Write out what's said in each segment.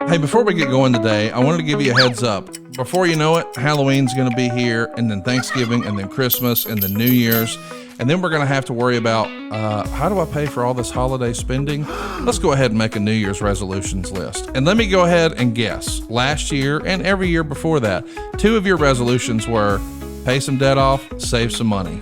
Hey, before we get going today, I wanted to give you a heads up. Before you know it, Halloween's going to be here, and then Thanksgiving, and then Christmas, and then New Year's. And then we're going to have to worry about, how do I pay for all this holiday spending? Let's go ahead and make a New Year's resolutions list. And let me go ahead and guess. Last year and every year before that, 2 of your resolutions were pay some debt off, save some money.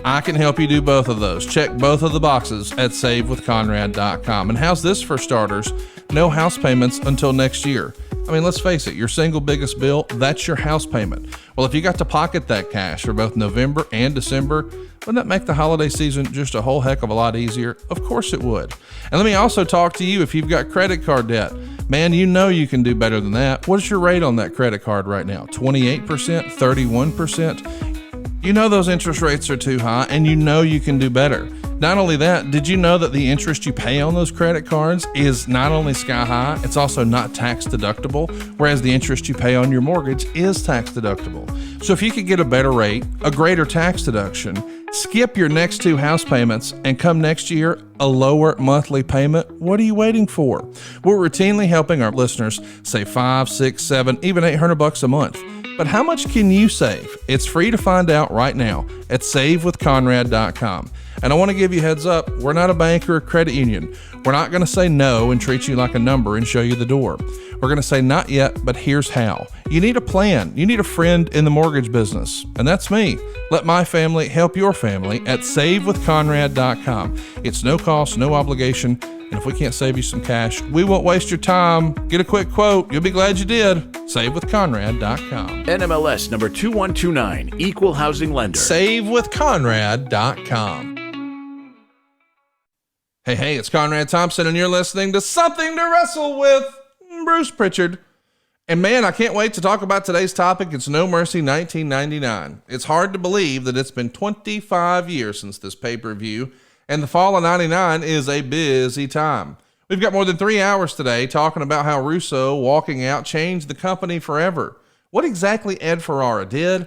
I can help you do both of those. Check both of the boxes at savewithconrad.com. And how's this for starters? No house payments until next year. I mean, let's face it, your single biggest bill, that's your house payment. Well, if you got to pocket that cash for both November and December, wouldn't that make the holiday season just a whole heck of a lot easier? Of course it would. And let me also talk to you if you've got credit card debt. Man, you know you can do better than that. What's your rate on that credit card right now? 28%, 31%? You know those interest rates are too high, and you know you can do better. Not only that, did you know that the interest you pay on those credit cards is not only sky high, it's also not tax deductible, whereas the interest you pay on your mortgage is tax deductible. So if you could get a better rate, a greater tax deduction, skip your next 2 house payments, and come next year, a lower monthly payment, what are you waiting for? We're routinely helping our listeners save $5, $6, $7, even $800 a month. But how much can you save? It's free to find out right now at savewithconrad.com. And I want to give you a heads up, we're not a bank or a credit union. We're not going to say no and treat you like a number and show you the door. We're going to say not yet, but here's how. You need a plan. You need a friend in the mortgage business. And that's me. Let my family help your family at savewithconrad.com. It's no cost, no obligation. And if we can't save you some cash, we won't waste your time. Get a quick quote. You'll be glad you did. SaveWithConrad.com. NMLS number 2129, Equal Housing Lender. SaveWithConrad.com. Hey, it's Conrad Thompson, and you're listening to Something to Wrestle with Bruce Prichard. And man, I can't wait to talk about today's topic. It's No Mercy 1999. It's hard to believe that it's been 25 years since this pay-per-view, and the fall of 99 is a busy time. We've got more than 3 hours today talking about how Russo walking out changed the company forever. What exactly Ed Ferrara did,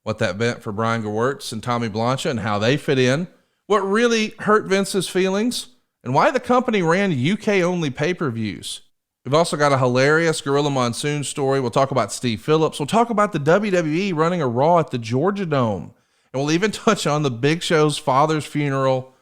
what that meant for Brian Gewirtz and Tommy Blancha and how they fit in, what really hurt Vince's feelings, and why the company ran UK-only pay-per-views. We've also got a hilarious Gorilla Monsoon story. We'll talk about Steve Phillips. We'll talk about the WWE running a Raw at the Georgia Dome. And we'll even touch on the Big Show's father's funeral,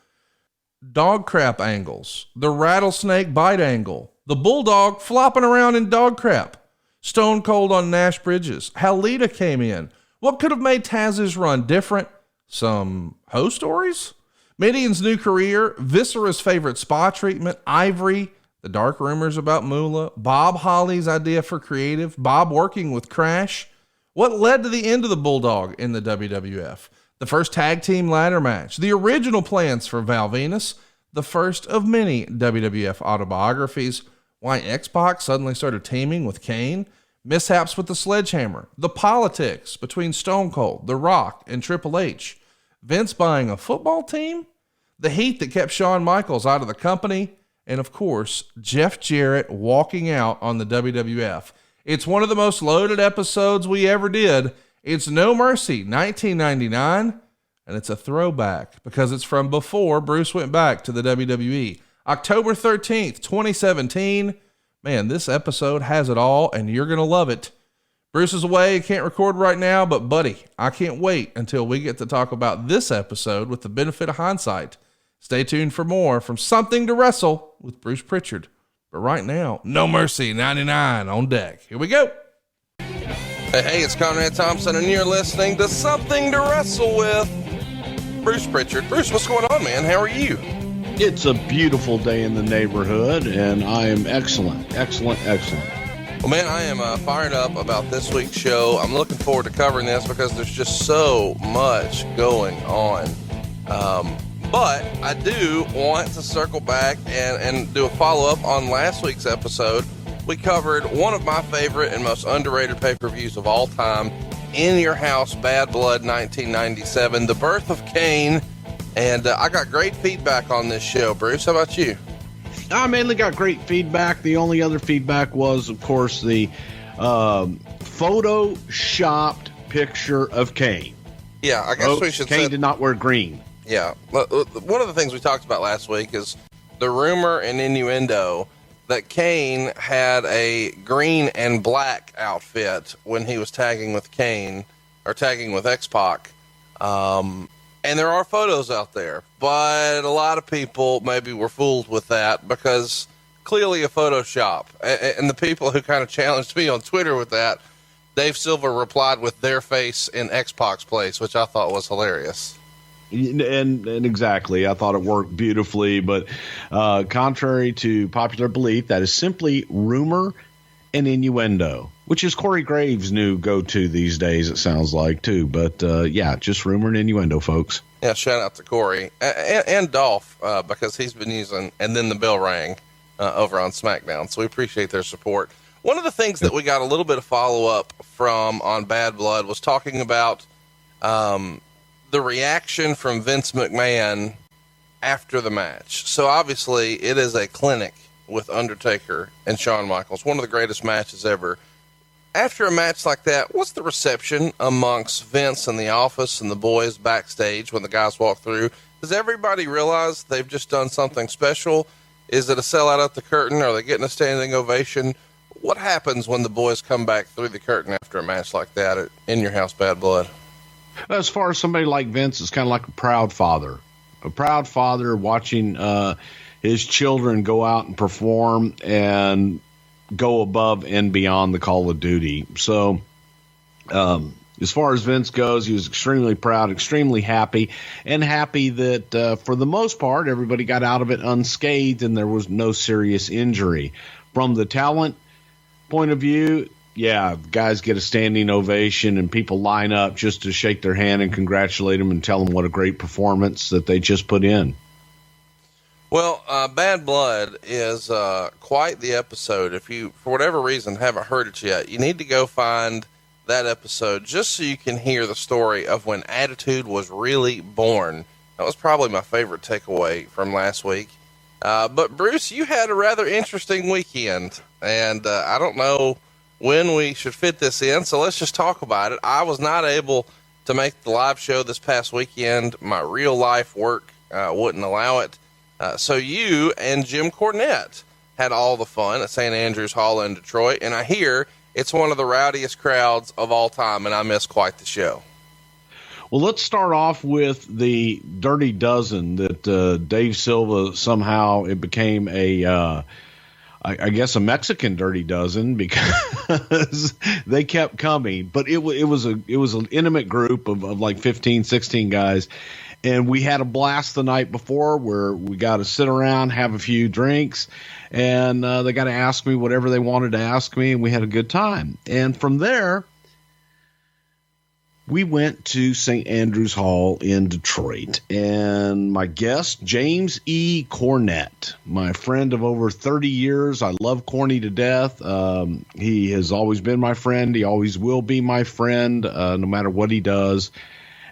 dog crap angles, the rattlesnake bite angle, the Bulldog flopping around in dog crap, Stone Cold on Nash Bridges, how Lita came in, what could have made Taz's run different, some hoe stories, Midion's new career, Viscera's favorite spa treatment, Ivory, the dark rumors about Moolah, Bob Holly's idea for creative, Bob working with Crash, what led to the end of the Bulldog in the WWF, the first tag team ladder match, the original plans for Val Venis, the first of many WWF autobiographies, why X-Pac suddenly started teaming with Kane, mishaps with the sledgehammer, the politics between Stone Cold, The Rock, and Triple H, Vince buying a football team, the heat that kept Shawn Michaels out of the company, and of course, Jeff Jarrett walking out on the WWF. It's one of the most loaded episodes we ever did. It's No Mercy 1999, and it's a throwback because it's from before Bruce went back to the WWE. October 13th, 2017. Man, this episode has it all, and you're going to love it. Bruce is away, can't record right now, but buddy, I can't wait until we get to talk about this episode with the benefit of hindsight. Stay tuned for more from Something to Wrestle with Bruce Prichard. But right now, No Mercy 99 on deck. Here we go. Hey, it's Conrad Thompson, and you're listening to Something to Wrestle with Bruce Prichard. Bruce, what's going on, man? How are you? It's a beautiful day in the neighborhood, and I am excellent. Well, man, I am fired up about this week's show. I'm looking forward to covering this because there's just so much going on. But I do want to circle back and do a follow-up on last week's episode. We covered one of my favorite and most underrated pay-per-views of all time, In Your House, Bad Blood 1997, The Birth of Kane. And I got great feedback on this show. Bruce, how about you? I mainly got great feedback. The only other feedback was, of course, the photoshopped picture of Kane. Yeah, I guess we should say Kane did not wear green. Yeah. One of the things we talked about last week is the rumor and innuendo that Kane had a green and black outfit when he was tagging with Kane or tagging with X-Pac. And there are photos out there, but a lot of people maybe were fooled with that because clearly a Photoshop. And the people who kind of challenged me on Twitter with that, Dave Silva replied with their face in X-Pac's place, which I thought was hilarious. And exactly, I thought it worked beautifully, but contrary to popular belief, that is simply rumor and innuendo, which is Corey Graves' new go-to these days, it sounds like, too. But, yeah, just rumor and innuendo, folks. Yeah, shout out to Corey and Dolph, because he's been using And Then the Bell Rang over on SmackDown, so we appreciate their support. One of the things that we got a little bit of follow-up from on Bad Blood was talking about the reaction from Vince McMahon after the match. So, obviously, it is a clinic with Undertaker and Shawn Michaels, one of the greatest matches ever. After a match like that, what's the reception amongst Vince and the office and the boys backstage when the guys walk through? Does everybody realize they've just done something special? Is it a sellout at the curtain? Are they getting a standing ovation? What happens when the boys come back through the curtain after a match like that in your house, Bad Blood? As far as somebody like Vince, it's kind of like a proud father watching his children go out and perform and go above and beyond the call of duty. So, as far as Vince goes, he was extremely proud, extremely happy, and happy that for the most part, everybody got out of it unscathed and there was no serious injury. From the talent point of view, yeah, guys get a standing ovation and people line up just to shake their hand and congratulate them and tell them what a great performance that they just put in. Well, Bad Blood is quite the episode. If you, for whatever reason, haven't heard it yet, you need to go find that episode just so you can hear the story of when Attitude was really born. That was probably my favorite takeaway from last week. But, Bruce, you had a rather interesting weekend, and I don't know when we should fit this in, so let's just talk about it. I was not able to make the live show this past weekend. My real-life work wouldn't allow it. So you and Jim Cornette had all the fun at St. Andrews Hall in Detroit, and I hear it's one of the rowdiest crowds of all time, and I missed quite the show. Well, let's start off with the Dirty Dozen that Dave Silva somehow it became a, I guess, a Mexican Dirty Dozen because they kept coming. But it was an intimate group of like 15, 16 guys. And we had a blast the night before where we got to sit around, have a few drinks, and they got to ask me whatever they wanted to ask me, and we had a good time. And from there, we went to St. Andrews Hall in Detroit, and my guest, James E. Cornette, my friend of over 30 years. I love Corny to death. He has always been my friend. He always will be my friend, no matter what he does.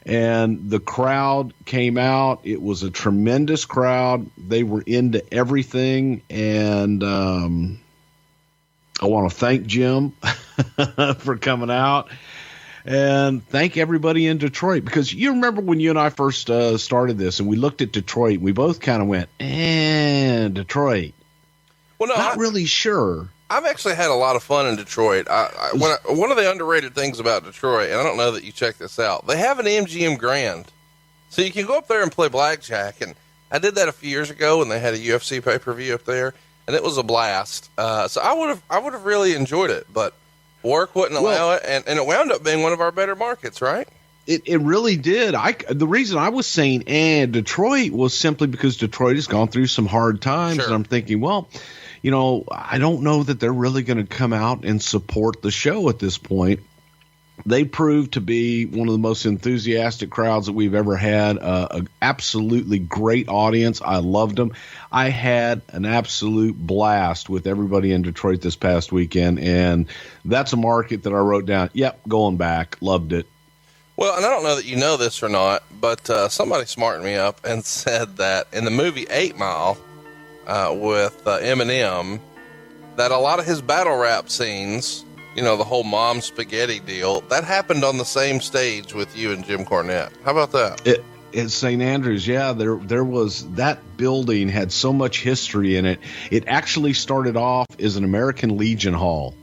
And the crowd came out. It was a tremendous crowd. They were into everything. And I want to thank Jim for coming out and thank everybody in Detroit, because you remember when you and I first started this and we looked at Detroit, we both kind of went, Detroit. Well, no, not really sure. I've actually had a lot of fun in Detroit. One of the underrated things about Detroit, and I don't know that you check this out, they have an MGM Grand. So you can go up there and play blackjack. And I did that a few years ago when they had a UFC pay-per-view up there, and it was a blast. So I would have really enjoyed it, but work wouldn't allow it, and it wound up being one of our better markets, right? It really did. The reason I was saying Detroit was simply because Detroit has gone through some hard times, sure. And I'm thinking, well, you know, I don't know that they're really going to come out and support the show at this point. They proved to be one of the most enthusiastic crowds that we've ever had. An absolutely great audience. I loved them. I had an absolute blast with everybody in Detroit this past weekend, and that's a market that I wrote down. Yep, going back. Loved it. Well, and I don't know that you know this or not, but somebody smartened me up and said that in the movie 8 Mile, with Eminem, that a lot of his battle rap scenes, you know, the whole mom spaghetti deal, that happened on the same stage with you and Jim Cornette. How about that? At St. Andrews, yeah, there was, that building had so much history in it. It actually started off as an American Legion Hall.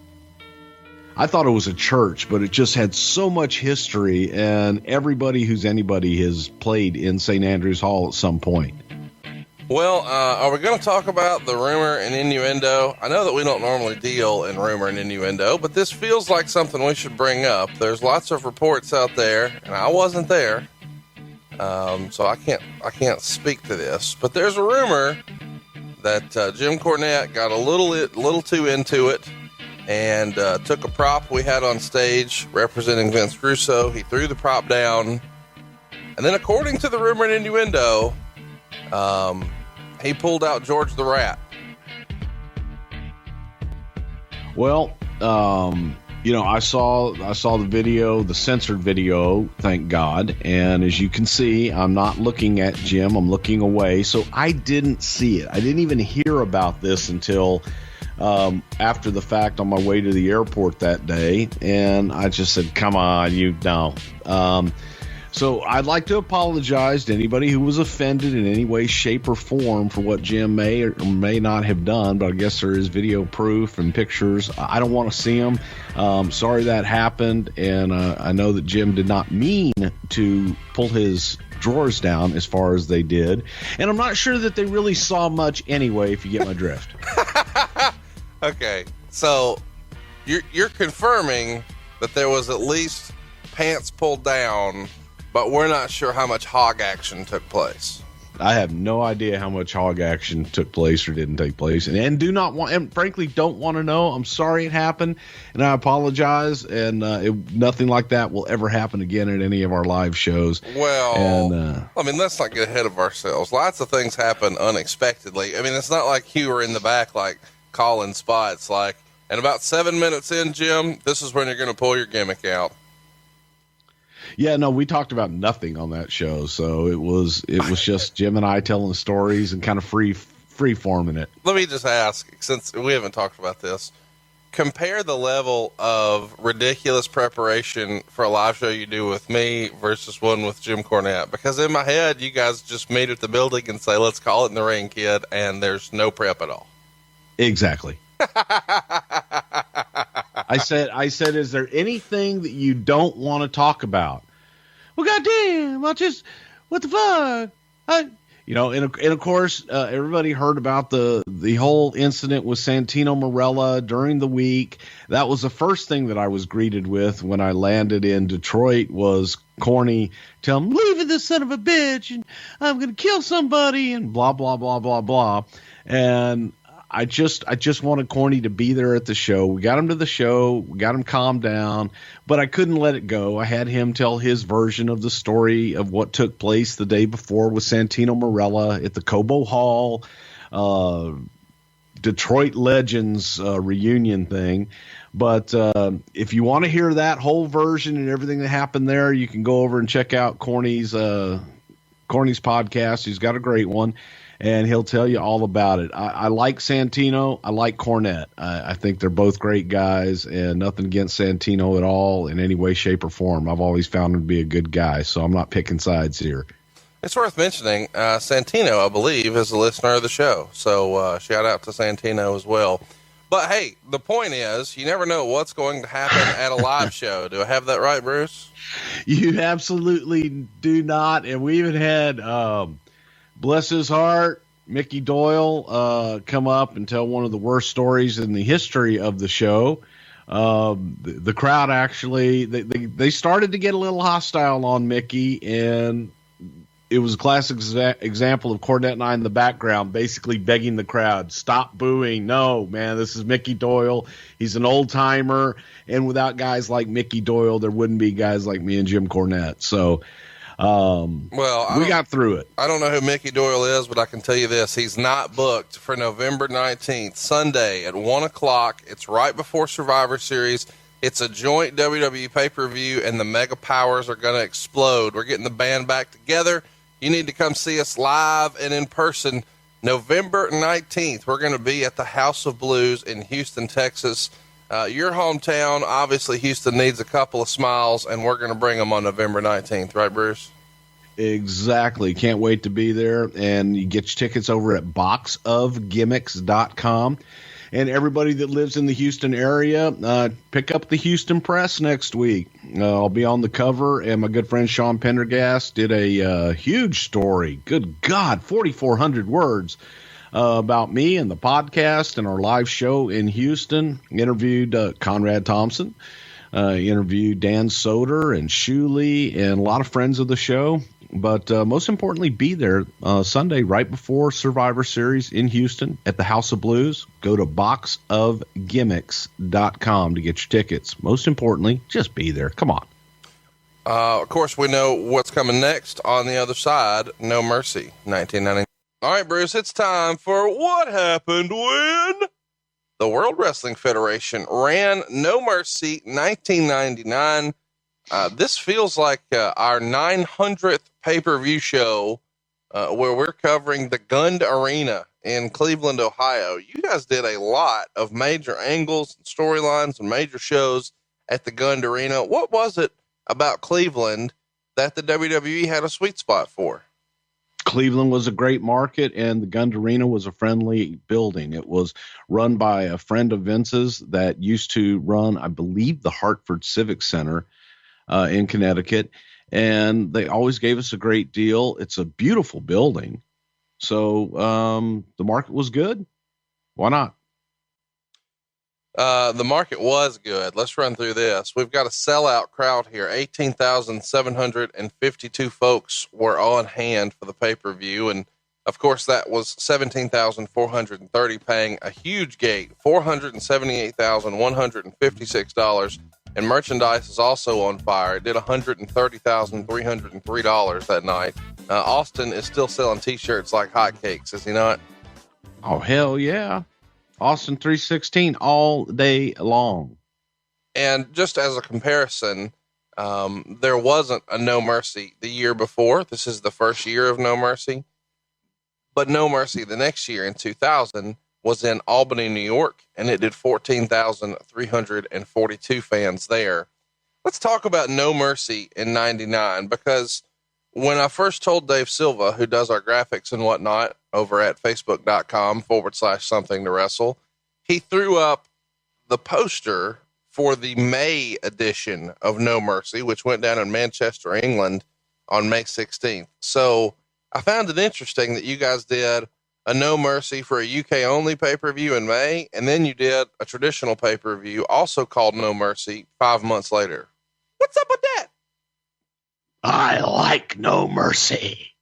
I thought it was a church, but it just had so much history, and everybody who's anybody has played in St. Andrews Hall at some point. Well, are we going to talk about the rumor and innuendo? I know that we don't normally deal in rumor and innuendo, but this feels like something we should bring up. There's lots of reports out there, and I wasn't there. So I can't speak to this, but there's a rumor that Jim Cornette got a little too into it and took a prop we had on stage representing Vince Russo. He threw the prop down, and then according to the rumor and innuendo, he pulled out George the Rat. Well, I saw the video, the censored video, thank God. And as you can see, I'm not looking at Jim, I'm looking away. So I didn't see it. I didn't even hear about this until after the fact on my way to the airport that day. And I just said, come on, you know. So I'd like to apologize to anybody who was offended in any way, shape, or form for what Jim may or may not have done, but I guess there is video proof and pictures. I don't want to see them. Sorry that happened, and I know that Jim did not mean to pull his drawers down as far as they did, and I'm not sure that they really saw much anyway, if you get my drift. Okay, so you're confirming that there was at least pants pulled down, but we're not sure how much hog action took place. I have no idea how much hog action took place or didn't take place, and do not want, and frankly don't want to know. I'm sorry it happened, and I apologize, and nothing like that will ever happen again at any of our live shows. Well, I mean, let's not get ahead of ourselves. Lots of things happen unexpectedly. I mean, it's not like you were in the back, like, calling spots, like, and about 7 minutes in, Jim, this is when you're going to pull your gimmick out. Yeah, no, we talked about nothing on that show, so it was just Jim and I telling stories and kind of free forming it. Let me just ask, since we haven't talked about this, compare the level of ridiculous preparation for a live show you do with me versus one with Jim Cornette. Because in my head, you guys just meet at the building and say, let's call it in the ring, kid, and there's no prep at all. Exactly. I said, is there anything that you don't want to talk about? Well, goddamn, what the fuck? And of course, everybody heard about the whole incident with Santino Marella during the week. That was the first thing that I was greeted with when I landed in Detroit was Corny tell him, leave this son of a bitch, and I'm going to kill somebody, and blah, blah, blah, blah, blah. And I just wanted Corny to be there at the show. We got him to the show. We got him calmed down, but I couldn't let it go. I had him tell his version of the story of what took place the day before with Santino Marella at the Cobo Hall, Detroit Legends reunion thing. But if you want to hear that whole version and everything that happened there, you can go over and check out Corny's podcast. He's got a great one. And he'll tell you all about it. I like Santino. I like Cornette. I think they're both great guys, and nothing against Santino at all in any way, shape, or form. I've always found him to be a good guy, so I'm not picking sides here. It's worth mentioning, Santino, I believe, is a listener of the show. So shout out to Santino as well. But, hey, the point is, you never know what's going to happen at a live show. Do I have that right, Bruce? You absolutely do not. And we even had... bless his heart, Mickey Doyle come up and tell one of the worst stories in the history of the show. The crowd actually, they started to get a little hostile on Mickey, and it was a classic example of Cornette and I in the background basically begging the crowd, stop booing. No, man, this is Mickey Doyle. He's an old timer, and without guys like Mickey Doyle, there wouldn't be guys like me and Jim Cornette. So we got through it. I don't know who Mickey Doyle is, but I can tell you this. He's not booked for November 19th, Sunday at 1:00. It's right before Survivor Series. It's a joint WWE pay-per-view, and the mega powers are going to explode. We're getting the band back together. You need to come see us live and in person. November 19th, we're going to be at the House of Blues in Houston, Texas. Your hometown, obviously Houston needs a couple of smiles, and we're going to bring them on November 19th. Right, Bruce? Exactly. Can't wait to be there. And you get your tickets over at boxofgimmicks.com. And everybody that lives in the Houston area, pick up the Houston Press next week. I'll be on the cover, and my good friend Sean Pendergast did a huge story. Good God, 4,400 words about me and the podcast and our live show in Houston. Interviewed Conrad Thompson, interviewed Dan Soder and Shuley and a lot of friends of the show. But most importantly, be there Sunday right before Survivor Series in Houston at the House of Blues. Go to boxofgimmicks.com to get your tickets. Most importantly, just be there. Come on. Of course, we know what's coming next on the other side. No Mercy, 1990. All right, Bruce, it's time for What Happened When the World Wrestling Federation ran No Mercy 1999. This feels like our 900th pay-per-view show where we're covering the Gund Arena in Cleveland, Ohio. You guys did a lot of major angles and storylines and major shows at the Gund Arena. What was it about Cleveland that the WWE had a sweet spot for? Cleveland was a great market, and the Gund Arena was a friendly building. It was run by a friend of Vince's that used to run, I believe, the Hartford Civic Center in Connecticut, and they always gave us a great deal. It's a beautiful building. So the market was good. Why not? The market was good. Let's run through this. We've got a sellout crowd here. 18,752 folks were on hand for the pay-per-view. And of course that was 17,430 paying a huge gate, $478,156. And merchandise is also on fire. It did $130,303 that night. Austin is still selling t-shirts like hotcakes, is he not? Oh, hell yeah. Austin 316 all day long. And just as a comparison, there wasn't a No Mercy the year before. This is the first year of No Mercy. But No Mercy the next year in 2000 was in Albany, New York, and it did 14,342 fans there. Let's talk about No Mercy in 99, because when I first told Dave Silva, who does our graphics and whatnot over at facebook.com/something to wrestle, he threw up the poster for the May edition of No Mercy, which went down in Manchester, England on May 16th. So I found it interesting that you guys did a No Mercy for a UK only pay-per-view in May, and then you did a traditional pay-per-view also called No Mercy 5 months later. What's up with that? I like No Mercy.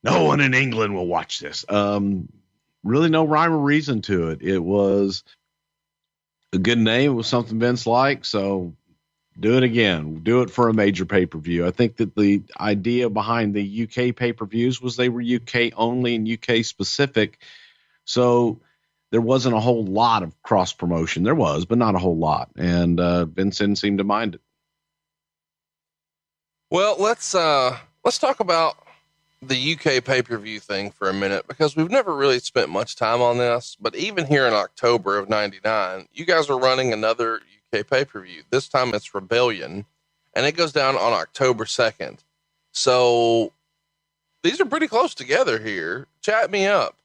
No one in England will watch this. Really no rhyme or reason to it. It was a good name. It was something Vince liked, so do it again. Do it for a major pay-per-view. I think that the idea behind the UK pay-per-views was they were UK only and UK specific. So there wasn't a whole lot of cross promotion. There was, but not a whole lot. And Vince didn't seem to mind it. Well, let's talk about the UK pay-per-view thing for a minute, because we've never really spent much time on this, but even here in October of 99, you guys are running another UK pay-per-view. This time it's Rebellion, and it goes down on October 2nd. So these are pretty close together here. Chat me up.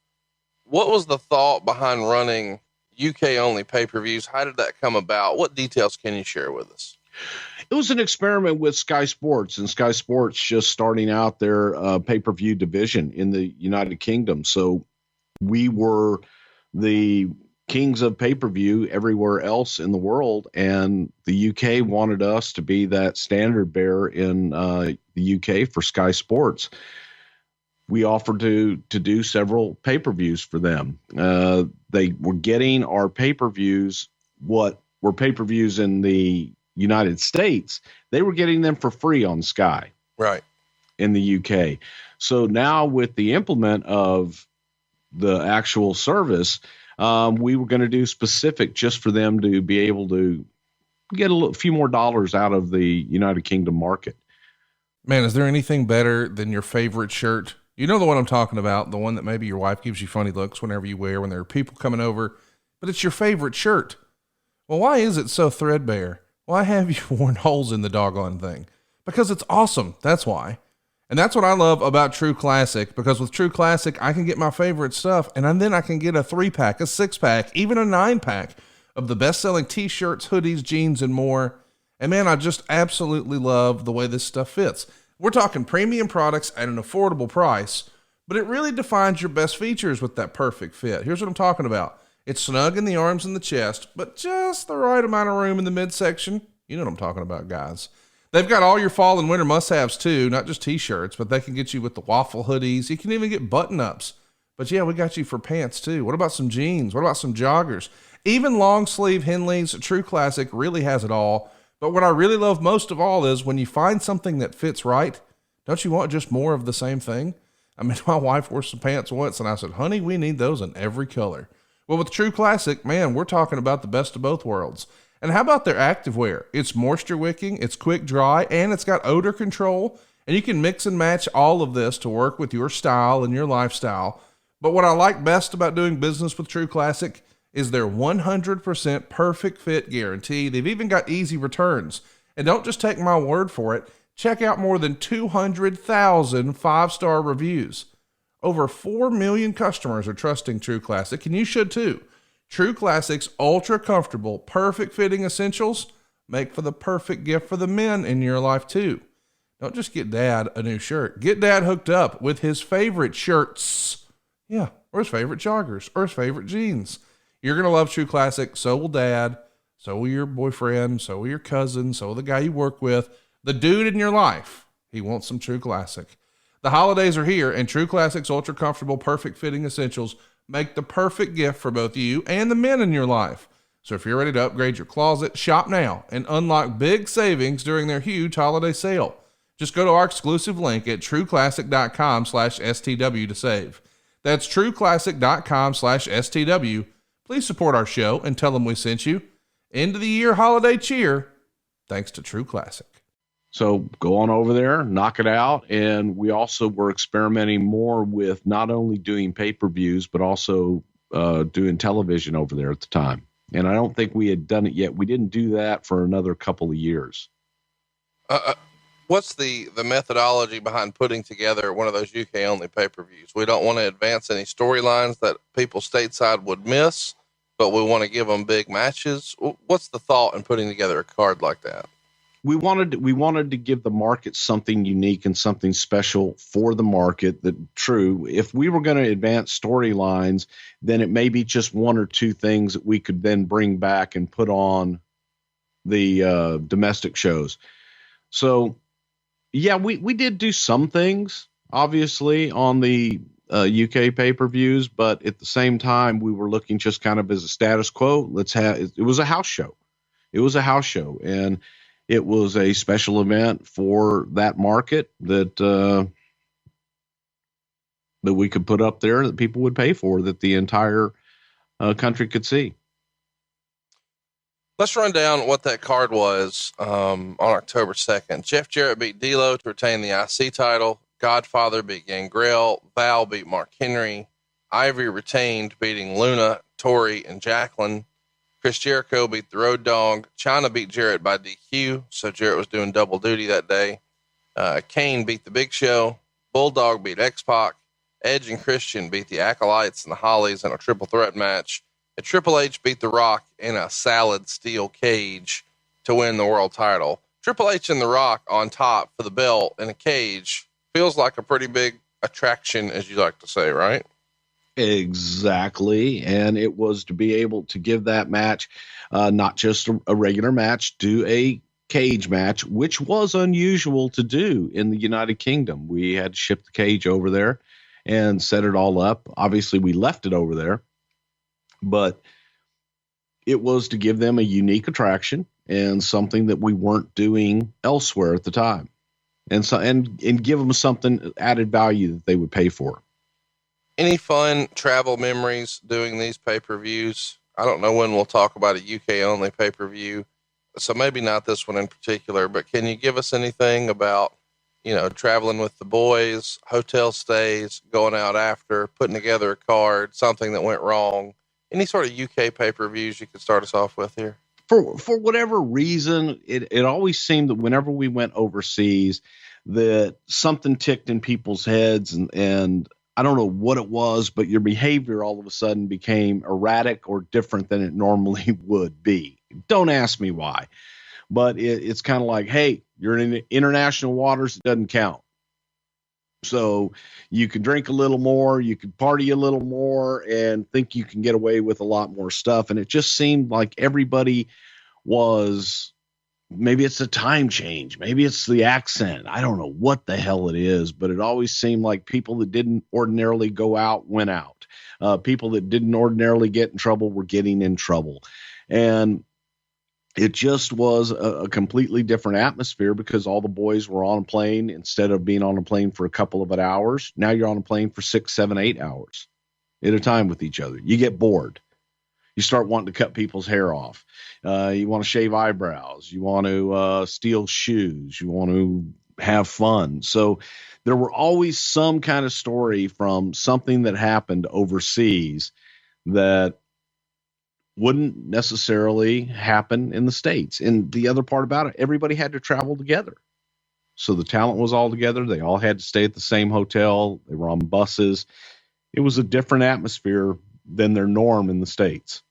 What was the thought behind running UK only pay-per-views? How did that come about? What details can you share with us? It was an experiment with Sky Sports, and Sky Sports just starting out their pay-per-view division in the United Kingdom. So we were the kings of pay-per-view everywhere else in the world, and the UK wanted us to be that standard bearer in the UK for Sky Sports. We offered to do several pay-per-views for them. They were getting our pay-per-views, what were pay-per-views in the United States, they were getting them for free on Sky. Right. In the UK. So now with the implement of the actual service, we were going to do specific just for them to be able to get a few more dollars out of the United Kingdom market. Man, is there anything better than your favorite shirt? You know the one I'm talking about, the one that maybe your wife gives you funny looks whenever you wear when there are people coming over, but it's your favorite shirt. Well, why is it so threadbare? Why have you worn holes in the doggone thing? Because it's awesome. That's why. And that's what I love about True Classic, because with True Classic, I can get my favorite stuff, and then I can get a 3-pack, a 6-pack, even a 9-pack of the best-selling t-shirts, hoodies, jeans, and more. And man, I just absolutely love the way this stuff fits. We're talking premium products at an affordable price, but it really defines your best features with that perfect fit. Here's what I'm talking about. It's snug in the arms and the chest, but just the right amount of room in the midsection. You know what I'm talking about, guys. They've got all your fall and winter must-haves too, not just t-shirts, but they can get you with the waffle hoodies. You can even get button-ups. But yeah, we got you for pants too. What about some jeans? What about some joggers? Even long sleeve Henleys. True Classic really has it all. But what I really love most of all is when you find something that fits right, don't you want just more of the same thing? I mean, my wife wore some pants once and I said, honey, we need those in every color. Well, with True Classic, man, we're talking about the best of both worlds. And how about their activewear? It's moisture wicking, it's quick dry, and it's got odor control. And you can mix and match all of this to work with your style and your lifestyle. But what I like best about doing business with True Classic is their 100% perfect fit guarantee. They've even got easy returns. And don't just take my word for it. Check out more than 200,000 5-star reviews. Over 4 million customers are trusting True Classic, and you should too. True Classic's ultra comfortable, perfect fitting essentials make for the perfect gift for the men in your life too. Don't just get dad a new shirt. Get dad hooked up with his favorite shirts. Yeah, or his favorite joggers, or his favorite jeans. You're going to love True Classic. So will dad. So will your boyfriend. So will your cousin. So will the guy you work with. The dude in your life. He wants some True Classic. The holidays are here, and True Classic's ultra comfortable, perfect fitting essentials make the perfect gift for both you and the men in your life. So if you're ready to upgrade your closet, shop now and unlock big savings during their huge holiday sale. Just go to our exclusive link at trueclassic.com/STW to save. That's trueclassic.com/STW. Please support our show and tell them we sent you. End of the year holiday cheer, thanks to True Classic. So go on over there, knock it out. And we also were experimenting more with not only doing pay-per-views, but also doing television over there at the time. And I don't think we had done it yet. We didn't do that for another couple of years. What's the methodology behind putting together one of those UK only pay-per-views? We don't want to advance any storylines that people stateside would miss, but we want to give them big matches. What's the thought in putting together a card like that? We wanted to give the market something unique and something special for the market. That true. If we were going to advance storylines, then it may be just one or two things that we could then bring back and put on the domestic shows. So yeah, we did do some things obviously on the UK pay-per-views, but at the same time we were looking just kind of as a status quo. It was a house show. It was a house show, and it was a special event for that market that we could put up there that people would pay for, that the entire country could see. Let's run down what that card was on October 2nd. Jeff Jarrett beat D'Lo to retain the IC title. Godfather beat Gangrel. Val beat Mark Henry. Ivory retained, beating Luna, Tori, and Jacqueline. Chris Jericho beat the Road Dogg. Chyna beat Jarrett by DQ, so Jarrett was doing double duty that day. Kane beat the Big Show. Bulldog beat X-Pac. Edge and Christian beat the Acolytes and the Hollies in a triple threat match. And Triple H beat The Rock in a salad steel cage to win the world title. Triple H and The Rock on top for the belt in a cage feels like a pretty big attraction, as you like to say, right? Exactly. And it was to be able to give that match, not just a regular match, do a cage match, which was unusual to do in the United Kingdom. We had to ship the cage over there and set it all up. Obviously we left it over there, but it was to give them a unique attraction and something that we weren't doing elsewhere at the time. And so, and give them something added value that they would pay for. Any fun travel memories doing these pay-per-views? I don't know when we'll talk about a UK only pay-per-view, so maybe not this one in particular, but can you give us anything about, traveling with the boys, hotel stays, going out after, putting together a card, something that went wrong? Any sort of UK pay-per-views you could start us off with here? For whatever reason, it always seemed that whenever we went overseas, that something ticked in people's heads, and I don't know what it was, but your behavior all of a sudden became erratic or different than it normally would be. Don't ask me why, but it's kind of like, hey, you're in international waters. It doesn't count. So you can drink a little more, you could party a little more, and think you can get away with a lot more stuff. And it just seemed like everybody was, maybe it's a time change, maybe it's the accent. I don't know what the hell it is, but it always seemed like people that didn't ordinarily go out went out. People that didn't ordinarily get in trouble were getting in trouble. And it just was a completely different atmosphere because all the boys were on a plane. Instead of being on a plane for a couple of hours, now you're on a plane for 6, 7, 8 hours at a time with each other. You get bored. You start wanting to cut people's hair off. You want to shave eyebrows. You want to steal shoes. You want to have fun. So there were always some kind of story from something that happened overseas that wouldn't necessarily happen in the States. And the other part about it, everybody had to travel together. So the talent was all together. They all had to stay at the same hotel. They were on buses. It was a different atmosphere than their norm in the States.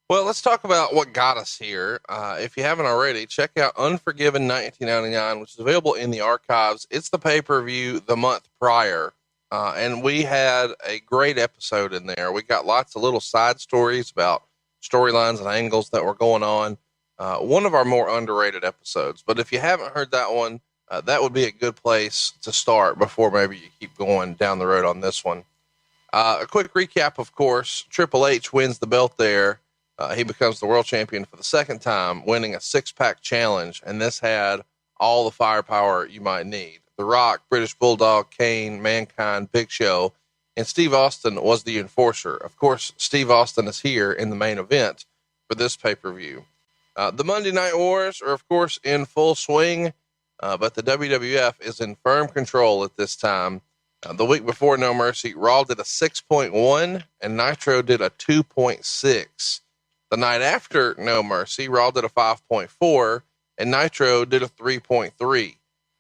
Well, let's talk about what got us here. If you haven't already, check out Unforgiven 1999, which is available in the archives. It's the pay-per-view the month prior. And we had a great episode in there. We got lots of little side stories about storylines and angles that were going on. One of our more underrated episodes. But if you haven't heard that one, that would be a good place to start before maybe you keep going down the road on this one. A quick recap, of course. Triple H wins the belt there. He becomes the world champion for the second time, winning a 6-pack challenge. And this had all the firepower you might need. The Rock, British Bulldog, Kane, Mankind, Big Show, and Steve Austin was the enforcer. Of course, Steve Austin is here in the main event for this pay-per-view. The Monday Night Wars are, of course, in full swing, but the WWF is in firm control at this time. The week before No Mercy, Raw did a 6.1 and Nitro did a 2.6. The night after No Mercy, Raw did a 5.4 and Nitro did a 3.3.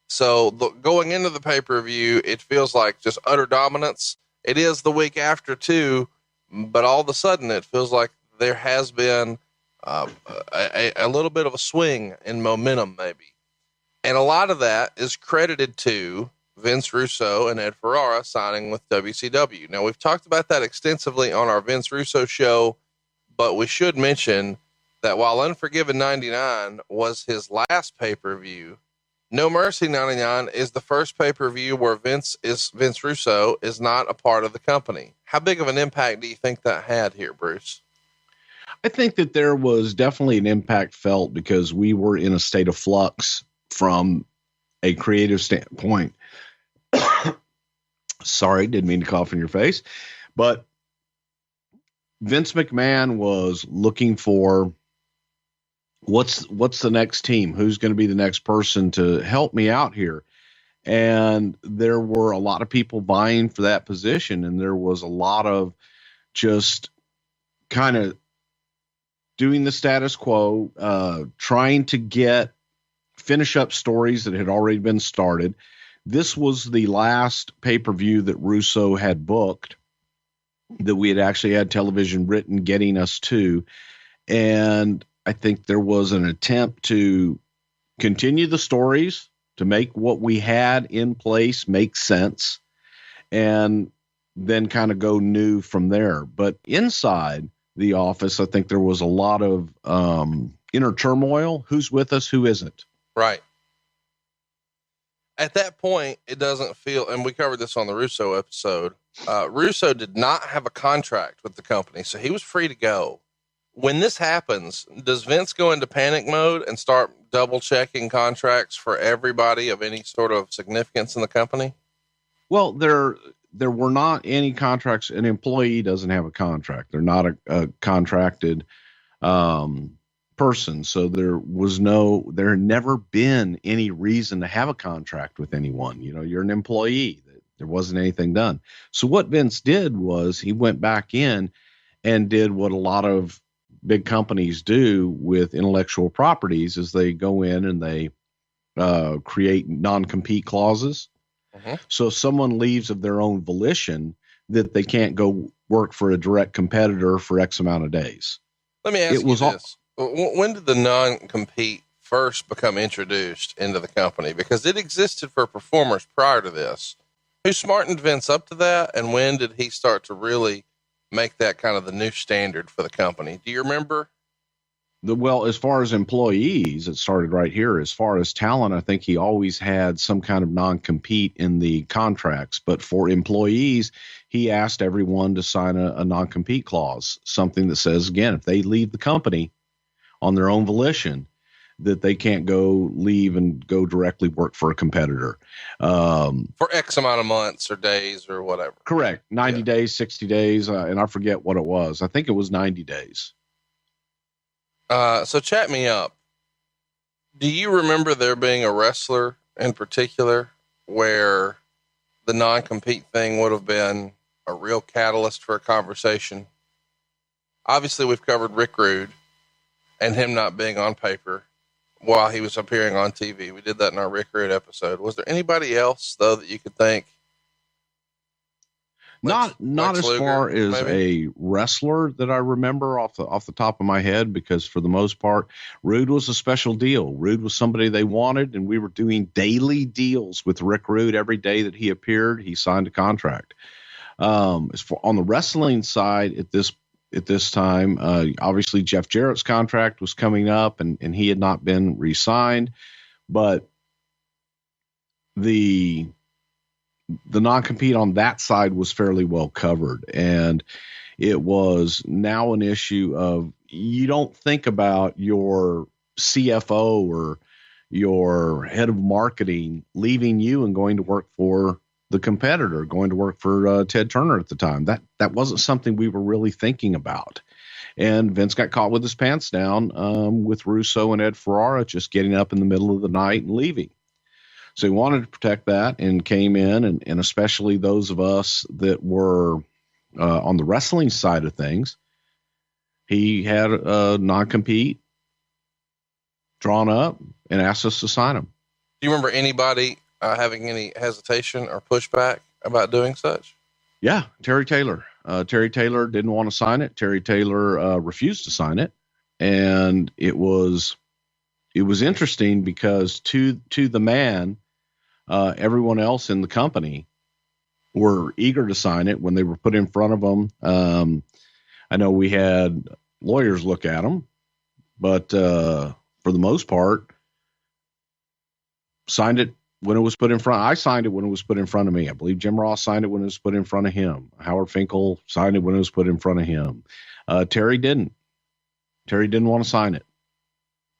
So going into the pay-per-view, it feels like just utter dominance. It is the week after too, but all of a sudden it feels like there has been a little bit of a swing in momentum maybe. And a lot of that is credited to Vince Russo and Ed Ferrara signing with WCW. Now we've talked about that extensively on our Vince Russo show, but we should mention that while Unforgiven 99 was his last pay-per-view, No Mercy 99 is the first pay-per-view where Vince Russo is not a part of the company. How big of an impact do you think that had here, Bruce? I think that there was definitely an impact felt because we were in a state of flux from a creative standpoint. Sorry, didn't mean to cough in your face, but Vince McMahon was looking for what's the next team? Who's going to be the next person to help me out here? And there were a lot of people vying for that position. And there was a lot of just kind of doing the status quo, trying to finish up stories that had already been started. This was the last pay-per-view that Russo had booked that we had actually had television written getting us to. And I think there was an attempt to continue the stories, to make what we had in place make sense, and then kind of go new from there. But inside the office, I think there was a lot of inner turmoil. Who's with us? Who isn't? Right. At that point, it doesn't feel, and we covered this on the Russo episode, Russo did not have a contract with the company, so he was free to go. When this happens, does Vince go into panic mode and start double checking contracts for everybody of any sort of significance in the company? Well, there were not any contracts. An employee doesn't have a contract. They're not a contracted person. So there had never been any reason to have a contract with anyone. You know, you're an employee. There wasn't anything done. So what Vince did was he went back in and did what a lot of big companies do with intellectual properties is they go in and they create non-compete clauses. So if someone leaves of their own volition, that they can't go work for a direct competitor for X amount of days. Let me ask you this. When did the non-compete first become introduced into the company? Because it existed for performers prior to this. Who smartened Vince up to that? And when did he start to really make that kind of the new standard for the company? Do you remember? Well, as far as employees, it started right here. As far as talent, I think he always had some kind of non-compete in the contracts. But for employees, he asked everyone to sign a non-compete clause, something that says, again, if they leave the company on their own volition, that they can't go leave and go directly work for a competitor. For X amount of months or days or whatever. Correct. 90 days, 60 days. And I forget what it was. I think it was 90 days. So chat me up. Do you remember there being a wrestler in particular where the non-compete thing would have been a real catalyst for a conversation? Obviously we've covered Rick Rude and him not being on paper while he was appearing on TV. We did that in our Rick Rude episode. Was there anybody else though that you could think? Not as Luger, far as maybe? A wrestler that I remember off the top of my head, because for the most part, Rude was a special deal. Rude was somebody they wanted, and we were doing daily deals with Rick Rude. Every day that he appeared, he signed a contract. As for on the wrestling side at this time, obviously Jeff Jarrett's contract was coming up, and he had not been re-signed, but the non-compete on that side was fairly well covered. And it was now an issue of, you don't think about your CFO or your head of marketing leaving you and going to work for the competitor, going to work for Ted Turner at the time. That wasn't something we were really thinking about. And Vince got caught with his pants down with Russo and Ed Ferrara just getting up in the middle of the night and leaving. So he wanted to protect that and came in, and especially those of us that were on the wrestling side of things, he had a non-compete drawn up and asked us to sign them. Do you remember anybody having any hesitation or pushback about doing such? Yeah, Terry Taylor. Terry Taylor didn't want to sign it. Terry Taylor refused to sign it, and it was interesting because to the man, everyone else in the company were eager to sign it when they were put in front of them. I know we had lawyers look at them, but for the most part, signed it when it was put in front. I signed it when it was put in front of me. I believe Jim Ross signed it when it was put in front of him. Howard Finkel signed it when it was put in front of him. Terry didn't. Terry didn't want to sign it,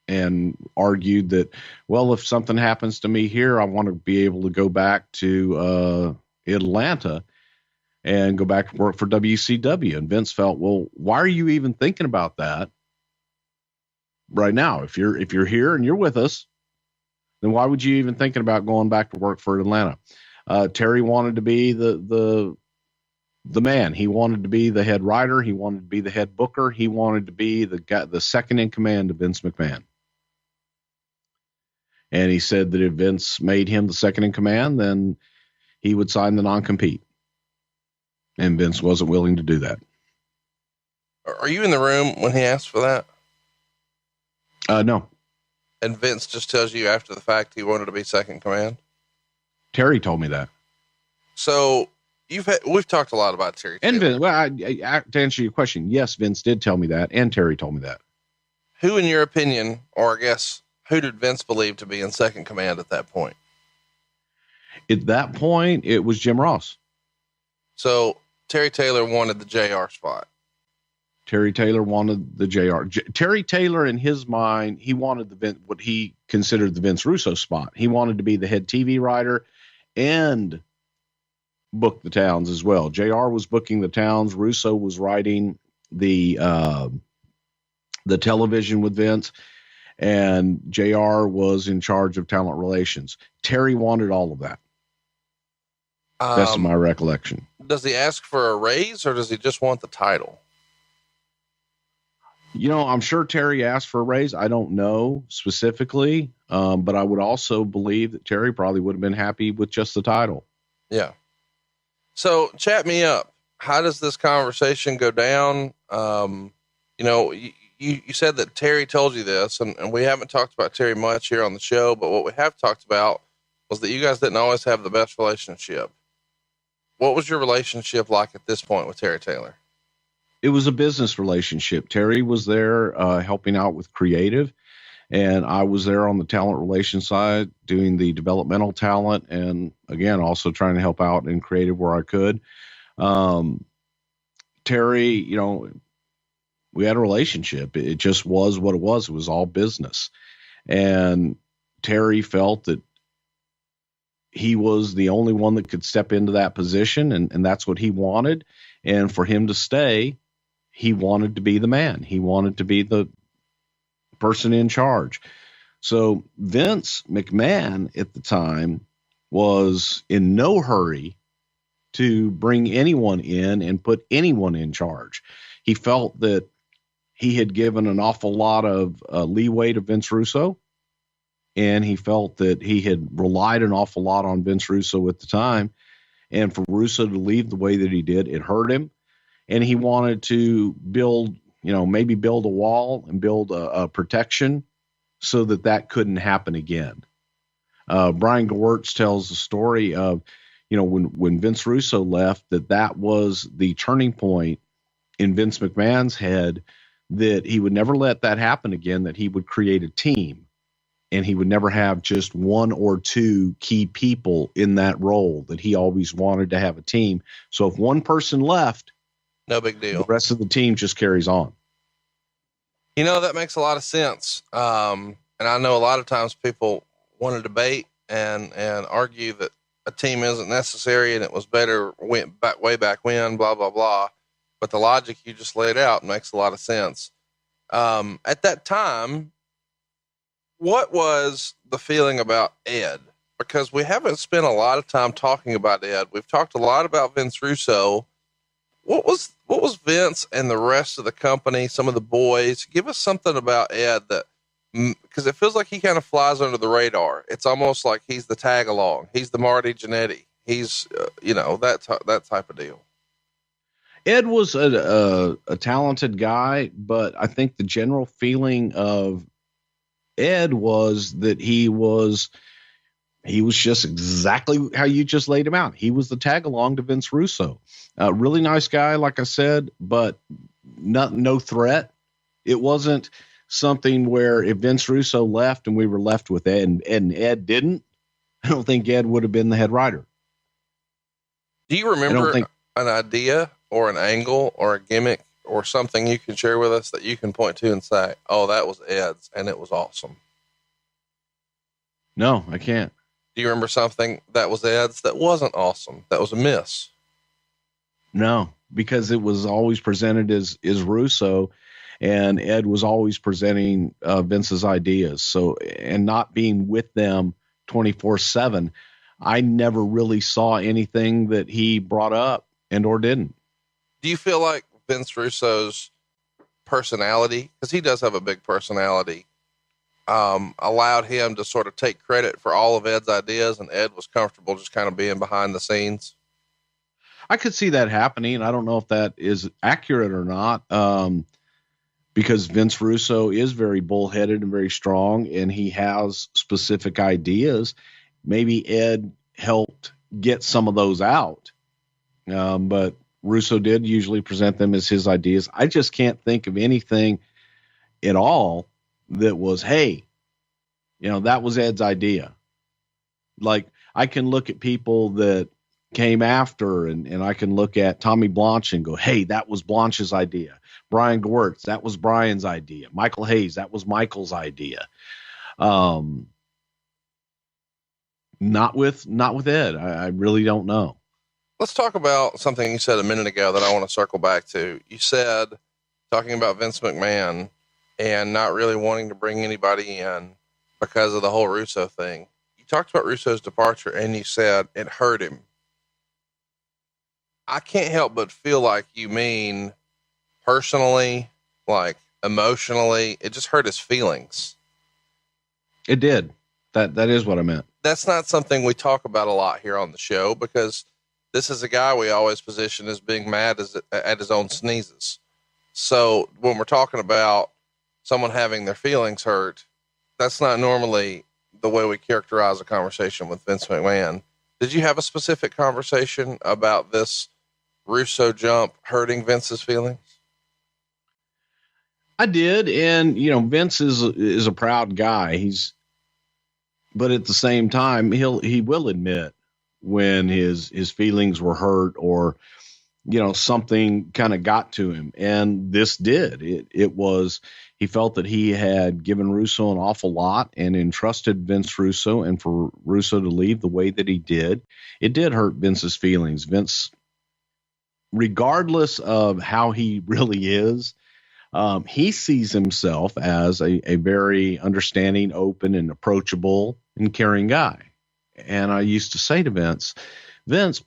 and argued that, well, if something happens to me here, I want to be able to go back to Atlanta and go back to work for WCW. And Vince felt, well, why are you even thinking about that right now? If you're here and you're with us, then why would you even thinking about going back to work for Atlanta? Terry wanted to be the man. He wanted to be the head writer. He wanted to be the head booker. He wanted to be the second in command of Vince McMahon. And he said that if Vince made him the second in command, then he would sign the non-compete. And Vince wasn't willing to do that. Are you in the room when he asked for that? No. And Vince just tells you after the fact he wanted to be second command? Terry told me that. So we've talked a lot about Terry. And Vince, well, to answer your question, yes, Vince did tell me that, and Terry told me that. Who, in your opinion, or I guess, who did Vince believe to be in second command at that point? At that point, it was Jim Ross. So Terry Taylor wanted the JR spot. Terry Taylor wanted the JR. Terry Taylor, in his mind, he wanted what he considered the Vince Russo spot. He wanted to be the head TV writer and book the towns as well. JR was booking the towns. Russo was writing the television with Vince, and JR was in charge of talent relations. Terry wanted all of that. That's my recollection. Does he ask for a raise, or does he just want the title? I'm sure Terry asked for a raise. I don't know specifically, but I would also believe that Terry probably would have been happy with just the title. Yeah. So chat me up. How does this conversation go down? You said that Terry told you this, and we haven't talked about Terry much here on the show, but what we have talked about was that you guys didn't always have the best relationship. What was your relationship like at this point with Terry Taylor? It was a business relationship. Terry was there helping out with creative, and I was there on the talent relations side doing the developmental talent, and again, also trying to help out in creative where I could. Terry, we had a relationship. It just was what it was. It was all business. And Terry felt that he was the only one that could step into that position, and that's what he wanted. And for him to stay, he wanted to be the man. He wanted to be the person in charge. So Vince McMahon at the time was in no hurry to bring anyone in and put anyone in charge. He felt that he had given an awful lot of leeway to Vince Russo, and he felt that he had relied an awful lot on Vince Russo at the time. And for Russo to leave the way that he did, it hurt him. And he wanted to build, maybe build a wall and build a protection so that couldn't happen again. Brian Gewirtz tells the story of, when Vince Russo left, that was the turning point in Vince McMahon's head, that he would never let that happen again, that he would create a team, and he would never have just one or two key people in that role, that he always wanted to have a team. So if one person left, no big deal. The rest of the team just carries on. That makes a lot of sense. And I know a lot of times people want to debate and argue that a team isn't necessary and it was better way back when, blah, blah, blah. But the logic you just laid out makes a lot of sense. At that time, what was the feeling about Ed? Because we haven't spent a lot of time talking about Ed. We've talked a lot about Vince Russo. What was Vince and the rest of the company, some of the boys? Give us something about Ed because it feels like he kind of flies under the radar. It's almost like he's the tag along. He's the Marty Jannetty. He's, that type of deal. Ed was a talented guy, but I think the general feeling of Ed was that he was just exactly how you just laid him out. He was the tag along to Vince Russo. Really nice guy, like I said, but no threat. It wasn't something where if Vince Russo left and we were left with Ed and Ed didn't, I don't think Ed would have been the head writer. Do you remember an idea or an angle or a gimmick or something you can share with us that you can point to and say, oh, that was Ed's and it was awesome? No, I can't. Do you remember something that was Ed's that wasn't awesome? That was a miss? No, because it was always presented as Russo, and Ed was always presenting Vince's ideas. So, and not being with them 24/7, I never really saw anything that he brought up or didn't. Do you feel like Vince Russo's personality, because he does have a big personality, allowed him to sort of take credit for all of Ed's ideas, and Ed was comfortable just kind of being behind the scenes? I could see that happening. I don't know if that is accurate or not, because Vince Russo is very bullheaded and very strong, and he has specific ideas. Maybe Ed helped get some of those out, but Russo did usually present them as his ideas. I just can't think of anything at all that was, hey, that was Ed's idea. Like, I can look at people that came after, and I can look at Tommy Blanche and go, hey, that was Blanche's idea. Brian Gewirtz, that was Brian's idea. Michael Hayes, that was Michael's idea. Not with Ed. I really don't know. Let's talk about something you said a minute ago that I want to circle back to. You said, talking about Vince McMahon and not really wanting to bring anybody in because of the whole Russo thing. You talked about Russo's departure and you said it hurt him. I can't help but feel like you mean personally, like emotionally. It just hurt his feelings. It did. That is what I meant. That's not something we talk about a lot here on the show, because this is a guy we always position as being mad at his own sneezes. So when we're talking about someone having their feelings hurt, that's not normally the way we characterize a conversation with Vince McMahon. Did you have a specific conversation about this Russo jump hurting Vince's feelings? I did. And, Vince is a proud guy. But at the same time, he will admit when his feelings were hurt or, something kind of got to him. And this did. He felt that he had given Russo an awful lot and entrusted Vince Russo, and for Russo to leave the way that he did, it did hurt Vince's feelings. Vince, regardless of how he really is, he sees himself as a very understanding, open, and approachable and caring guy. And I used to say to Vince,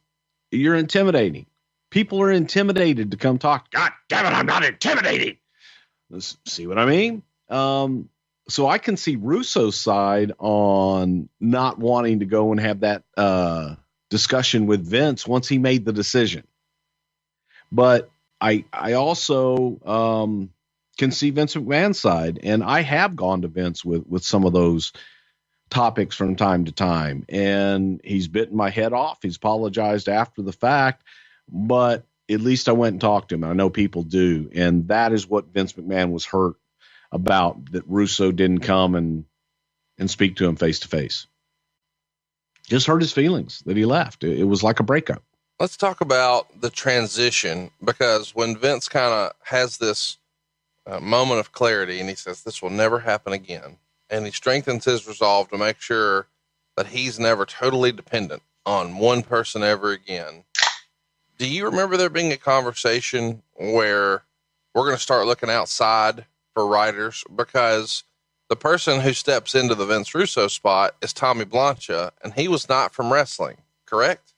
you're intimidating. People are intimidated to come talk. God damn it, I'm not intimidating. See what I mean? So I can see Russo's side on not wanting to go and have that discussion with Vince once he made the decision. But I also can see Vince McMahon's side, and I have gone to Vince with some of those topics from time to time, and he's bitten my head off. He's apologized after the fact, but at least I went and talked to him. I know people do. And that is what Vince McMahon was hurt about, that Russo didn't come and speak to him face to face. Just hurt his feelings that he left. It was like a breakup. Let's talk about the transition, because when Vince kind of has this moment of clarity and he says, this will never happen again, and he strengthens his resolve to make sure that he's never totally dependent on one person ever again. Do you remember there being a conversation where we're going to start looking outside for writers? Because the person who steps into the Vince Russo spot is Tommy Blancha, and he was not from wrestling, correct?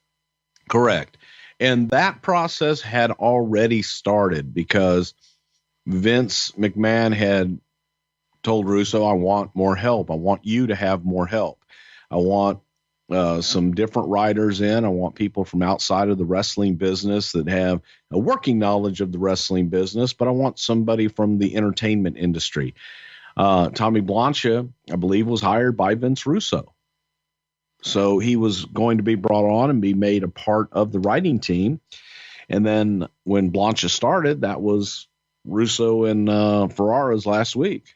Correct. And that process had already started, because Vince McMahon had told Russo, I want more help. I want you to have more help. I want some different writers in. I want people from outside of the wrestling business that have a working knowledge of the wrestling business, but I want somebody from the entertainment industry. Tommy Blancha, I believe, was hired by Vince Russo. So he was going to be brought on and be made a part of the writing team. And then when Blancha started, that was Russo and Ferrara's last week.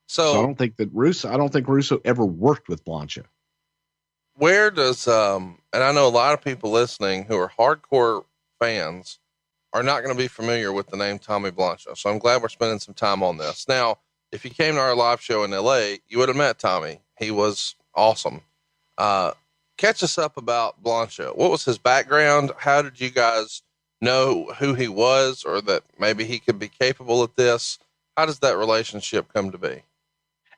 So I don't think Russo ever worked with Blancha. Where does, and I know a lot of people listening who are hardcore fans are not going to be familiar with the name Tommy Blancha. So I'm glad we're spending some time on this. Now, if you came to our live show in LA, you would have met Tommy. He was awesome. Catch us up about Blancha. What was his background? How did you guys know who he was, or that maybe he could be capable of this? How does that relationship come to be?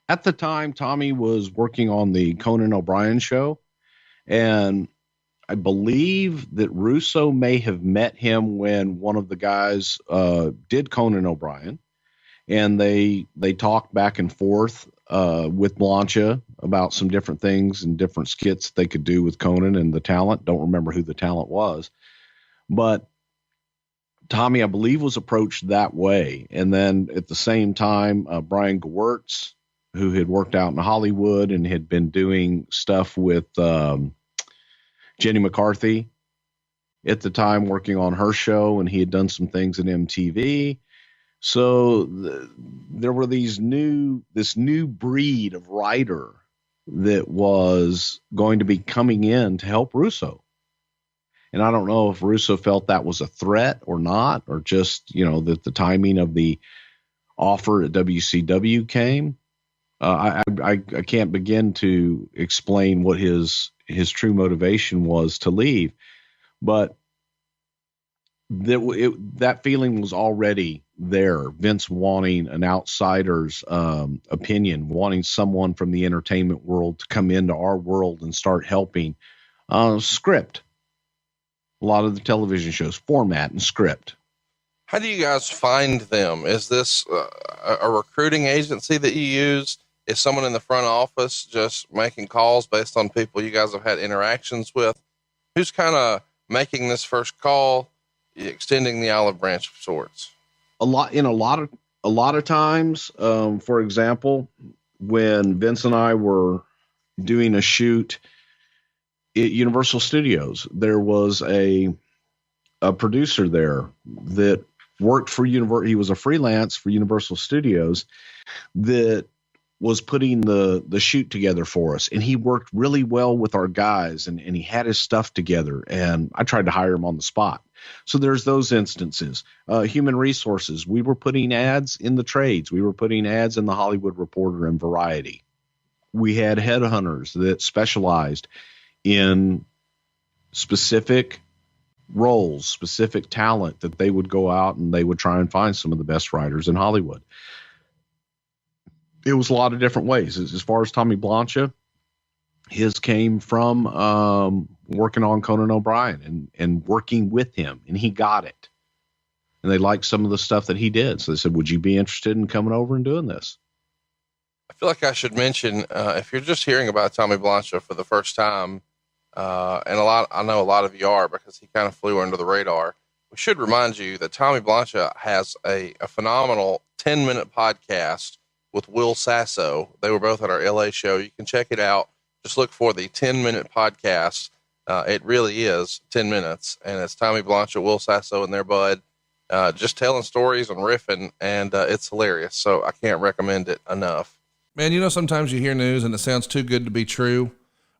At the time, Tommy was working on the Conan O'Brien show, and I believe that Russo may have met him when one of the guys did Conan O'Brien, and they talked back and forth with Blancha about some different things and different skits they could do with Conan and the talent. Don't remember who the talent was, but Tommy, I believe, was approached that way. And then at the same time, Brian Gewirtz, who had worked out in Hollywood and had been doing stuff with Jenny McCarthy at the time, working on her show, and he had done some things at MTV. So there were this new breed of writer that was going to be coming in to help Russo. And I don't know if Russo felt that was a threat or not, or just, that the timing of the offer at WCW came. I can't begin to explain what his true motivation was to leave, but that feeling was already there. Vince wanting an outsider's opinion, wanting someone from the entertainment world to come into our world and start helping script. A lot of the television shows, format and script. How do you guys find them? Is this a recruiting agency that you use? Is someone in the front office just making calls based on people you guys have had interactions with? Who's kind of making this first call, extending the olive branch of sorts? A lot of times, for example, when Vince and I were doing a shoot at Universal Studios, there was a producer there that worked for Universal. He was a freelance for Universal Studios that was putting the shoot together for us. And he worked really well with our guys, and he had his stuff together, and I tried to hire him on the spot. So there's those instances. Human resources. We were putting ads in the trades. We were putting ads in the Hollywood Reporter and Variety. We had headhunters that specialized in specific roles, specific talent, that they would go out and they would try and find some of the best writers in Hollywood. It was a lot of different ways. As far as Tommy Blancha, his came from working on Conan O'Brien and working with him, and he got it. And they liked some of the stuff that he did. So they said, would you be interested in coming over and doing this? I feel like I should mention, if you're just hearing about Tommy Blancha for the first time, and I know a lot of you are, because he kind of flew under the radar, we should remind you that Tommy Blancha has a phenomenal 10-minute podcast with Will Sasso. They were both at our LA show. You can check it out. Just look for the 10-minute podcast. It really is 10 minutes, and it's Tommy Blancha, Will Sasso, and their bud, just telling stories and riffing, and it's hilarious. So I can't recommend it enough. Man, you know, sometimes you hear news and it sounds too good to be true.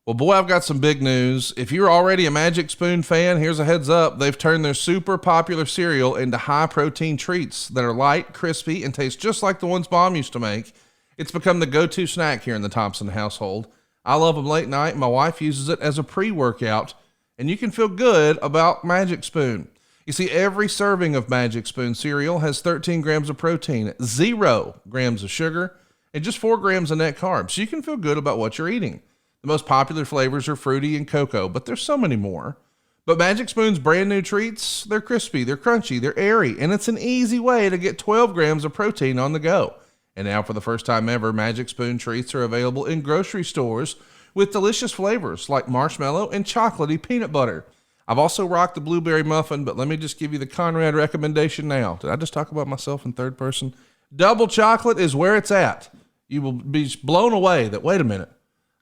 Well, boy, I've got some big news. If you're already a Magic Spoon fan, here's a heads up. They've turned their super popular cereal into high protein treats that are light, crispy, and taste just like the ones Mom used to make. It's become the go-to snack here in the Thompson household. I love them late night. My wife uses it as a pre-workout, and you can feel good about Magic Spoon. You see, every serving of Magic Spoon cereal has 13 grams of protein, 0 grams of sugar, and just 4 grams of net carbs. So you can feel good about what you're eating. The most popular flavors are fruity and cocoa, but there's so many more. But Magic Spoon's brand new treats, they're crispy, they're crunchy, they're airy, and it's an easy way to get 12 grams of protein on the go. And now, for the first time ever, Magic Spoon treats are available in grocery stores with delicious flavors like marshmallow and chocolatey peanut butter. I've also rocked the blueberry muffin, but let me just give you the Conrad recommendation now. Did I just talk about myself in third person? Double chocolate is where it's at. You will be blown away that, wait a minute,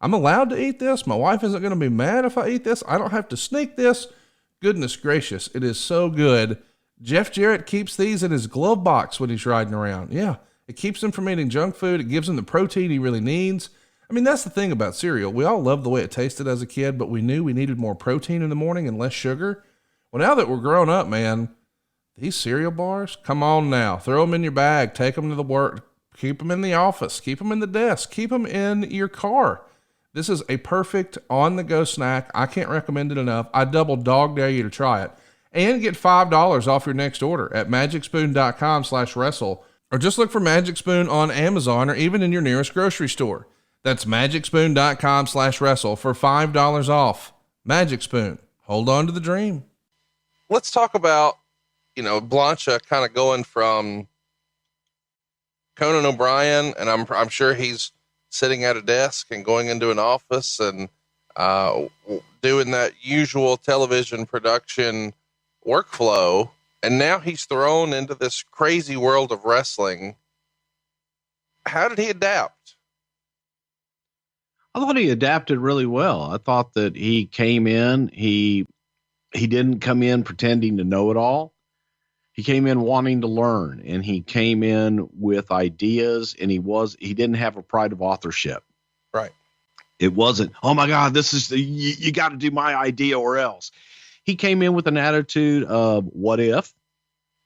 I'm allowed to eat this? My wife isn't going to be mad if I eat this? I don't have to sneak this? Goodness gracious, it is so good. Jeff Jarrett keeps these in his glove box when he's riding around. Yeah, it keeps him from eating junk food. It gives him the protein he really needs. I mean, that's the thing about cereal. We all loved the way it tasted as a kid, but we knew we needed more protein in the morning and less sugar. Well, now that we're grown up, man, these cereal bars, come on now. Throw them in your bag. Take them to the work. Keep them in the office. Keep them in the desk. Keep them in your car. This is a perfect on-the-go snack. I can't recommend it enough. I double dog dare you to try it. And get $5 off your next order at magicspoon.com/wrestle. Or just look for Magic Spoon on Amazon or even in your nearest grocery store. That's magicspoon.com/wrestle for $5 off. Magic Spoon. Hold on to the dream. Let's talk about, Blancha kind of going from Conan O'Brien, and I'm sure he's sitting at a desk and going into an office and doing that usual television production workflow. And now he's thrown into this crazy world of wrestling. How did he adapt? I thought he adapted really well. I thought that he came in, he didn't come in pretending to know it all. He came in wanting to learn, and he came in with ideas, and he didn't have a pride of authorship. Right. It wasn't, oh my God, this is you got to do my idea or else. He came in with an attitude of what if,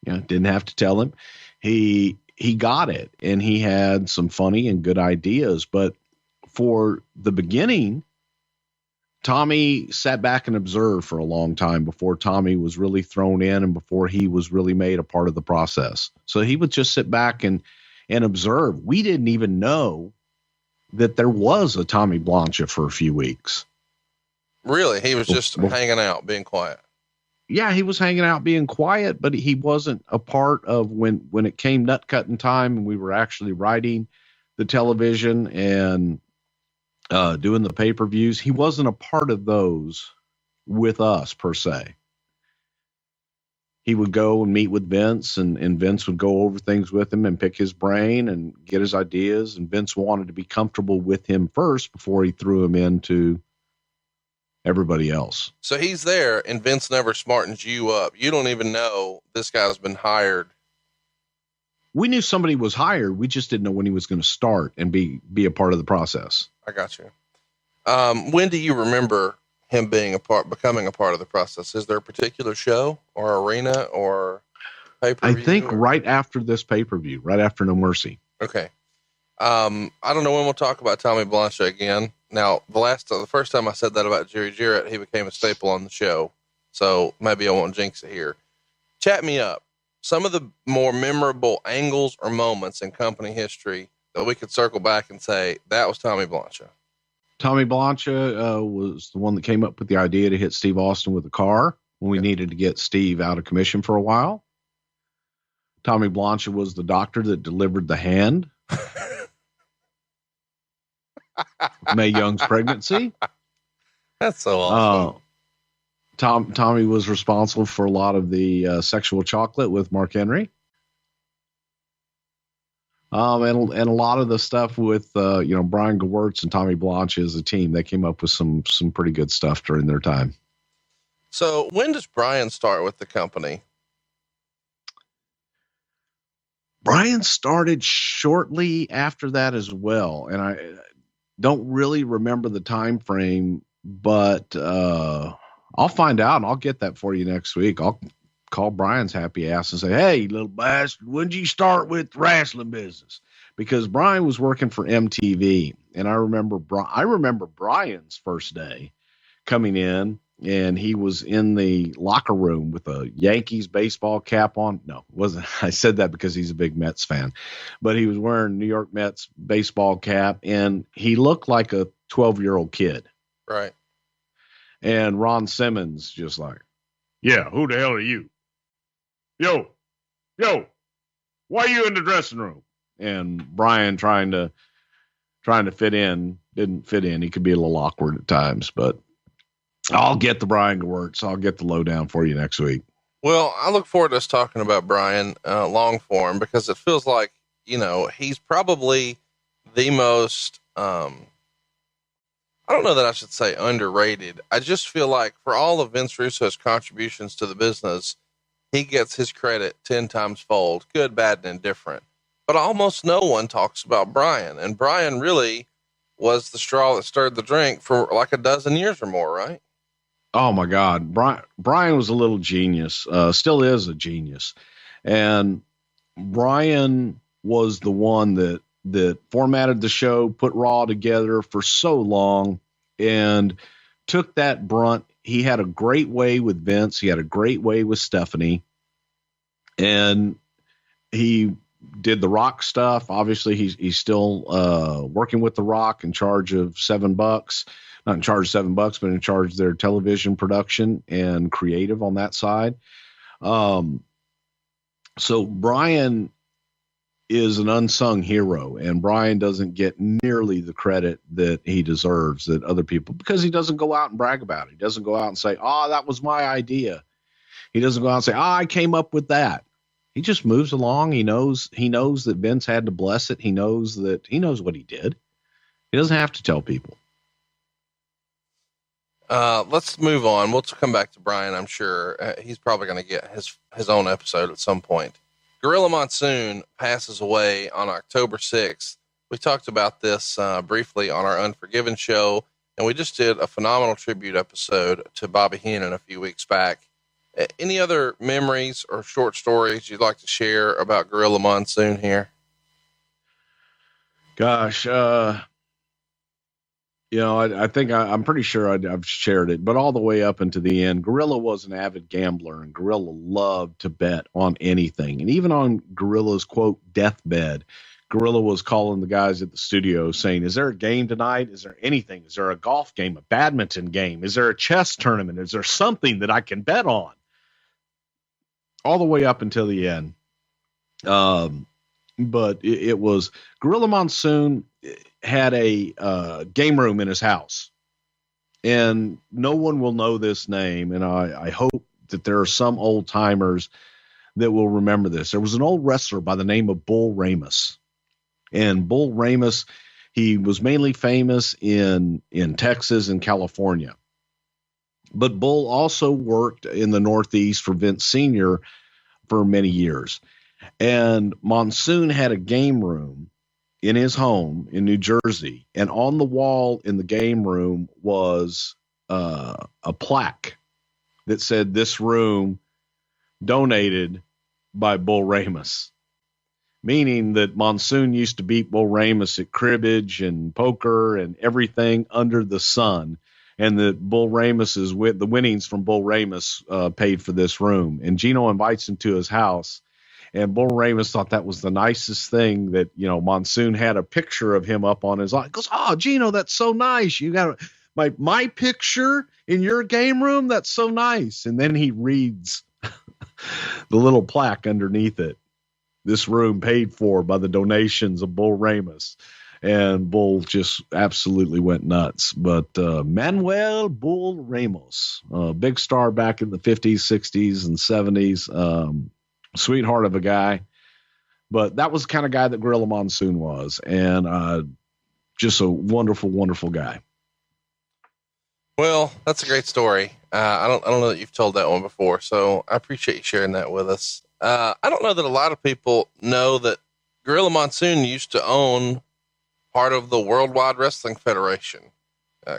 didn't have to tell him. He got it, and he had some funny and good ideas, but for the beginning, Tommy sat back and observed for a long time before Tommy was really thrown in and before he was really made a part of the process. So he would just sit back and observe. We didn't even know that there was a Tommy Blancha for a few weeks. Really? He was just hanging out, being quiet. yeah, he was hanging out being quiet, but he wasn't a part of when it came nut cutting time and we were actually writing the television and doing the pay-per-views. He wasn't a part of those with us per se. He would go and meet with Vince, and Vince would go over things with him and pick his brain and get his ideas. And Vince wanted to be comfortable with him first before he threw him into everybody else. So he's there, and Vince never smartens you up. You don't even know this guy's been hired. We knew somebody was hired. We just didn't know when he was going to start and be a part of the process. I got you. When do you remember him becoming a part of the process? Is there a particular show or arena or pay-per-view? I think right after this pay-per-view, right after No Mercy. Okay. I don't know when we'll talk about Tommy Blancha again. Now, the first time I said that about Jerry Jarrett, he became a staple on the show. So maybe I won't jinx it here. Chat me up. Some of the more memorable angles or moments in company history that we could circle back and say, that was Tommy Blancha. Tommy Blancha was the one that came up with the idea to hit Steve Austin with a car when we needed to get Steve out of commission for a while. Tommy Blancha was the doctor that delivered the hand Mae Young's pregnancy. That's so awesome. Tommy was responsible for a lot of the sexual chocolate with Mark Henry. And a lot of the stuff with, Brian Gewirtz and Tommy Blancha as a team, they came up with some pretty good stuff during their time. So when does Brian start with the company? Brian started shortly after that as well. And I don't really remember the time frame, but, I'll find out and I'll get that for you next week. I'll call Brian's happy ass and say, hey, little bastard, when did you start with the wrestling business? Because Brian was working for MTV. And I remember Brian's first day coming in, and he was in the locker room with a Yankees baseball cap on. No, it wasn't. I said that because he's a big Mets fan, but he was wearing New York Mets baseball cap, and he looked like a 12-year-old kid. Right. And Ron Simmons just like, yeah, who the hell are you? Yo, why are you in the dressing room? And Brian trying to fit in, didn't fit in. He could be a little awkward at times, but I'll get the Brian Gewirtz. I'll get the lowdown for you next week. Well, I look forward to us talking about Brian long form, because it feels like, he's probably the most, I don't know that I should say underrated. I just feel like for all of Vince Russo's contributions to the business, he gets his credit 10 times fold, good, bad, and indifferent. But almost no one talks about Brian. And Brian really was the straw that stirred the drink for like a dozen years or more, right? Oh my God. Brian was a little genius, still is a genius. And Brian was the one that formatted the show, put Raw together for so long, and took that brunt. He had a great way with Vince. He had a great way with Stephanie, and he did the Rock stuff. Obviously he's still, working with the Rock, in charge of $7, not in charge of $7, but in charge of their television production and creative on that side. So Brian is an unsung hero, and Brian doesn't get nearly the credit that he deserves, that other people, because he doesn't go out and brag about it. He doesn't go out and say, that was my idea. He doesn't go out and say, I came up with that. He just moves along. He knows that Vince had to bless it. He knows what he did. He doesn't have to tell people. Let's move on. We'll come back to Brian. I'm sure he's probably going to get his own episode at some point. Gorilla Monsoon passes away on October 6th. We talked about this briefly on our Unforgiven show, and we just did a phenomenal tribute episode to Bobby Heenan a few weeks back. Any other memories or short stories you'd like to share about Gorilla Monsoon here? Gosh, I think I'm pretty sure I've shared it, but all the way up into the end, Gorilla was an avid gambler, and Gorilla loved to bet on anything. And even on Gorilla's quote deathbed, Gorilla was calling the guys at the studio saying, is there a game tonight? Is there anything? Is there a golf game, a badminton game? Is there a chess tournament? Is there something that I can bet on? all the way up until the end. But it was Gorilla Monsoon had a game room in his house, and no one will know this name. And I hope that there are some old timers that will remember this. There was an old wrestler by the name of Bull Ramus, and Bull Ramus, he was mainly famous in Texas and California, but Bull also worked in the Northeast for Vince Sr. for many years. And Monsoon had a game room in his home in New Jersey, and on the wall in the game room was a plaque that said, "This room donated by Bull Ramus," meaning that Monsoon used to beat Bull Ramus at cribbage and poker and everything under the sun, and that Bull Ramus's the winnings from Bull Ramus paid for this room. And Gino invites him to his house. And Bull Ramus thought that was the nicest thing, that, Monsoon had a picture of him up on his line. He goes, "Oh, Gino, that's so nice. You got my picture in your game room. That's so nice." And then he reads the little plaque underneath it. "This room paid for by the donations of Bull Ramus." And Bull just absolutely went nuts. But Manuel Bull Ramos, big star back in the 50s, 60s, and 70s. Sweetheart of a guy, but that was the kind of guy that Gorilla Monsoon was, and just a wonderful, wonderful guy. Well, that's a great story. I don't know that you've told that one before, so I appreciate you sharing that with us. I don't know that a lot of people know that Gorilla Monsoon used to own part of the Worldwide Wrestling Federation.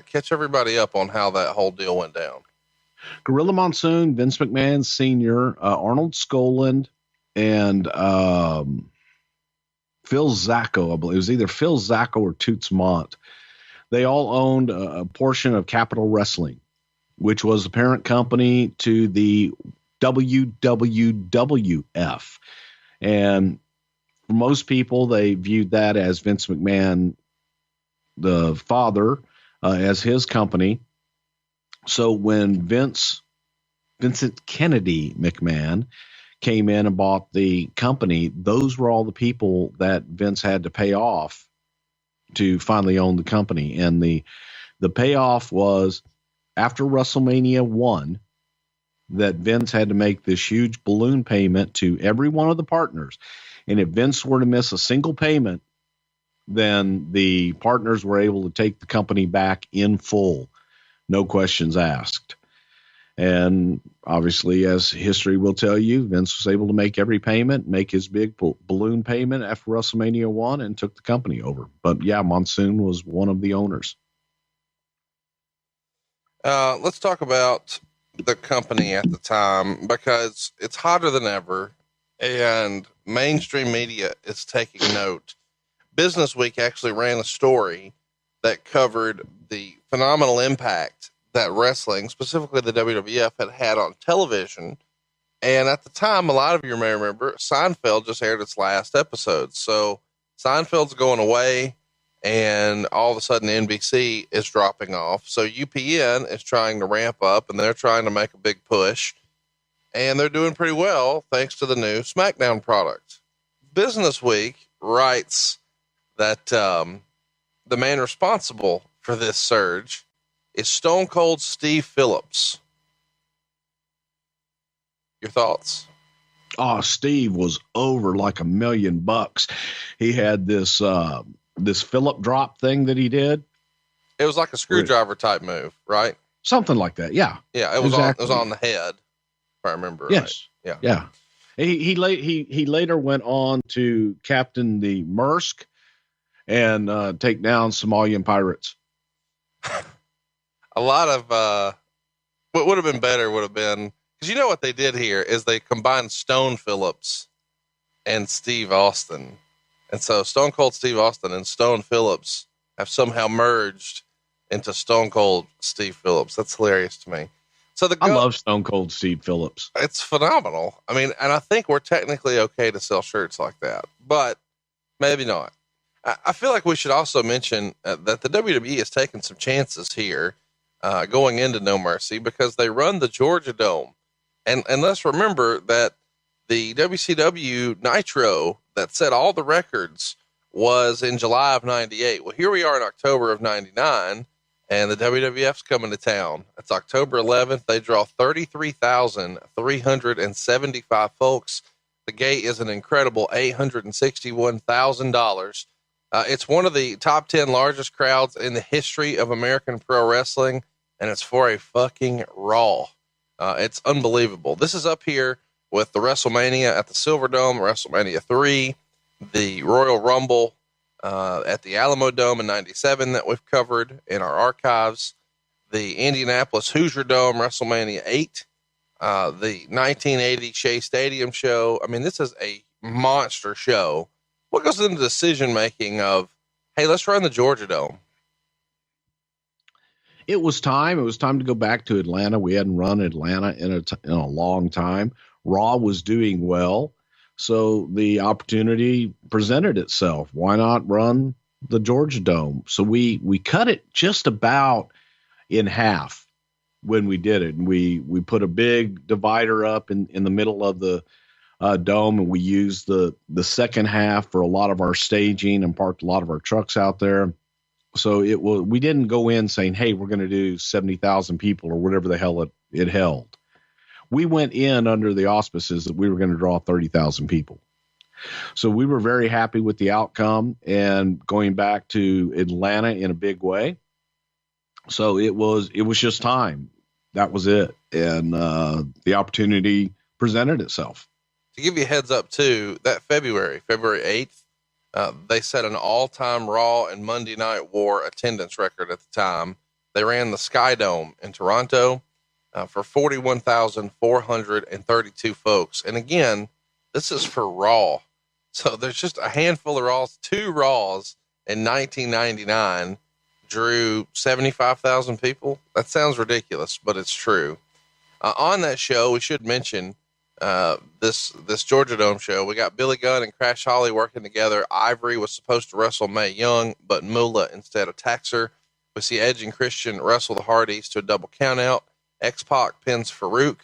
Catch everybody up on how that whole deal went down. Gorilla Monsoon, Vince McMahon Sr., Arnold Skoland, and Phil Zacco, I believe. It was either Phil Zacco or Toots Mondt. They all owned a portion of Capital Wrestling, which was the parent company to the WWWF. And for most people, they viewed that as Vince McMahon, the father, as his company. So when Vincent Kennedy McMahon came in and bought the company, those were all the people that Vince had to pay off to finally own the company. And the payoff was, after WrestleMania 1, that Vince had to make this huge balloon payment to every one of the partners. And if Vince were to miss a single payment, then the partners were able to take the company back in full. No questions asked. And obviously, as history will tell you, Vince was able to make every payment, make his big balloon payment after WrestleMania 1, and took the company over. But yeah, Monsoon was one of the owners. Let's talk about the company at the time, because it's hotter than ever and mainstream media is taking note. Business Week actually ran a story that covered the phenomenal impact that wrestling, specifically the WWF, had on television. And at the time, a lot of you may remember, Seinfeld just aired its last episode. So Seinfeld's going away, and all of a sudden NBC is dropping off. So UPN is trying to ramp up, and they're trying to make a big push. And they're doing pretty well thanks to the new SmackDown product. Business Week writes that the man responsible for this surge is Stone Cold Steve Phillips. Your thoughts? Oh, Steve was over like $1 million. He had this Phillip drop thing that he did. It was like a screwdriver type move, right? Something like that. Yeah. Yeah. It was exactly. It was on the head, if I remember. Yes. Right. Yeah. He later went on to captain the Maersk and take down Somalian pirates. A lot of what would have been better would have been, because you know what they did here is they combined Stone Phillips and Steve Austin. And so Stone Cold Steve Austin and Stone Phillips have somehow merged into Stone Cold Steve Phillips. That's hilarious to me. So I love Stone Cold Steve Phillips. It's phenomenal. I mean, and I think we're technically okay to sell shirts like that, but maybe not. I feel like we should also mention that the WWE has taken some chances here going into No Mercy, because they run the Georgia Dome. And let's remember that the WCW Nitro that set all the records was in July of 98. Well, here we are in October of 99, and the WWF's coming to town. It's October 11th. They draw 33,375 folks. The gate is an incredible $861,000. It's one of the top 10 largest crowds in the history of American pro wrestling, and it's for a fucking Raw. It's unbelievable. This is up here with the WrestleMania at the Silverdome, WrestleMania 3, the Royal Rumble at the Alamo Dome in 97 that we've covered in our archives, the Indianapolis Hoosier Dome, WrestleMania 8, the 1980 Shea Stadium show. I mean, this is a monster show. What goes into the decision making of, hey, let's run the Georgia Dome? It was time. It was time to go back to Atlanta. We hadn't run Atlanta in a long time. Raw was doing well, so the opportunity presented itself. Why not run the Georgia Dome? So we cut it just about in half when we did it. And we put a big divider up in the middle of the dome, and we used the second half for a lot of our staging and parked a lot of our trucks out there. So we didn't go in saying, hey, we're going to do 70,000 people or whatever the hell it held. We went in under the auspices that we were going to draw 30,000 people. So we were very happy with the outcome and going back to Atlanta in a big way. So it was just time. That was it. And the opportunity presented itself. To give you a heads up too, that February 8th, they set an all-time Raw and Monday Night War attendance record at the time. They ran the Sky Dome in Toronto for 41,432 folks. And again, this is for Raw. So there's just a handful of Raws. 2 Raws in 1999 drew 75,000 people. That sounds ridiculous, but it's true. On that show, we should mention this Georgia Dome show. We got Billy Gunn and Crash Holly working together. Ivory was supposed to wrestle Mae Young, but Moolah instead attacks her. We see Edge and Christian wrestle the Hardys to a double countout. X-Pac pins Farouk.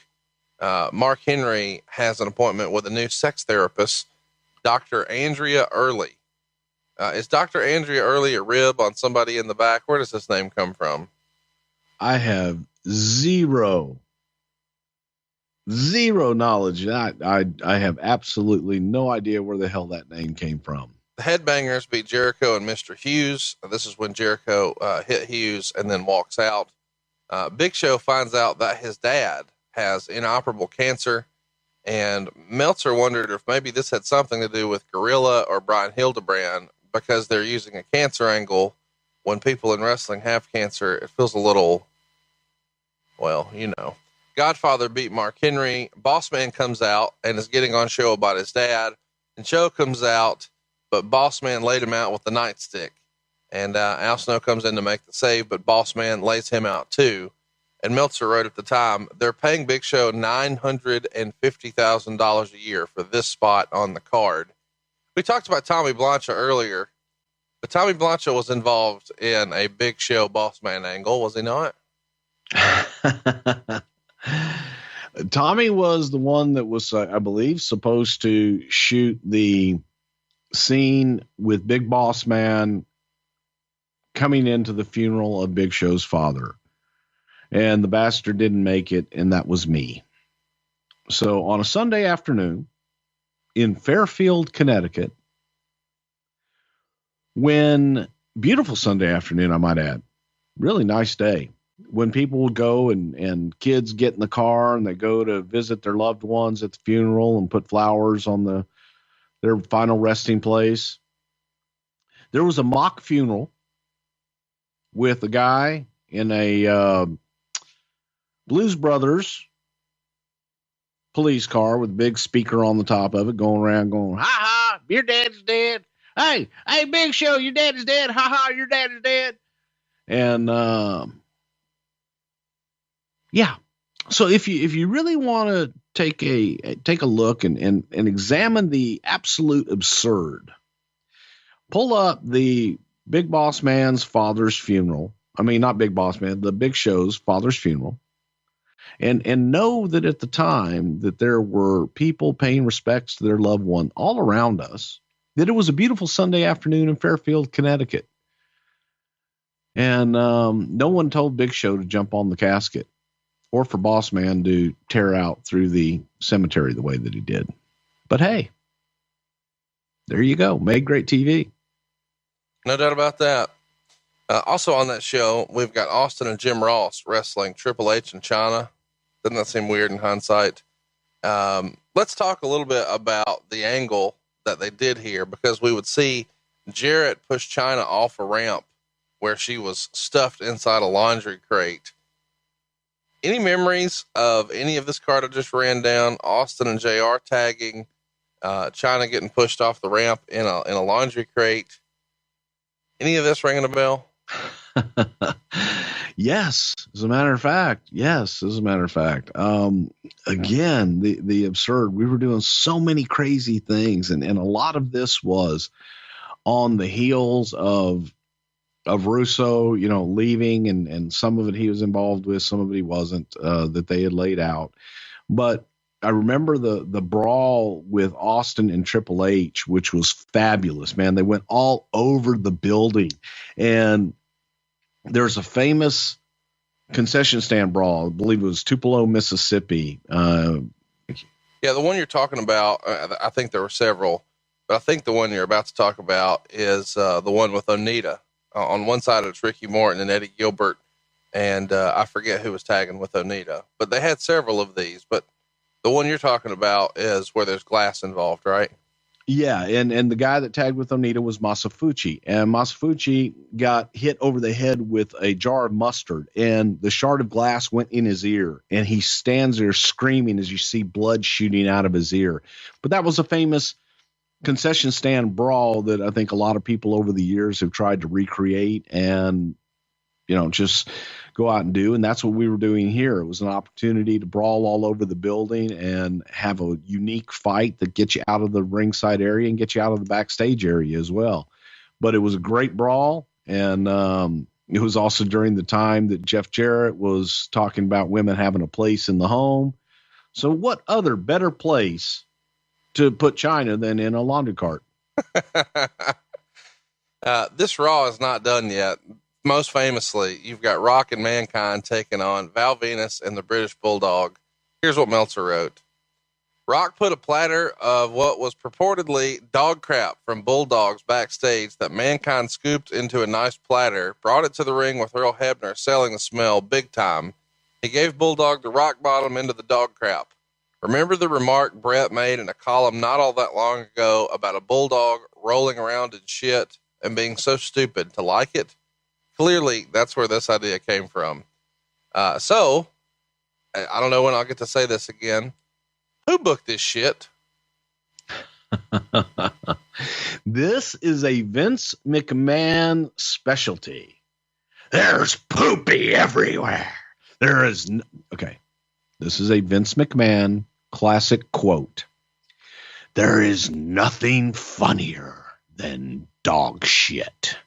Mark Henry has an appointment with a new sex therapist, Dr. Andrea Early. Is Dr. Andrea Early a rib on somebody in the back? Where does this name come from? I have zero knowledge. I have absolutely no idea where the hell that name came from. The Headbangers beat Jericho and Mr. Hughes. This is when Jericho hit Hughes and then walks out. Big Show finds out that his dad has inoperable cancer, and Meltzer wondered if maybe this had something to do with Gorilla or Brian Hildebrand, because they're using a cancer angle. When people in wrestling have cancer, it feels a little, well, you know. Godfather beat Mark Henry. Bossman comes out and is getting on show about his dad, and Show comes out, but Bossman laid him out with the nightstick. And Al Snow comes in to make the save, but Bossman lays him out too. And Meltzer wrote at the time, they're paying Big Show $950,000 a year for this spot on the card. We talked about Tommy Blancha earlier, but Tommy Blancha was involved in a Big Show Bossman angle, was he not? Tommy was the one that was, I believe, supposed to shoot the scene with Big Boss Man coming into the funeral of Big Show's father. And the bastard didn't make it, and that was me. So on a Sunday afternoon in Fairfield, Connecticut, beautiful Sunday afternoon, I might add, really nice day, when people would go and kids get in the car and they go to visit their loved ones at the funeral and put flowers on their final resting place. There was a mock funeral with a guy in a Blues Brothers police car with a big speaker on the top of it, going around going, ha ha, your dad is dead. Hey, Big Show, your dad is dead. Ha ha, your dad is dead. And, yeah. So if you really want to take a look and examine the absolute absurd, pull up the Big Boss Man's father's funeral. I mean, not Big Boss Man, the Big Show's father's funeral. and know that at the time that there were people paying respects to their loved one all around us, that it was a beautiful Sunday afternoon in Fairfield, Connecticut. And no one told Big Show to jump on the casket or for Boss Man to tear out through the cemetery the way that he did. But hey, there you go. Made great TV. No doubt about that. Also on that show, we've got Austin and Jim Ross wrestling Triple H in China. Doesn't that seem weird in hindsight? Let's talk a little bit about the angle that they did here, because we would see Jarrett push China off a ramp where she was stuffed inside a laundry crate. Any memories of any of this card I just ran down? Austin and JR tagging, China getting pushed off the ramp in a laundry crate. Any of this ringing a bell? Yes, as a matter of fact. Again, the absurd. We were doing so many crazy things, and a lot of this was on the heels of Russo, leaving, and some of it he was involved with, some of it he wasn't, that they had laid out. But I remember the brawl with Austin and Triple H, which was fabulous, man. They went all over the building, and there's a famous concession stand brawl. I believe it was Tupelo, Mississippi. Yeah, the one you're talking about, I think there were several, but I think the one you're about to talk about is the one with Onita. On one side, it's Ricky Morton and Eddie Gilbert, and I forget who was tagging with Onita, but they had several of these. But the one you're talking about is where there's glass involved, right? Yeah, and the guy that tagged with Onita was Masafuchi, and Masafuchi got hit over the head with a jar of mustard, and the shard of glass went in his ear, and he stands there screaming as you see blood shooting out of his ear. But that was a famous concession stand brawl that I think a lot of people over the years have tried to recreate and, just go out and do. And that's what we were doing here. It was an opportunity to brawl all over the building and have a unique fight that gets you out of the ringside area and get you out of the backstage area as well. But it was a great brawl. And it was also during the time that Jeff Jarrett was talking about women having a place in the home. So what other better place to put China than in a laundry cart? This Raw is not done yet. Most famously, you've got Rock and Mankind taking on Val Venis and the British Bulldog. Here's what Meltzer wrote. Rock put a platter of what was purportedly dog crap from Bulldogs backstage that Mankind scooped into a nice platter, brought it to the ring with Earl Hebner selling the smell big time. He gave Bulldog the rock bottom into the dog crap. Remember the remark Brett made in a column not all that long ago about a bulldog rolling around in shit and being so stupid to like it? Clearly, that's where this idea came from. So, I don't know when I'll get to say this again. Who booked this shit? This is a Vince McMahon specialty. There's poopy everywhere. There is okay. This is a Vince McMahon classic quote. There is nothing funnier than dog shit.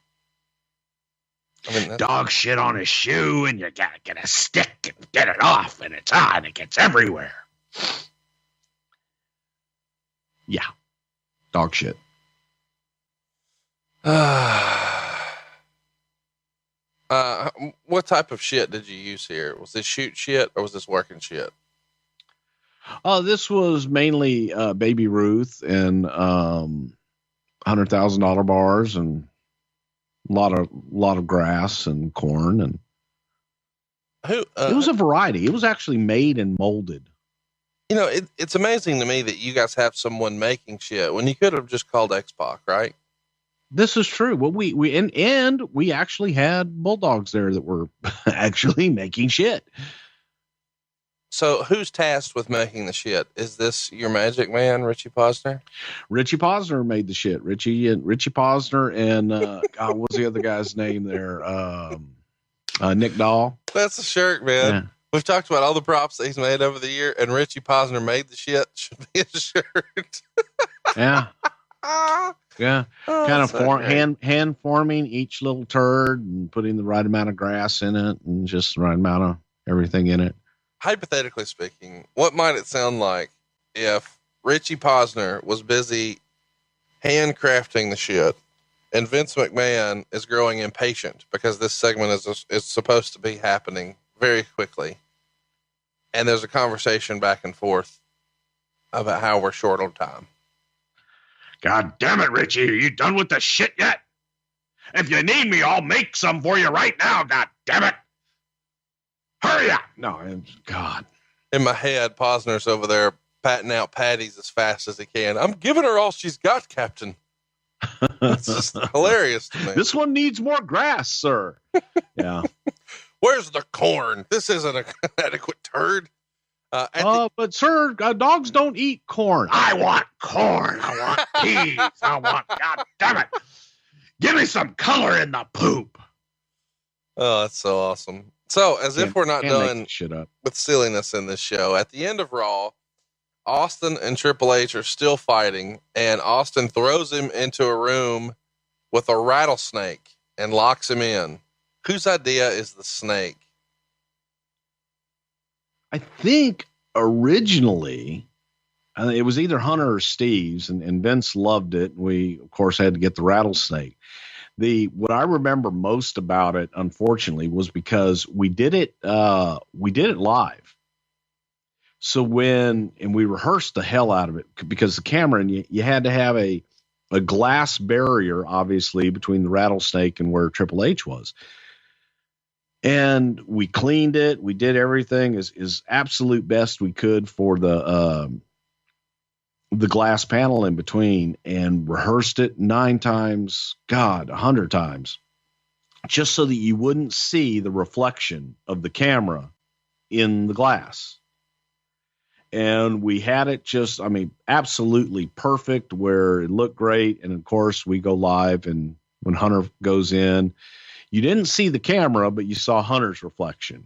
Dog shit on a shoe, and you gotta get a stick and get it off, and it's on, it gets everywhere. Yeah. Dog shit. What type of shit did you use here? Was this shoot shit or was this working shit? This was mainly Baby Ruth and $100,000 bars and a lot of grass and corn, and it was a variety. It was actually made and molded. It's amazing to me that you guys have someone making shit when you could have just called X-Pac, right? This is true. Well, we actually had Bulldogs there that were actually making shit. So who's tasked with making the shit? Is this your magic man, Richie Posner? Richie Posner made the shit. Richie Posner and God, what's the other guy's name there? Nick Dahl. That's a shirt, man. Yeah. We've talked about all the props that he's made over the year, and Richie Posner made the shit. Should be a shirt. Yeah. Yeah. Oh, kind of hand forming each little turd and putting the right amount of grass in it and just the right amount of everything in it. hypothetically speaking, what might it sound like if Richie Posner was busy handcrafting the shit and Vince McMahon is growing impatient because this segment is supposed to be happening very quickly. And there's a conversation back and forth about how we're short on time. God damn it, Richie. Are you done with the shit yet? If you need me, I'll make some for you right now. God damn it. Hurry up. No, God. In my head, Posner's over there patting out patties as fast as he can. I'm giving her all she's got, Captain. It's just hilarious to me. This one needs more grass, sir. Yeah. Where's the corn? This isn't an adequate turd. But sir, dogs don't eat corn. I want corn. I want peas. I want, God damn it. Give me some color in the poop. Oh, that's so awesome. So as if we're not done shit up with silliness in this show, at the end of Raw, Austin and Triple H are still fighting, and Austin throws him into a room with a rattlesnake and locks him in. Whose idea is the snake? I think originally it was either Hunter or Steve's, and Vince loved it. We, of course, had to get the rattlesnake. What I remember most about it, unfortunately, was because we did it live. So and we rehearsed the hell out of it because the camera, and you had to have a glass barrier, obviously, between the rattlesnake and where Triple H was. And we cleaned it. We did everything as absolute best we could for the glass panel in between, and rehearsed it 9 times, 100 times, just so that you wouldn't see the reflection of the camera in the glass. And we had it absolutely perfect where it looked great. And of course we go live, and when Hunter goes in, you didn't see the camera, but you saw Hunter's reflection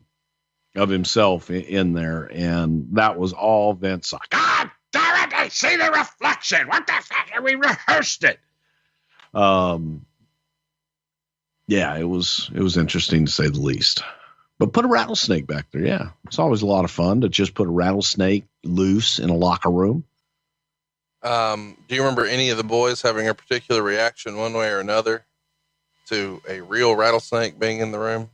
of himself in there. And that was all Vince. Like, God damn it, I see the reflection. What the fuck? And we rehearsed it. Yeah, it was interesting to say the least. But put a rattlesnake back there. Yeah, it's always a lot of fun to just put a rattlesnake loose in a locker room. Do you remember any of the boys having a particular reaction one way or another to a real rattlesnake being in the room?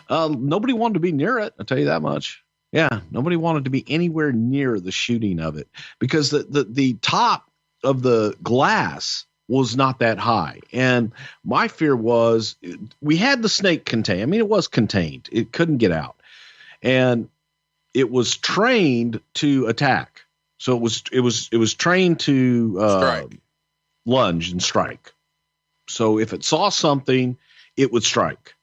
Nobody wanted to be near it. I'll tell you that much. Yeah. Nobody wanted to be anywhere near the shooting of it because the top of the glass was not that high. And my fear was we had the snake contained. I mean, it was contained. It couldn't get out, and it was trained to attack. So it was trained to strike, lunge and strike. So if it saw something, it would strike.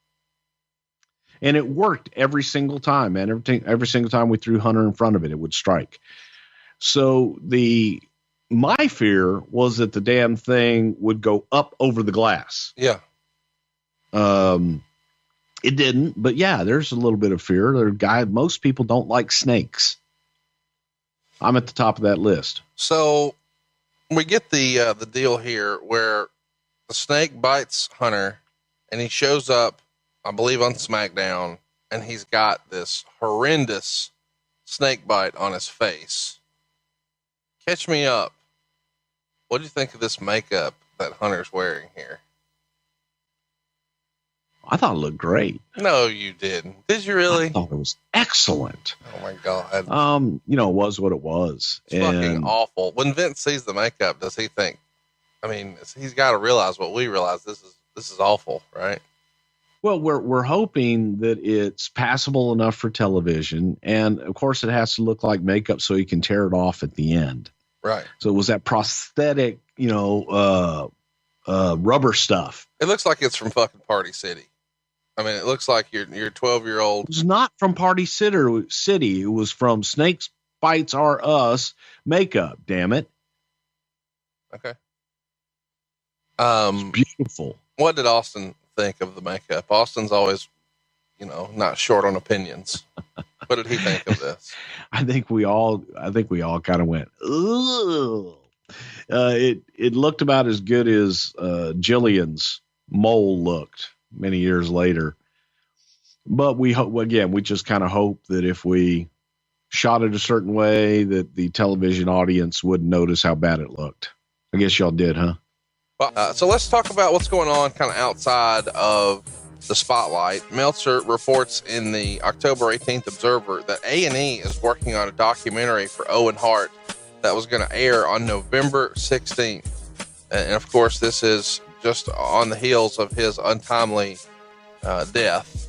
And it worked every single time, man. Every single time we threw Hunter in front of it, it would strike. So my fear was that the damn thing would go up over the glass. Yeah. It didn't, but yeah, there's a little bit of fear. Most people don't like snakes. I'm at the top of that list. So we get the deal here where the snake bites Hunter, and he shows up, I believe, on SmackDown, and he's got this horrendous snake bite on his face. Catch me up. What do you think of this makeup that Hunter's wearing here? I thought it looked great. No, you didn't. Did you really? I thought it was excellent. Oh my God. It was what it was. It's fucking awful. When Vince sees the makeup, does he think, I mean, he's got to realize what we realize. This is awful, right? Well, we're hoping that it's passable enough for television. And of course it has to look like makeup so you can tear it off at the end. Right. So it was that prosthetic, rubber stuff. It looks like it's from fucking Party City. I mean, it looks like your 12-year-old. It was not from Party City. It was from Snakes Bites Are Us makeup. Damn it. Okay. It's beautiful. What did Austin think of the makeup? Austin's always, not short on opinions. What did he think of this? I think we all kind of went, ugh. It looked about as good as Jillian's mole looked many years later. But we hope, again, we just kind of hope that if we shot it a certain way that the television audience wouldn't notice how bad it looked. I guess y'all did, huh? Well, so let's talk about what's going on kind of outside of the spotlight. Meltzer reports in the October 18th Observer that A&E is working on a documentary for Owen Hart that was going to air on November 16th. And of course, this is just on the heels of his untimely death.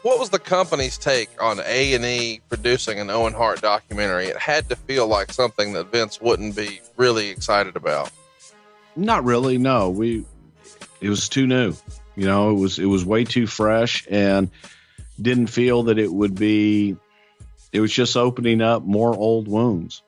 What was the company's take on A&E producing an Owen Hart documentary? It had to feel like something that Vince wouldn't be really excited about. Not really. No, it was too new. You know, it was way too fresh, and didn't feel that it would be. It was just opening up more old wounds.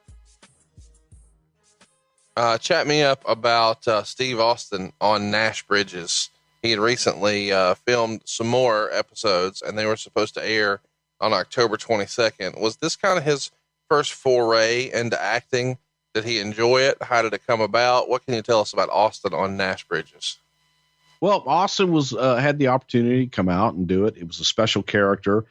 Chat me up about Steve Austin on Nash Bridges. He had recently filmed some more episodes, and they were supposed to air on October 22nd. Was this kind of his first foray into acting? Did he enjoy it? How did it come about? What can you tell us about Austin on Nash Bridges? Well, Austin was had the opportunity to come out and do it. It was a special character.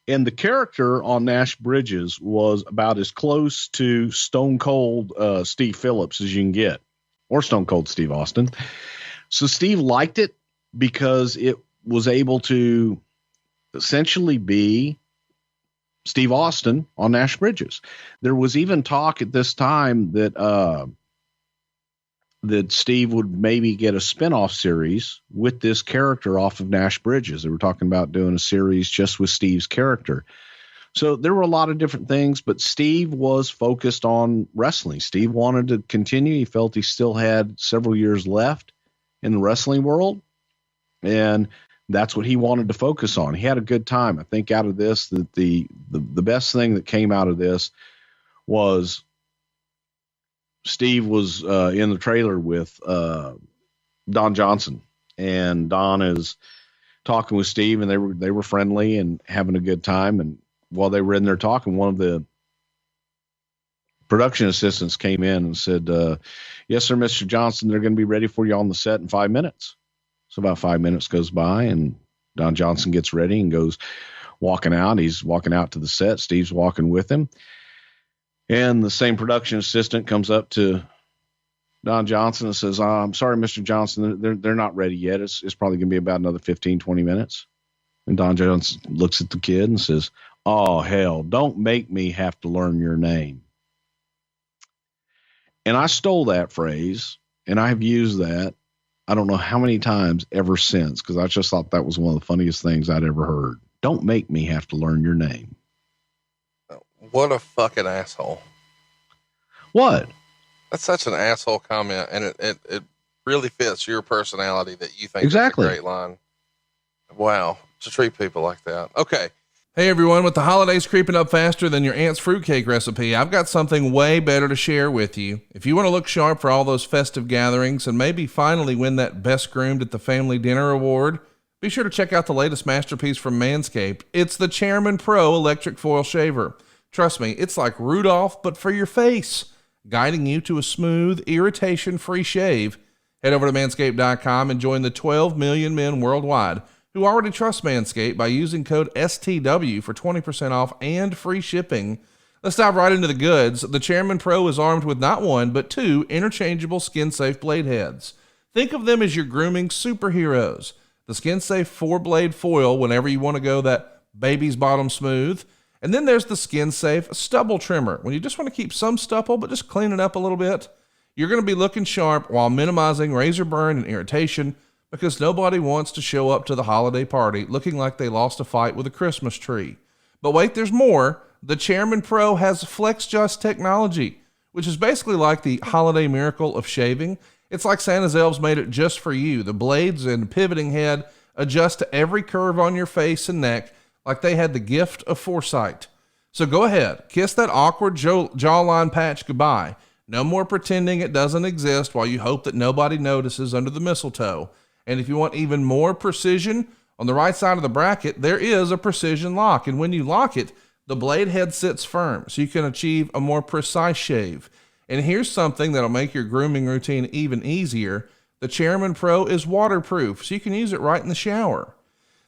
And the character on Nash Bridges was about as close to Stone Cold Steve Phillips as you can get, or Stone Cold Steve Austin. So Steve liked it because it was able to essentially be Steve Austin on Nash Bridges. There was even talk at this time that that Steve would maybe get a spinoff series with this character off of Nash Bridges. They were talking about doing a series just with Steve's character. So there were a lot of different things, but Steve was focused on wrestling. Steve wanted to continue. He felt he still had several years left in the wrestling world, and that's what he wanted to focus on. He had a good time. I think out of this, that the best thing that came out of this was Steve was in the trailer with Don Johnson, and Don is talking with Steve, and they were friendly and having a good time. And while they were in there talking, one of the production assistants came in and said, "Yes, sir, Mr. Johnson, they're going to be ready for you on the set in 5 minutes." So about 5 minutes goes by, and Don Johnson gets ready and goes walking out. He's walking out to the set. Steve's walking with him. And the same production assistant comes up to Don Johnson and says, "I'm sorry, Mr. Johnson, they're not ready yet. It's probably going to be about another 15, 20 minutes. And Don Johnson looks at the kid and says, "Oh, hell, don't make me have to learn your name." And I stole that phrase, and I have used that I don't know how many times ever since, because I just thought that was one of the funniest things I'd ever heard. Don't make me have to learn your name. What a fucking asshole. What? That's such an asshole comment, and it really fits your personality that you think exactly. That's a great line. Wow, to treat people like that. Okay. Hey everyone, with the holidays creeping up faster than your aunt's fruitcake recipe, I've got something way better to share with you. If you want to look sharp for all those festive gatherings and maybe finally win that Best Groomed at the Family Dinner award, be sure to check out the latest masterpiece from Manscaped. It's the Chairman Pro Electric Foil Shaver. Trust me, it's like Rudolph, but for your face, guiding you to a smooth, irritation-free shave. Head over to manscaped.com and join the 12 million men worldwide who already trust Manscaped by using code STW for 20% off and free shipping. Let's dive right into the goods. The Chairman Pro is armed with not one, but two interchangeable skin-safe blade heads. Think of them as your grooming superheroes. The skin-safe 4-blade foil whenever you want to go that baby's bottom smooth. And then there's the skin-safe stubble trimmer. When you just want to keep some stubble, but just clean it up a little bit, you're going to be looking sharp while minimizing razor burn and irritation, because nobody wants to show up to the holiday party looking like they lost a fight with a Christmas tree. But wait, there's more. The Chairman Pro has FlexJust technology, which is basically like the holiday miracle of shaving. It's like Santa's elves made it just for you. The blades and pivoting head adjust to every curve on your face and neck, like they had the gift of foresight. So go ahead, kiss that awkward jawline patch goodbye. No more pretending it doesn't exist while you hope that nobody notices under the mistletoe. And if you want even more precision, on the right side of the bracket, there is a precision lock. And when you lock it, the blade head sits firm, so you can achieve a more precise shave. And here's something that'll make your grooming routine even easier. The Chairman Pro is waterproof, so you can use it right in the shower.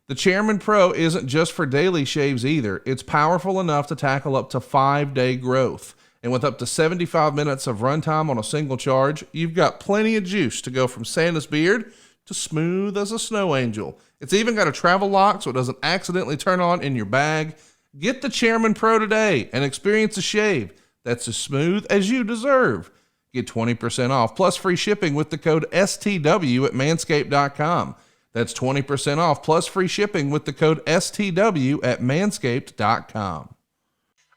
The Chairman Pro isn't just for daily shaves either. It's powerful enough to tackle up to 5-day growth. And with up to 75 minutes of runtime on a single charge, you've got plenty of juice to go from Santa's beard to smooth as a snow angel. It's even got a travel lock so it doesn't accidentally turn on in your bag. Get the Chairman Pro today and experience a shave that's as smooth as you deserve. Get 20% off plus free shipping with the code STW at manscaped.com. That's 20% off plus free shipping with the code STW at manscaped.com.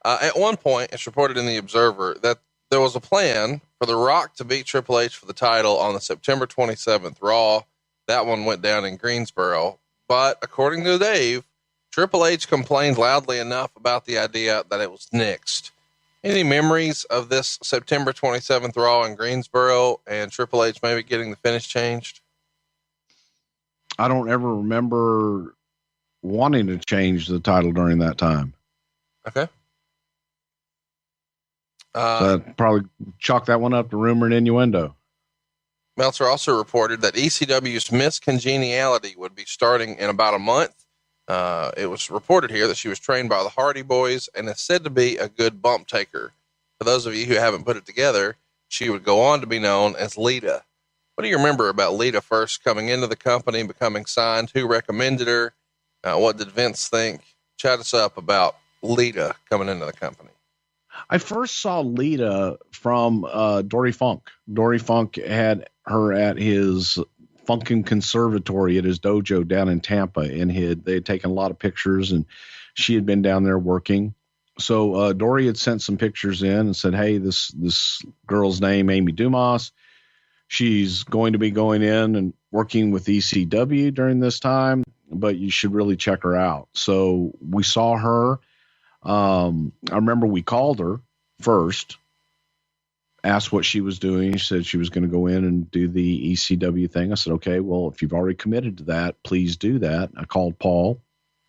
At one point, it's reported in the Observer that there was a plan for The Rock to beat Triple H for the title on the September 27th Raw. That one went down in Greensboro. But according to Dave, Triple H complained loudly enough about the idea that it was nixed. Any memories of this September 27th Raw in Greensboro and Triple H maybe getting the finish changed? I don't ever remember wanting to change the title during that time. Okay. Probably chalk that one up to rumor and innuendo. Meltzer also reported that ECW's Miss Congeniality would be starting in about a month. It was reported here that she was trained by the Hardy Boys and is said to be a good bump taker. For those of you who haven't put it together, she would go on to be known as Lita. What do you remember about Lita first coming into the company, becoming signed? Who recommended her? What did Vince think? Chat us up about Lita coming into the company. I first saw Lita from Dory Funk. Dory Funk had her at his Funkin' Conservatory at his dojo down in Tampa, and they had taken a lot of pictures, and she had been down there working. So Dory had sent some pictures in and said, hey, this girl's name, Amy Dumas. She's going to be going in and working with ECW during this time, but you should really check her out. So we saw her. I remember we called her first, asked what she was doing. She said she was going to go in and do the ECW thing. I said, okay, well, if you've already committed to that, please do that. I called Paul,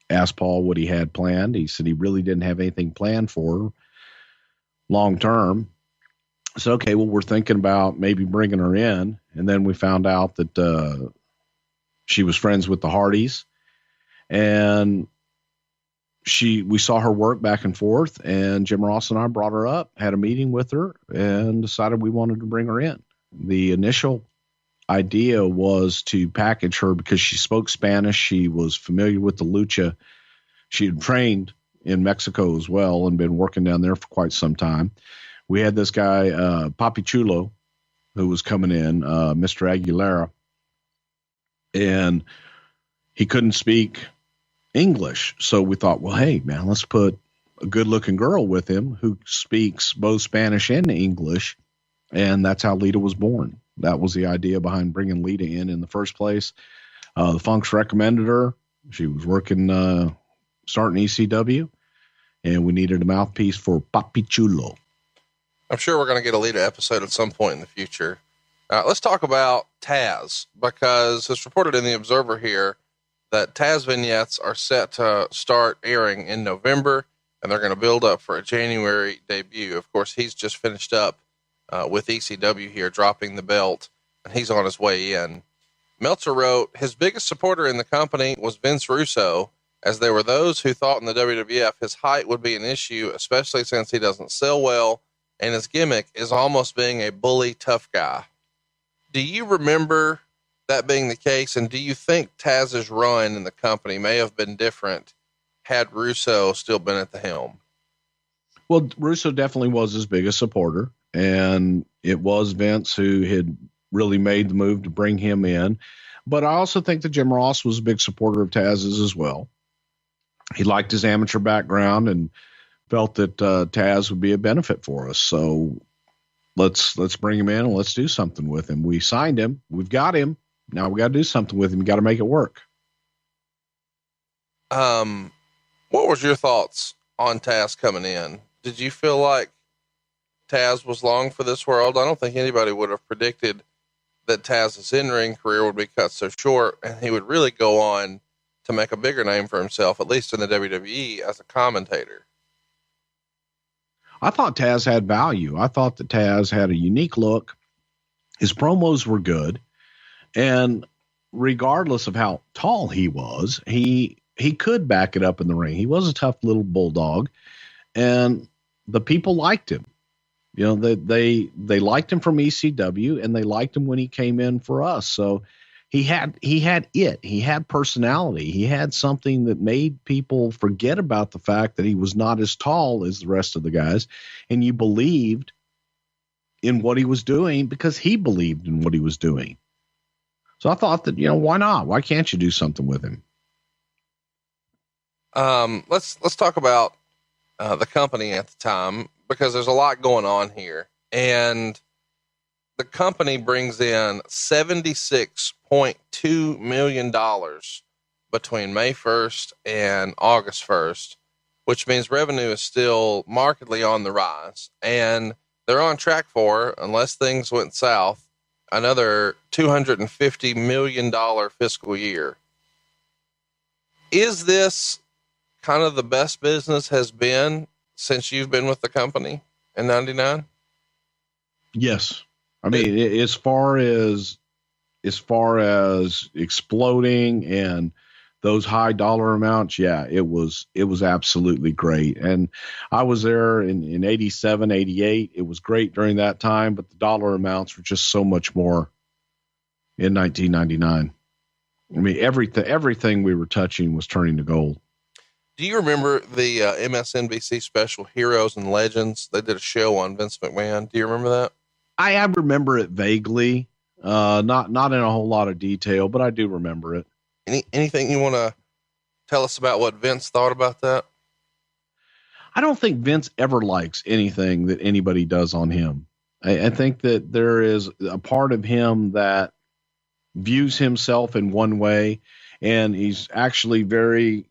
asked Paul what he had planned. He said he really didn't have anything planned for her long term. So, okay, well, we're thinking about maybe bringing her in. And then we found out that she was friends with the Hardys, and we saw her work back and forth, and Jim Ross and I brought her up, had a meeting with her, and decided we wanted to bring her in. The initial idea was to package her because she spoke Spanish. She was familiar with the lucha. She had trained in Mexico as well and been working down there for quite some time. We had this guy, Papi Chulo, who was coming in, Mr. Aguilera, and he couldn't speak English. So we thought, well, hey, man, let's put a good-looking girl with him who speaks both Spanish and English, and that's how Lita was born. That was the idea behind bringing Lita in the first place. The Funks recommended her. She was working, starting ECW, and we needed a mouthpiece for Papi Chulo. I'm sure we're going to get a Lita episode at some point in the future. Let's talk about Taz, because it's reported in the Observer here that Taz vignettes are set to start airing in November, and they're going to build up for a January debut. Of course, he's just finished up with ECW here, dropping the belt, and he's on his way in. Meltzer wrote, his biggest supporter in the company was Vince Russo, as there were those who thought in the WWF his height would be an issue, especially since he doesn't sell well, and his gimmick is almost being a bully tough guy. Do you remember that being the case, and do you think Taz's run in the company may have been different had Russo still been at the helm? Well, Russo definitely was his biggest supporter, and it was Vince who had really made the move to bring him in. But I also think that Jim Ross was a big supporter of Taz's as well. He liked his amateur background and felt that Taz would be a benefit for us. So let's bring him in and let's do something with him. We signed him. We've got him. Now we got to do something with him. We got to make it work. What was your thoughts on Taz coming in? Did you feel like Taz was long for this world? I don't think anybody would have predicted that Taz's in-ring career would be cut so short, and he would really go on to make a bigger name for himself, at least in the WWE, as a commentator. I thought Taz had value. I thought that Taz had a unique look. His promos were good. And regardless of how tall he was, he could back it up in the ring. He was a tough little bulldog, and the people liked him. You know, they liked him from ECW, and they liked him when he came in for us. So he had personality. He had something that made people forget about the fact that he was not as tall as the rest of the guys, and you believed in what he was doing because he believed in what he was doing. So I thought that, why not? Why can't you do something with him? Let's talk about the company at the time, because there's a lot going on here, and the company brings in $76.2 million between May 1st and August 1st, which means revenue is still markedly on the rise, and they're on track for, unless things went south, another $250 million fiscal year. Is this kind of the best business has been since you've been with the company in 99? Yes. I mean, as far as exploding and those high dollar amounts, yeah, it was absolutely great. And I was there in 87, 88. It was great during that time, but the dollar amounts were just so much more in 1999. I mean, everything we were touching was turning to gold. Do you remember the MSNBC special Heroes and Legends? They did a show on Vince McMahon. Do you remember that? I remember it vaguely, not in a whole lot of detail, but I do remember it. Anything you want to tell us about what Vince thought about that? I don't think Vince ever likes anything that anybody does on him. I think that there is a part of him that views himself in one way, and he's actually very,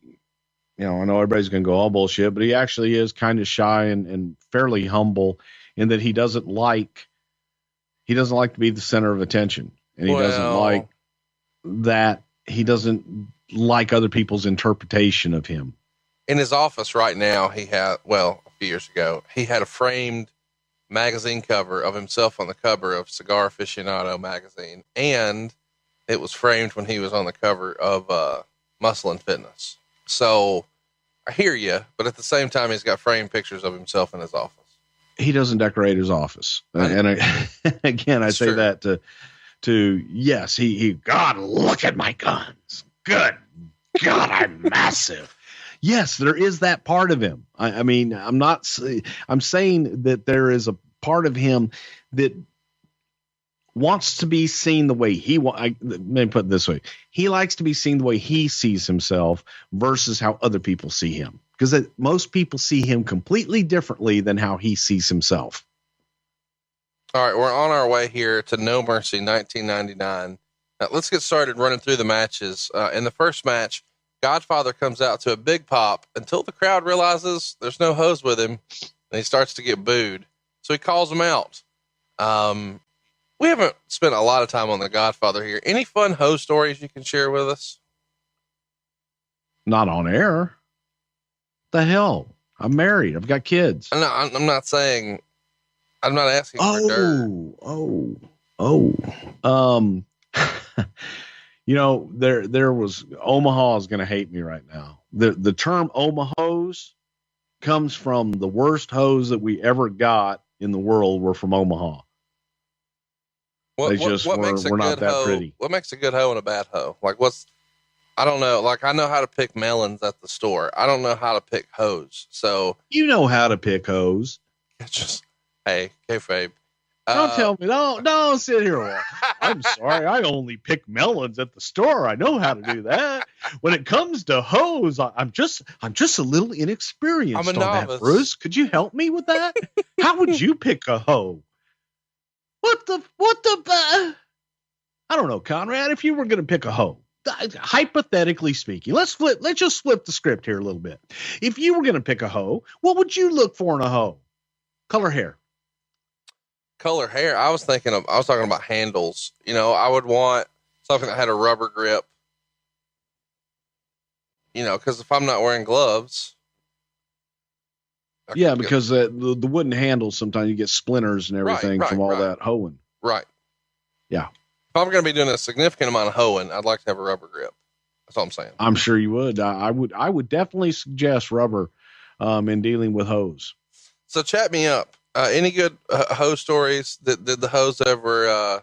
I know everybody's going to go, oh, bullshit, but he actually is kind of shy and fairly humble in that he doesn't like to be the center of attention, and he doesn't like that. He doesn't like other people's interpretation of him. In his office right now, a few years ago, he had a framed magazine cover of himself on the cover of Cigar Aficionado magazine, and it was framed when he was on the cover of Muscle and Fitness. So I hear you, but at the same time, he's got framed pictures of himself in his office. He doesn't decorate his office. Again, I say that yes, he, God, look at my guns. Good God, I'm massive. Yes, there is that part of him. I mean, I'm saying that there is a part of him that wants to be seen the way let me put it this way. He likes to be seen the way he sees himself versus how other people see him. Because most people see him completely differently than how he sees himself. All right, we're on our way here to No Mercy 1999. Now, let's get started running through the matches. In the first match, Godfather comes out to a big pop until the crowd realizes there's no hose with him, and he starts to get booed. So he calls him out. We haven't spent a lot of time on the Godfather here. Any fun hose stories you can share with us? Not on air. The hell? I'm married. I've got kids. I'm not saying. I'm not asking for dirt. There was Omaha is going to hate me right now. The term Omahos comes from the worst hose that we ever got in the world were from Omaha. What makes a good hoe? What makes a good hoe and a bad hoe? I don't know. Like, I know how to pick melons at the store. I don't know how to pick hose. So you know how to pick hose. Hey, kayfabe. Don't tell me. Don't sit here. I'm sorry. I only pick melons at the store. I know how to do that. When it comes to hose, I'm just a little inexperienced I'm a novice. That, Bruce. Could you help me with that? How would you pick a hoe? What the? I don't know, Conrad. If you were going to pick a hoe, hypothetically speaking, let's just flip the script here a little bit. If you were going to pick a hoe, what would you look for in a hoe? Color hair. I was talking about handles. I would want something that had a rubber grip, cause if I'm not wearing gloves. Yeah. Because the wooden handles, sometimes you get splinters and everything from all that hoeing. Right. Yeah. If I'm going to be doing a significant amount of hoeing, I'd like to have a rubber grip. That's all I'm saying. I'm sure you would. I would definitely suggest rubber in dealing with hose. So chat me up. Any good hose stories? Did the hose ever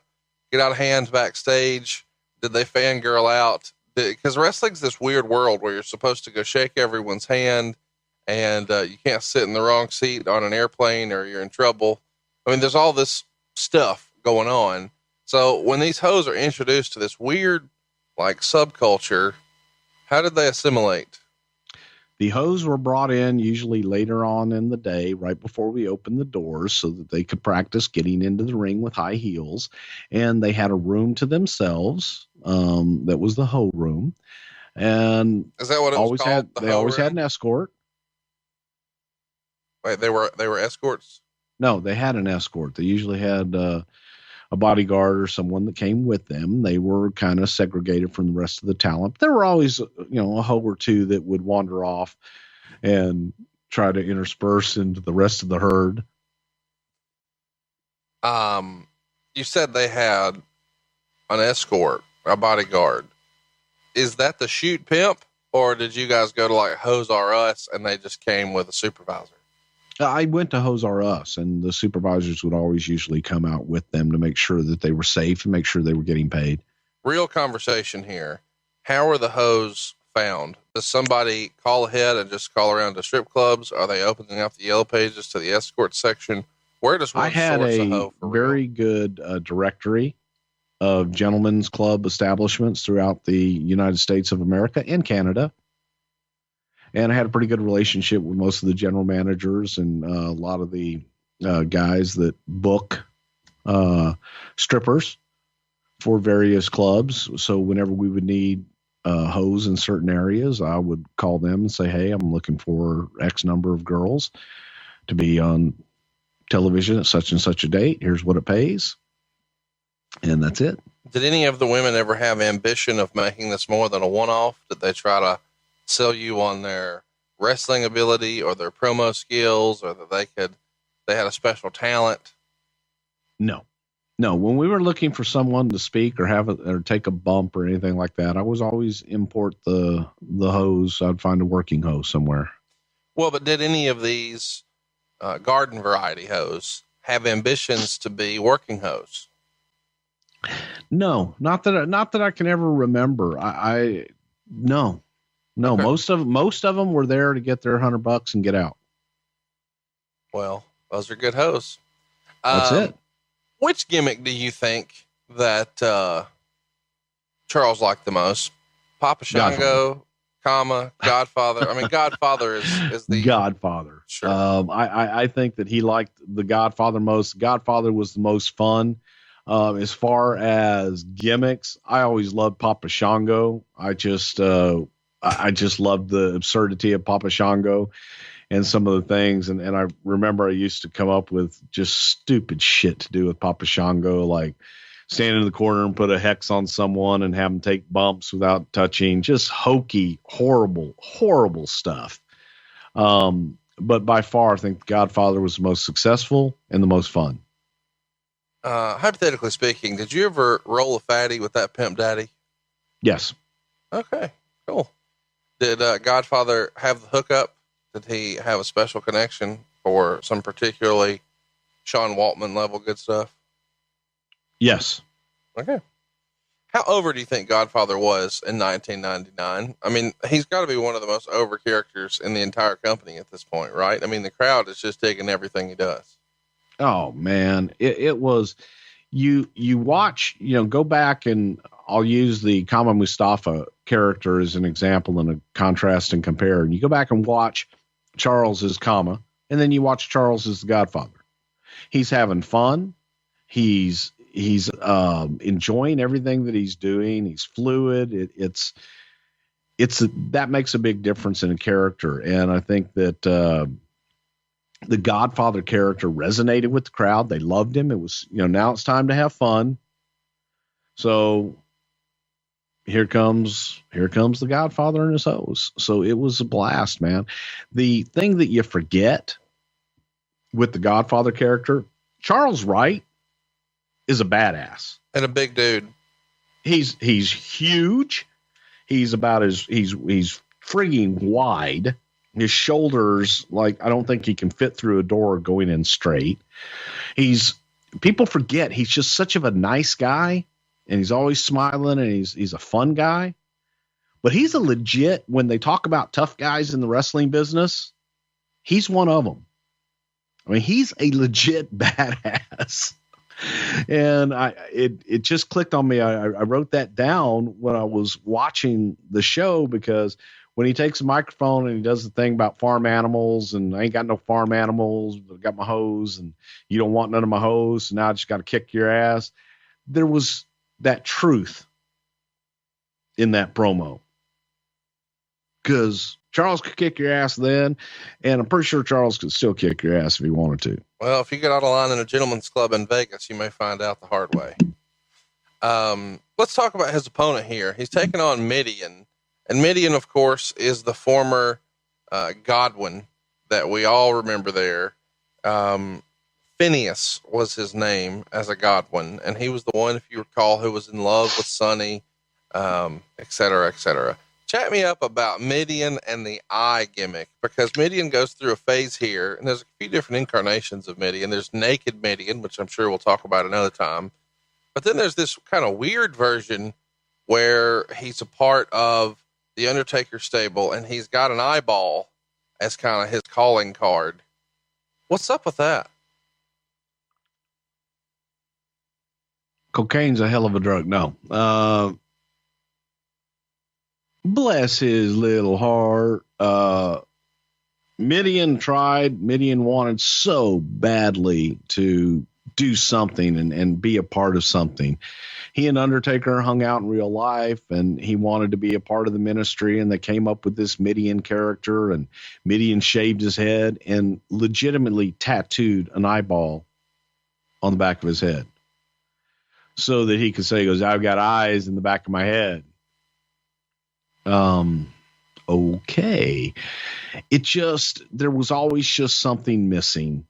get out of hand backstage? Did they fangirl out? Because wrestling's this weird world where you're supposed to go shake everyone's hand, and you can't sit in the wrong seat on an airplane or you're in trouble. I mean, there's all this stuff going on. So when these hoes are introduced to this weird, like, subculture, how did they assimilate? The hose were brought in usually later on in the day, right before we opened the doors, so that they could practice getting into the ring with high heels. And they had a room to themselves. That was the hoe room. And is that what it was called? They always had an escort. Wait, they were escorts? No, they had an escort. They usually had a bodyguard or someone that came with them. They were kind of segregated from the rest of the talent. There were always, a hoe or two that would wander off and try to intersperse into the rest of the herd. You said they had an escort, a bodyguard. Is that the shoot pimp, or did you guys go to like Hose R Us and they just came with a supervisor? I went to Hose R Us, and the supervisors would always usually come out with them to make sure that they were safe and make sure they were getting paid. Real conversation here. How are the hoes found? Does somebody call ahead and just call around to strip clubs? Are they opening up the yellow pages to the escort section? Where does one I had source a hoe for very real? good directory of gentlemen's club establishments throughout the United States of America and Canada. And I had a pretty good relationship with most of the general managers and a lot of the guys that book strippers for various clubs. So whenever we would need hoes in certain areas, I would call them and say, hey, I'm looking for X number of girls to be on television at such and such a date. Here's what it pays. And that's it. Did any of the women ever have ambition of making this more than a one-off? Did they try to sell you on their wrestling ability or their promo skills, or that they had a special talent? No. When we were looking for someone to speak or take a bump or anything like that, I was always import the hose. I'd find a working hose somewhere. Well, but did any of these garden variety hose have ambitions to be working hose? No, not that I can ever remember. No. Okay. Most of them were there to get their $100 and get out. Well, those are good hoes. That's it. Which gimmick do you think that Charles liked the most? Papa Shango, Godfather. I mean, Godfather is the Godfather. Sure. I think that he liked the Godfather most. Godfather was the most fun. As far as gimmicks, I always loved Papa Shango. I just loved the absurdity of Papa Shango and some of the things. And I remember I used to come up with just stupid shit to do with Papa Shango, like stand in the corner and put a hex on someone and have them take bumps without touching, just hokey, horrible stuff. But by far, I think Godfather was the most successful and the most fun. Hypothetically speaking, did you ever roll a fatty with that pimp daddy? Yes. Okay, cool. Did Godfather have the hookup? Did he have a special connection for some particularly Sean Waltman level good stuff? Yes. Okay. How over do you think Godfather was in 1999? I mean, he's got to be one of the most over characters in the entire company at this point, right? I mean, the crowd is just digging everything he does. Oh man, it was, you watch, go back, and I'll use the Kama Mustafa character as an example and a contrast and compare. And you go back and watch Charles as Kama, and then you watch Charles as the Godfather. He's having fun. He's enjoying everything that he's doing. He's fluid. That makes a big difference in a character. And I think that, the Godfather character resonated with the crowd. They loved him. It was, now it's time to have fun. So here comes the Godfather and his hoes. So it was a blast, man. The thing that you forget with the Godfather character, Charles Wright is a badass and a big dude. He's huge. He's frigging wide. His shoulders, like, I don't think he can fit through a door going in straight. People forget he's just such of a nice guy, and he's always smiling, and he's a fun guy. But he's a legit, when they talk about tough guys in the wrestling business, he's one of them. I mean, he's a legit badass. And it just clicked on me. I wrote that down when I was watching the show, because when he takes a microphone and he does the thing about farm animals, and I ain't got no farm animals, but I got my hose, and you don't want none of my hose, so now I just got to kick your ass. There was that truth in that promo, because Charles could kick your ass then, and I'm pretty sure Charles could still kick your ass if he wanted to. Well, if you get out of line in a gentleman's club in Vegas, you may find out the hard way. Let's talk about his opponent here. He's taking on Midian. And Midian, of course, is the former Godwin that we all remember there. Phineas was his name as a Godwin, and he was the one, if you recall, who was in love with Sonny, et cetera, et cetera. Chat me up about Midian and the eye gimmick, because Midian goes through a phase here, and there's a few different incarnations of Midian. There's naked Midian, which I'm sure we'll talk about another time. But then there's this kind of weird version where he's a part of the Undertaker stable, and he's got an eyeball as kind of his calling card. What's up with that? Cocaine's a hell of a drug. No. Bless his little heart. Midian tried. Midian wanted so badly to do something and be a part of something. He and Undertaker hung out in real life, and he wanted to be a part of the ministry, and they came up with this Midian character, and Midian shaved his head and legitimately tattooed an eyeball on the back of his head so that he could say, he goes, I've got eyes in the back of my head. Okay. There was always just something missing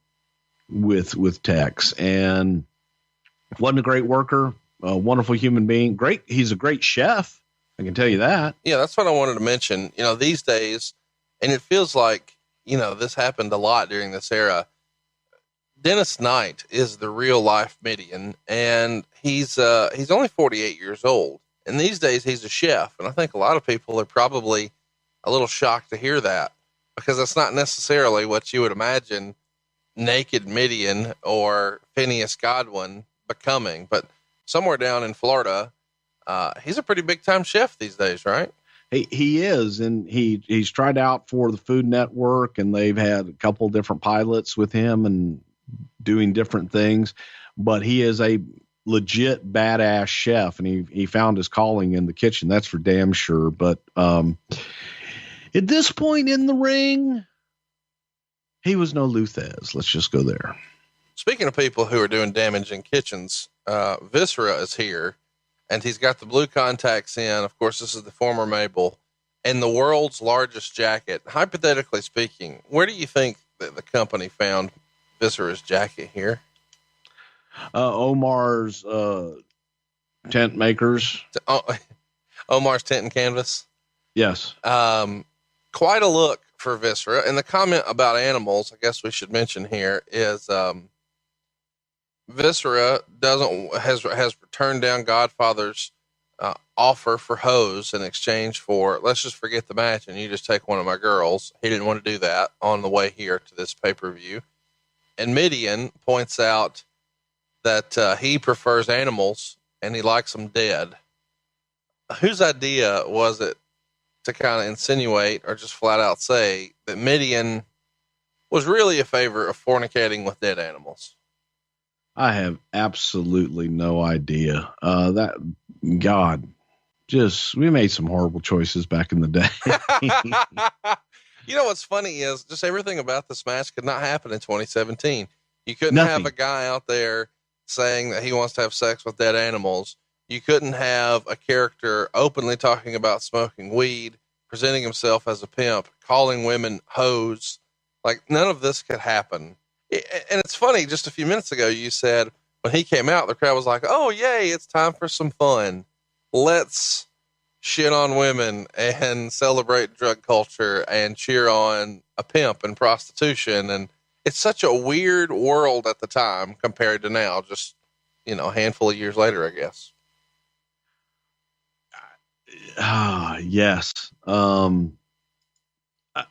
with Tex, and wasn't a great worker, a wonderful human being. Great. He's a great chef. I can tell you that. Yeah. That's what I wanted to mention. These days, and it feels like, this happened a lot during this era. Dennis Knight is the real life Midian, and he's only 48 years old. And these days he's a chef. And I think a lot of people are probably a little shocked to hear that, because that's not necessarily what you would imagine naked Midian or Phineas Godwin becoming. But somewhere down in Florida, he's a pretty big time chef these days, right? He is. And he's tried out for the Food Network, and they've had a couple different pilots with him and doing different things, but he is a legit badass chef, and he found his calling in the kitchen. That's for damn sure. But at this point in the ring, he was no Luthez. Let's just go there. Speaking of people who are doing damage in kitchens, Viscera is here, and he's got the blue contacts in. Of course, this is the former Mabel, and the world's largest jacket. Hypothetically speaking, where do you think that the company found Viscera's jacket here? Omar's tent makers. Omar's tent and canvas. Yes. Quite a look for Viscera. And the comment about animals, I guess we should mention here, is Viscera has turned down Godfather's offer for hose in exchange for, let's just forget the match and you just take one of my girls. He didn't want to do that on the way here to this pay-per-view. And Midian points out that he prefers animals and he likes them dead. Whose idea was it to kind of insinuate or just flat out say that Midian was really a favor of fornicating with dead animals? I have absolutely no idea. We made some horrible choices back in the day. What's funny is just everything about this match could not happen in 2017. You couldn't Nothing. have a guy out there saying that he wants to have sex with dead animals. You couldn't have a character openly talking about smoking weed, presenting himself as a pimp, calling women hoes. Like, none of this could happen. And it's funny, just a few minutes ago, you said when he came out, the crowd was like, oh, yay, it's time for some fun. let's shit on women and celebrate drug culture and cheer on a pimp and prostitution. And it's such a weird world at the time compared to now, just, a handful of years later, I guess. Yes.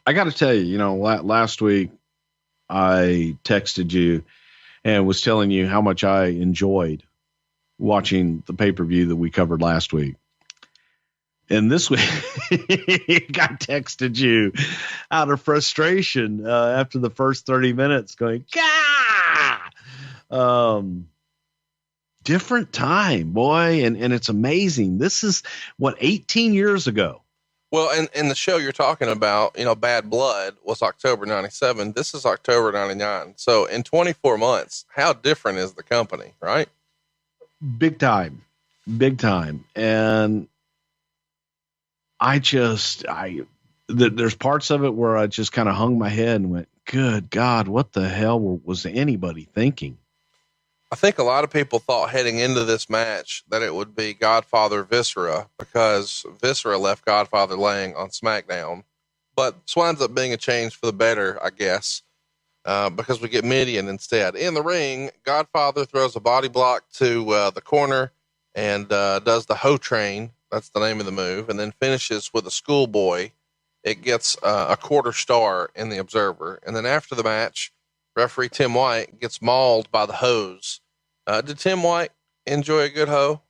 I got to tell you, last week I texted you and was telling you how much I enjoyed watching the pay-per-view that we covered last week. And this week I texted you out of frustration after the first 30 minutes going, Gah! Different time, boy. And it's amazing. This is 18 years ago. Well, and the show you're talking about, Bad Blood was October 97. This is October 99. So in 24 months, how different is the company, right? Big time. And there's parts of it where I just kind of hung my head and went, good God, what the hell was anybody thinking? I think a lot of people thought heading into this match that it would be Godfather Viscera, because Viscera left Godfather laying on SmackDown, but this winds up being a change for the better, I guess, because we get Midian instead. In the ring, Godfather throws a body block to the corner and does the hoe train. That's the name of the move. And then finishes with a schoolboy. It gets a quarter star in the Observer. And then after the match, referee Tim White gets mauled by the hose. Did Tim White enjoy a good hoe?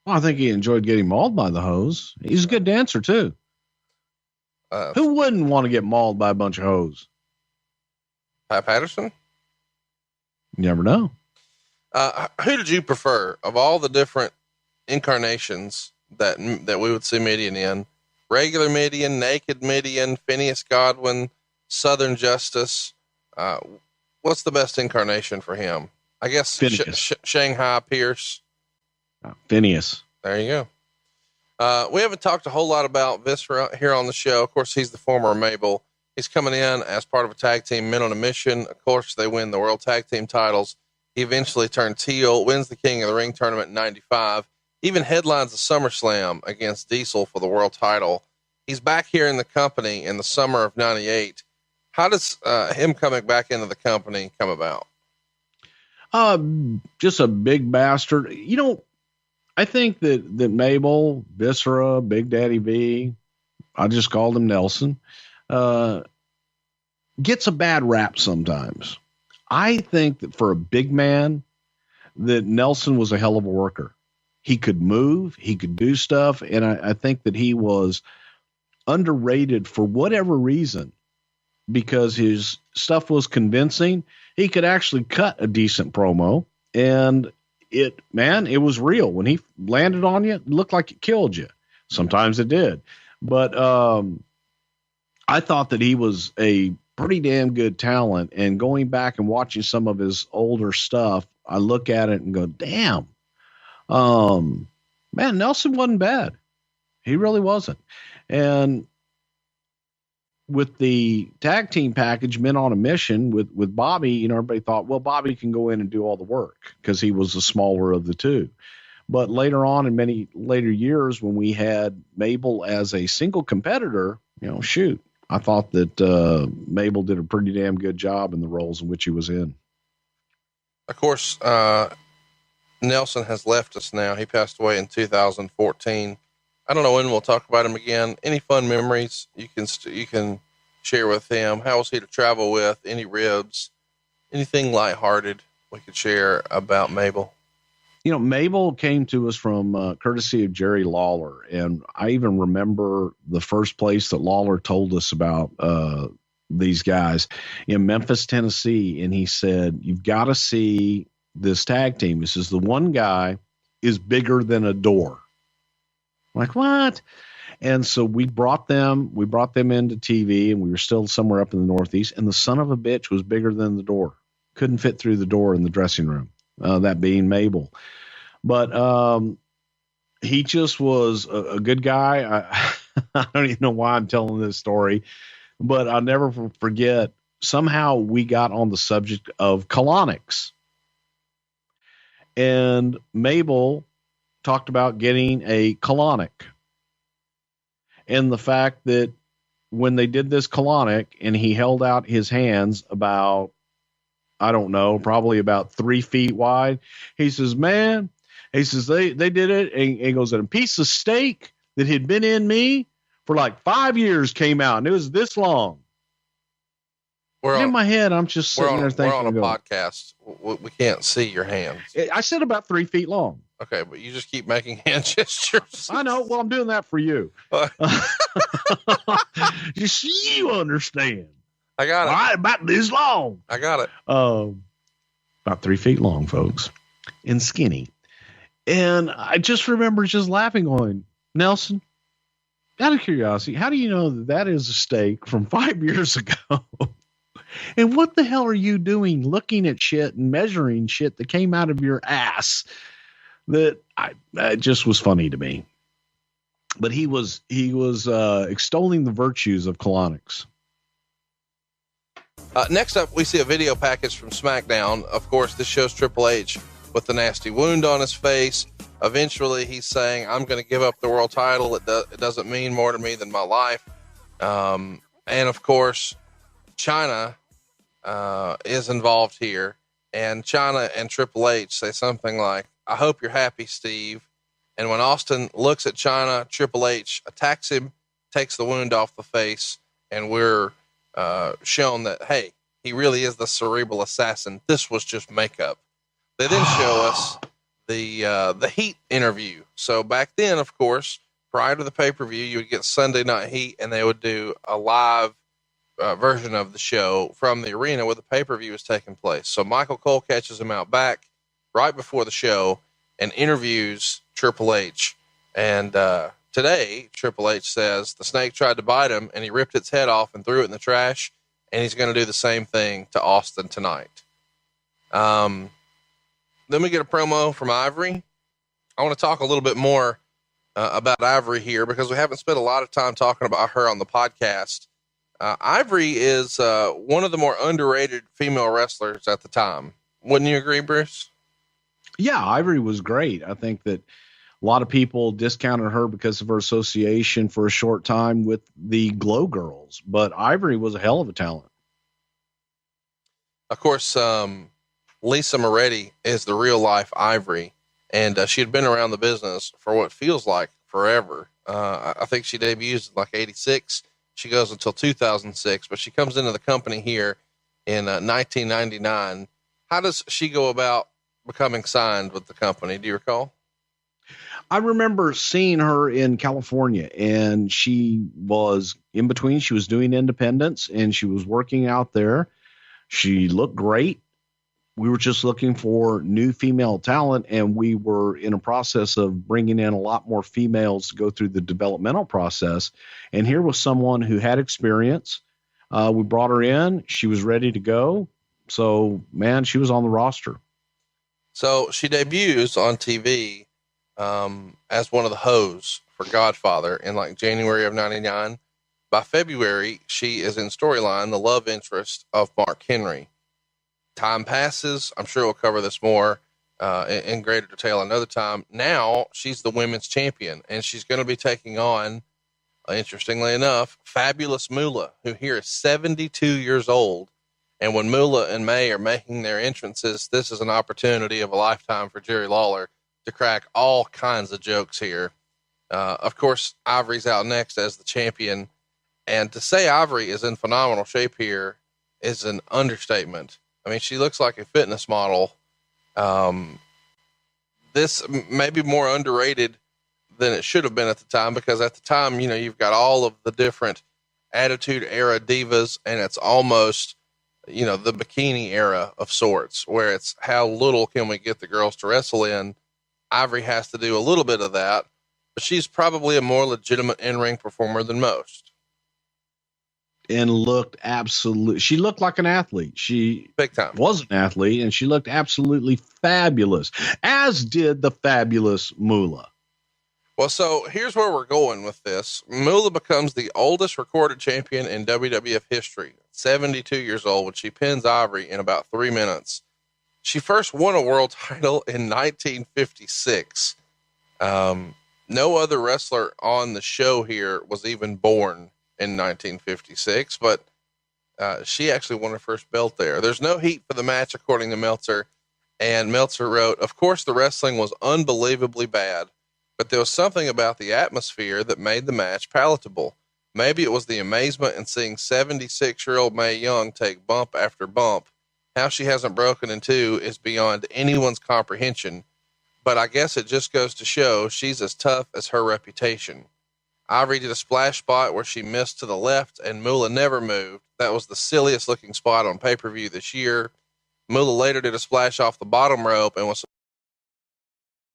Well, I think he enjoyed getting mauled by the hose. He's a good dancer too. Who wouldn't want to get mauled by a bunch of hoes? Pat Patterson? You never know. Who did you prefer of all the different incarnations that we would see Midian in? Regular Midian, naked Midian, Phineas Godwin, Southern Justice. What's the best incarnation for him? I guess Shanghai Pierce. Phineas. There you go. We haven't talked a whole lot about Viscera here on the show. Of course, he's the former Mabel. He's coming in as part of a tag team, Men on a Mission. Of course, they win the World Tag Team titles. He eventually turns heel, wins the King of the Ring tournament in 95, even headlines the SummerSlam against Diesel for the world title. He's back here in the company in the summer of 98. How does him coming back into the company come about? Just a big bastard. I think that Mabel, Viscera, Big Daddy V, I just called him Nelson, gets a bad rap sometimes. I think that for a big man, that Nelson was a hell of a worker. He could move, he could do stuff. And I think that he was underrated for whatever reason, because his stuff was convincing. He could actually cut a decent promo, and it was real. When he landed on you, it looked like it killed you. Sometimes it did, but I thought that he was a pretty damn good talent. And going back and watching some of his older stuff, I look at it and go, damn, man, Nelson wasn't bad. He really wasn't. And with the tag team package, Men on a Mission with Bobby, everybody thought, well, Bobby can go in and do all the work because he was the smaller of the two. But later on, in many later years, when we had Mabel as a single competitor, I thought that Mabel did a pretty damn good job in the roles in which he was in. Of course, Nelson has left us now. He passed away in 2014. I don't know when we'll talk about him again. Any fun memories you can share with him? How was he to travel with? Any ribs? Anything lighthearted we could share about Mabel? Mabel came to us from courtesy of Jerry Lawler. And I even remember the first place that Lawler told us about these guys in Memphis, Tennessee. And he said, you've got to see this tag team. He says, the one guy is bigger than a door. I'm like, what? And so we brought them into TV, and we were still somewhere up in the Northeast, and the son of a bitch was bigger than the door. Couldn't fit through the door in the dressing room, that being Mabel. But he just was a good guy. I don't even know why I'm telling this story, but I'll never forget, somehow we got on the subject of colonics. And Mabel talked about getting a colonic, and the fact that when they did this colonic and he held out his hands about, I don't know, probably about 3 feet wide. He says, man, he says, they did it. And he goes, and a piece of steak that had been in me for like 5 years came out, and it was this long. In my head, I'm just sitting there thinking, we're on a podcast. We can't see your hands. I said about 3 feet long. Okay, but you just keep making hand gestures. I know. Well, I'm doing that for you. You understand. I got it. All right, about this long. I got it. About 3 feet long, folks, and skinny. And I just remember just laughing, going, Nelson, out of curiosity, how do you know that is a steak from 5 years ago? And what the hell are you doing looking at shit and measuring shit that came out of your ass? That just was funny to me. But he was extolling the virtues of colonics. Next up, we see a video package from SmackDown. Of course, this shows Triple H with the nasty wound on his face. Eventually, he's saying, I'm going to give up the world title. It doesn't mean more to me than my life. And of course, China is involved here. And China and Triple H say something like, I hope you're happy, Steve. And when Austin looks at China, Triple H attacks him, takes the wound off the face, and we're shown that, hey, he really is the cerebral assassin. This was just makeup. They then show us the Heat interview. So back then, of course, prior to the pay-per-view, you would get Sunday Night Heat, and they would do a live version of the show from the arena where the pay-per-view is taking place. So Michael Cole catches him out back right before the show and interviews Triple H. And today, Triple H says the snake tried to bite him, and he ripped its head off and threw it in the trash, and he's going to do the same thing to Austin tonight. Then we get a promo from Ivory. I want to talk a little bit more about Ivory here because we haven't spent a lot of time talking about her on the podcast. Ivory is one of the more underrated female wrestlers at the time. Wouldn't you agree, Bruce? Yeah, Ivory was great. I think that a lot of people discounted her because of her association for a short time with the Glow Girls, but Ivory was a hell of a talent. Of course, Lisa Moretti is the real life Ivory, and she had been around the business for what feels like forever. I think she debuted in like 86. She goes until 2006, but she comes into the company here in 1999. How does she go about becoming signed with the company? Do you recall? I remember seeing her in California, and she was in between. She was doing independence, and she was working out there. She looked great. We were just looking for new female talent, and we were in a process of bringing in a lot more females to go through the developmental process. And here was someone who had experience. We brought her in. She was ready to go. So, man, she was on the roster. So she debuts on TV as one of the hoes for Godfather in like January of 99. By February, she is in storyline, the love interest of Mark Henry. Time passes. I'm sure we'll cover this more in greater detail another time. Now she's the women's champion, and she's going to be taking on, interestingly enough, Fabulous Moolah, who here is 72 years old. And when Moolah and May are making their entrances, this is an opportunity of a lifetime for Jerry Lawler to crack all kinds of jokes here. Of course, Ivory's out next as the champion. And to say Ivory is in phenomenal shape here is an understatement. I mean, she looks like a fitness model. This may be more underrated than it should have been at the time, because at the time, you know, you've got all of the different Attitude Era divas, and it's almost, you know, the bikini era of sorts, where it's how little can we get the girls to wrestle in. Ivory has to do a little bit of that, but she's probably a more legitimate in-ring performer than most. And looked she looked like an athlete. She big time was an athlete, and she looked absolutely fabulous, as did the fabulous Moolah. Well, so here's where we're going with this. Moolah becomes the oldest recorded champion in WWF history, 72 years old, when she pins Ivory in about 3 minutes. She first won a world title in 1956. No other wrestler on the show here was even born in 1956, but she actually won her first belt there. There's no heat for the match, according to Meltzer. And Meltzer wrote, of course, the wrestling was unbelievably bad, but there was something about the atmosphere that made the match palatable. Maybe it was the amazement in seeing 76-year-old Mae Young take bump after bump. How she hasn't broken in two is beyond anyone's comprehension, but I guess it just goes to show she's as tough as her reputation. Ivory did a splash spot where she missed to the left, and Moolah never moved. That was the silliest looking spot on pay-per-view this year. Moolah later did a splash off the bottom rope and was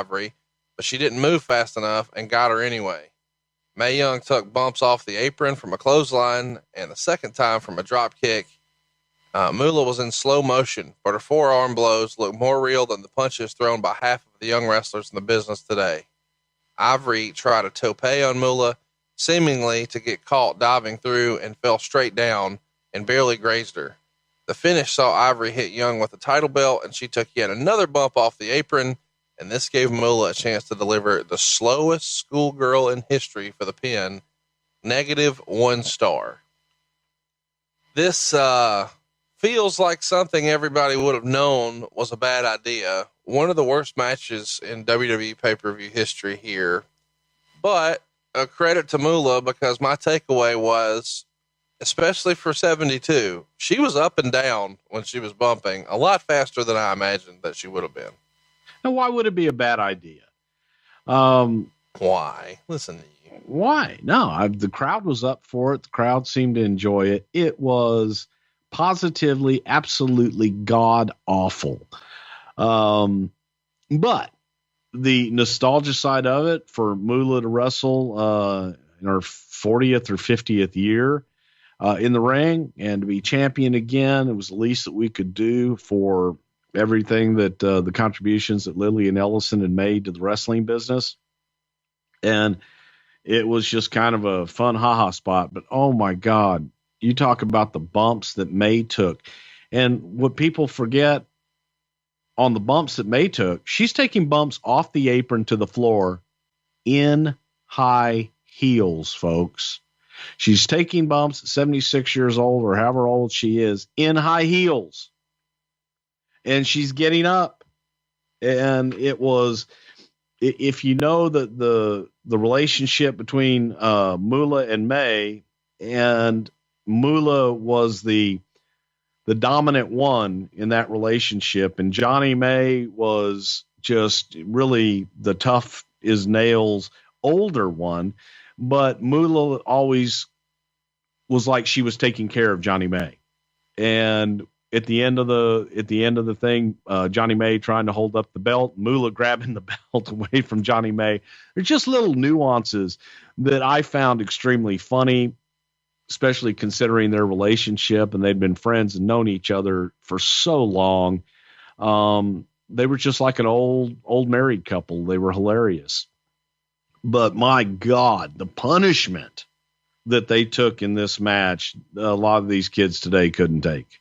Ivory, but she didn't move fast enough and got her anyway. Mae Young took bumps off the apron from a clothesline and the second time from a drop kick. Moolah was in slow motion, but her forearm blows looked more real than the punches thrown by half of the young wrestlers in the business today. Ivory tried a tope on Moolah, seemingly to get caught diving through, and fell straight down and barely grazed her. The finish saw Ivory hit Young with the title belt, and she took yet another bump off the apron, and this gave Moolah a chance to deliver the slowest schoolgirl in history for the pin, -1 star. This feels like something everybody would have known was a bad idea. One of the worst matches in WWE pay-per-view history here, but a credit to Moolah, because my takeaway was, especially for 72, she was up and down when she was bumping a lot faster than I imagined that she would have been. Now, why would it be a bad idea? Why? Listen to you. Why? No, the crowd was up for it. The crowd seemed to enjoy it. It was positively, absolutely god awful. But the nostalgia side of it for Moolah to wrestle in her 40th or 50th year in the ring and to be champion again, it was the least that we could do for everything that the contributions that Lily and Ellison had made to the wrestling business. And it was just kind of a fun ha-ha spot. But oh my God, you talk about the bumps that Mae took. And what people forget on the bumps that Mae took, she's taking bumps off the apron to the floor in high heels, folks. She's taking bumps at 76 years old or however old she is in high heels. And she's getting up. And it was, if you know the relationship between Moolah and Mae, and Moolah was the dominant one in that relationship, and Johnny Mae was just really the tough as nails older one, but Moolah always was like she was taking care of Johnny Mae. And at the end of the thing, Johnny Mae trying to hold up the belt, Moolah grabbing the belt away from Johnny Mae. There's just little nuances that I found extremely funny, especially considering their relationship, and they'd been friends and known each other for so long. They were just like an old married couple. They were hilarious. But my God, the punishment that they took in this match, a lot of these kids today couldn't take.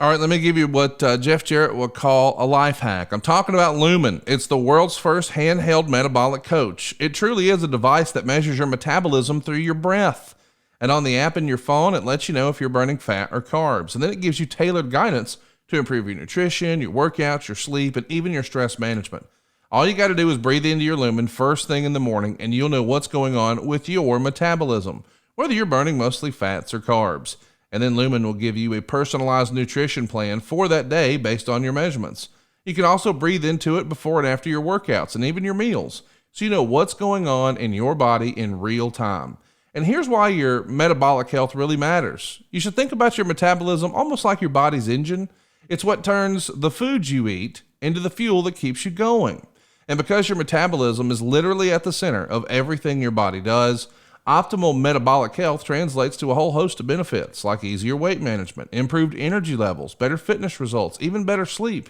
All right, let me give you what Jeff Jarrett would call a life hack. I'm talking about Lumen. It's the world's first handheld metabolic coach. It truly is a device that measures your metabolism through your breath. And on the app in your phone, it lets you know if you're burning fat or carbs. And then it gives you tailored guidance to improve your nutrition, your workouts, your sleep, and even your stress management. All you got to do is breathe into your Lumen first thing in the morning, and you'll know what's going on with your metabolism, whether you're burning mostly fats or carbs. And then Lumen will give you a personalized nutrition plan for that day based on your measurements. You can also breathe into it before and after your workouts and even your meals, so you know what's going on in your body in real time. And here's why your metabolic health really matters. You should think about your metabolism almost like your body's engine. It's what turns the foods you eat into the fuel that keeps you going. And because your metabolism is literally at the center of everything your body does, optimal metabolic health translates to a whole host of benefits like easier weight management, improved energy levels, better fitness results, even better sleep.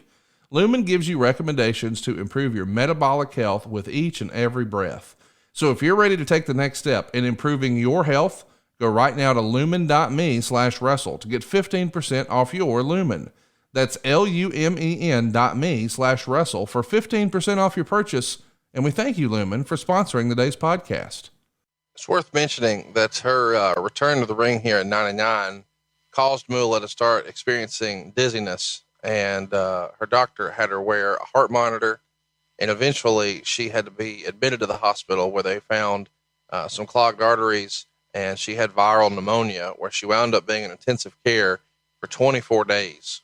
Lumen gives you recommendations to improve your metabolic health with each and every breath. So if you're ready to take the next step in improving your health, go right now to lumen.me/wrestle to get 15% off your Lumen. That's LUMEN.me/wrestle for 15% off your purchase And we thank you, Lumen, for sponsoring today's podcast. It's worth mentioning that her return to the ring here in 99 caused Moolah to start experiencing dizziness, and her doctor had her wear a heart monitor, and eventually she had to be admitted to the hospital where they found some clogged arteries, and she had viral pneumonia, where she wound up being in intensive care for 24 days,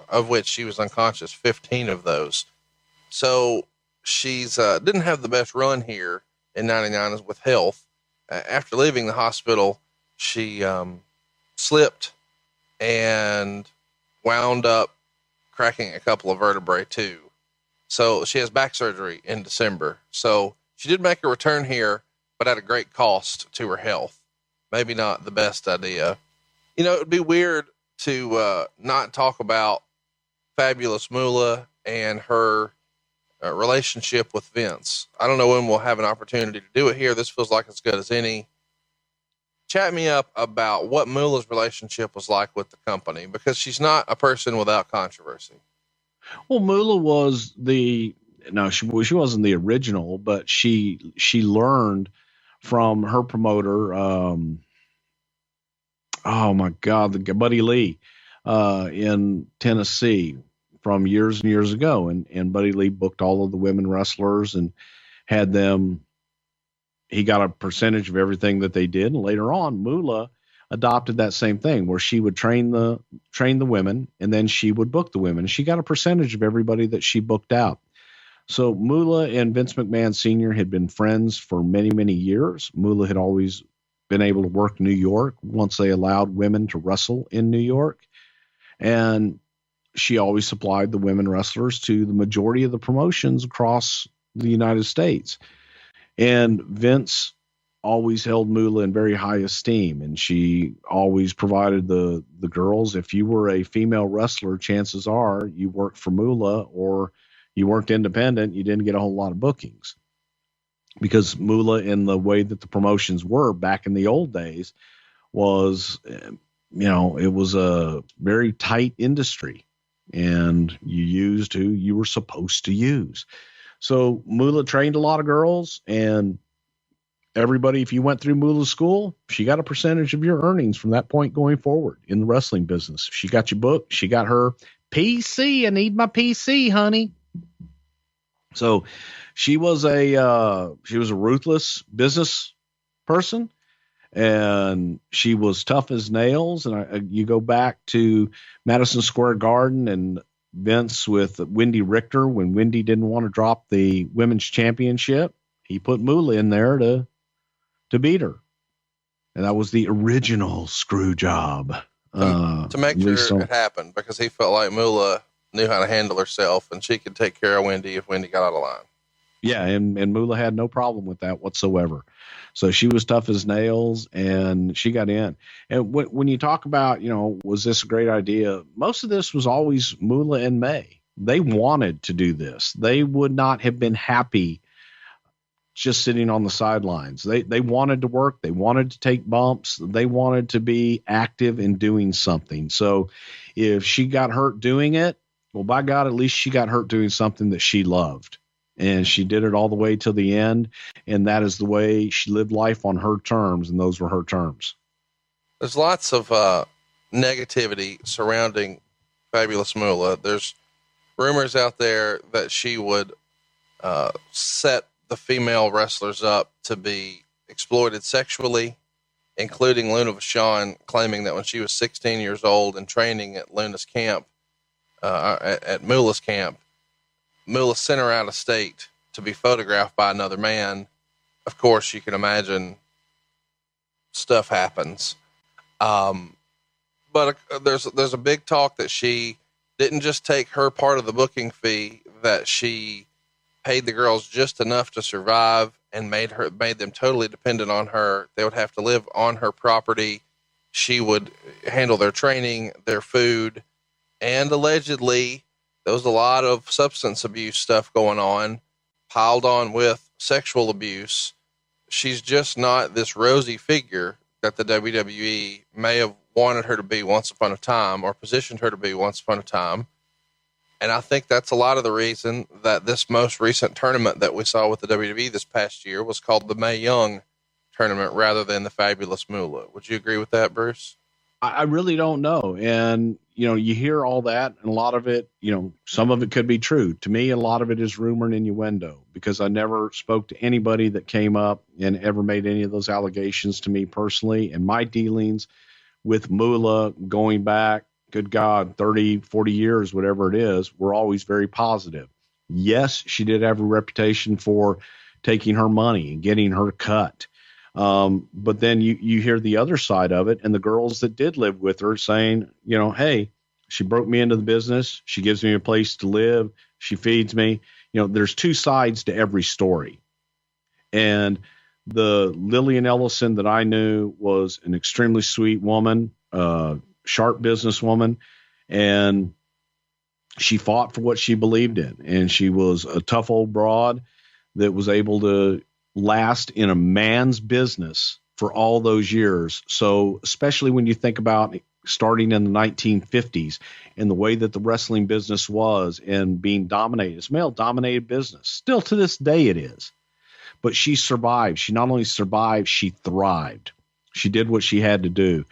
of which she was unconscious 15 of those. So she's didn't have the best run here in 99 with health. After leaving the hospital, she slipped and wound up cracking a couple of vertebrae too. So she has back surgery in December. So she did make a return here, but at a great cost to her health. Maybe not the best idea. You know, it'd be weird to not talk about Fabulous Moolah and her relationship with Vince. I don't know when we'll have an opportunity to do it here. This feels like as good as any. Chat me up about what Moolah's relationship was like with the company, because she's not a person without controversy. Well, Moolah was she wasn't the original, but she learned from her promoter. Oh my God, the Buddy Lee, in Tennessee from years and years ago. And Buddy Lee booked all of the women wrestlers and had them, he got a percentage of everything that they did. And later on, Moolah adopted that same thing where she would train the women, and then she would book the women. She got a percentage of everybody that she booked out. So Moolah and Vince McMahon Sr. had been friends for many, many years. Moolah had always been able to work New York once they allowed women to wrestle in New York. And she always supplied the women wrestlers to the majority of the promotions across the United States. And Vince always held Moolah in very high esteem, and she always provided the girls. If you were a female wrestler, chances are you worked for Moolah, or you worked independent. You didn't get a whole lot of bookings, because Moolah, in the way that the promotions were back in the old days, was, it was a very tight industry, and you used who you were supposed to use. So Moolah trained a lot of girls, and everybody, if you went through Moolah's school, she got a percentage of your earnings from that point going forward in the wrestling business. If she got you booked, she got her PC. I need my PC, honey. So she was a ruthless business person, and she was tough as nails. And you go back to Madison Square Garden and Vince with Wendy Richter, when Wendy didn't want to drop the women's championship, he put Moolah in there to beat her. And that was the original screw job. To make sure it happened, because he felt like Moolah knew how to handle herself and she could take care of Wendy if Wendy got out of line. Yeah. And Moolah had no problem with that whatsoever. So she was tough as nails, and she got in. And when you talk about, was this a great idea? Most of this was always Moolah and May. They wanted to do this. They would not have been happy just sitting on the sidelines. They wanted to work. They wanted to take bumps. They wanted to be active in doing something. So if she got hurt doing it, well, by God, at least she got hurt doing something that she loved. And she did it all the way till the end. And that is the way she lived life, on her terms. And those were her terms. There's lots of negativity surrounding Fabulous Moolah. There's rumors out there that she would set the female wrestlers up to be exploited sexually, including Luna Vachon, claiming that when she was 16 years old and training at Luna's camp, at Moolah's camp, Moolah sent her out of state to be photographed by another man. Of course, you can imagine stuff happens. But there's a big talk that she didn't just take her part of the booking fee, that she paid the girls just enough to survive and made them totally dependent on her. They would have to live on her property. She would handle their training, their food, and allegedly there was a lot of substance abuse stuff going on, piled on with sexual abuse. She's just not this rosy figure that the WWE may have wanted her to be once upon a time, or positioned her to be once upon a time. And I think that's a lot of the reason that this most recent tournament that we saw with the WWE this past year was called the Mae Young tournament rather than the Fabulous Moolah. Would you agree with that, Bruce? I really don't know. And, you hear all that, and a lot of it, some of it could be true. To me, a lot of it is rumor and innuendo, because I never spoke to anybody that came up and ever made any of those allegations to me personally. And my dealings with Moolah going back, good God, 30, 40 years, whatever it is, were always very positive. Yes, she did have a reputation for taking her money and getting her cut. But then you hear the other side of it, and the girls that did live with her saying, hey, she broke me into the business. She gives me a place to live. She feeds me. There's two sides to every story. And the Lillian Ellison that I knew was an extremely sweet woman, sharp businesswoman, and she fought for what she believed in. And she was a tough old broad that was able to last in a man's business for all those years. So especially when you think about starting in the 1950s and the way that the wrestling business was and being dominated, it's male dominated business. Still to this day it is. But she survived. She not only survived, she thrived. She did what she had to do.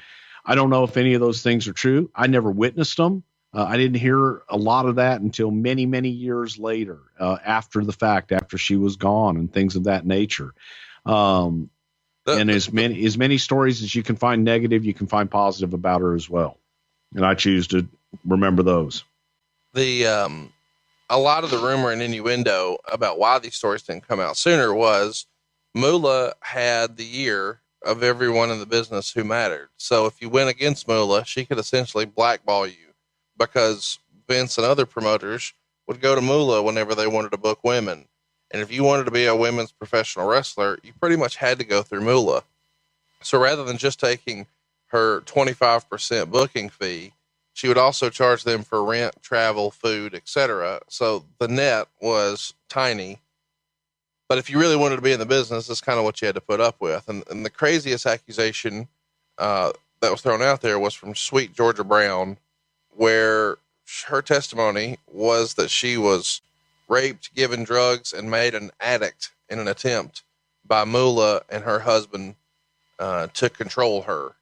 I don't know if any of those things are true. I never witnessed them. I didn't hear a lot of that until many, many years later, after the fact, after she was gone and things of that nature. And as many stories as you can find negative, you can find positive about her as well. And I choose to remember those. A lot of the rumor and innuendo about why these stories didn't come out sooner was Moolah had the year of everyone in the business who mattered. So if you went against Moolah, she could essentially blackball you, because Vince and other promoters would go to Moolah whenever they wanted to book women. And if you wanted to be a women's professional wrestler, you pretty much had to go through Moolah. So rather than just taking her 25% booking fee, she would also charge them for rent, travel, food, etc. So the net was tiny. But if you really wanted to be in the business, that's kind of what you had to put up with. And the craziest accusation that was thrown out there was from Sweet Georgia Brown, where her testimony was that she was raped, given drugs, and made an addict in an attempt by Moolah and her husband to control her.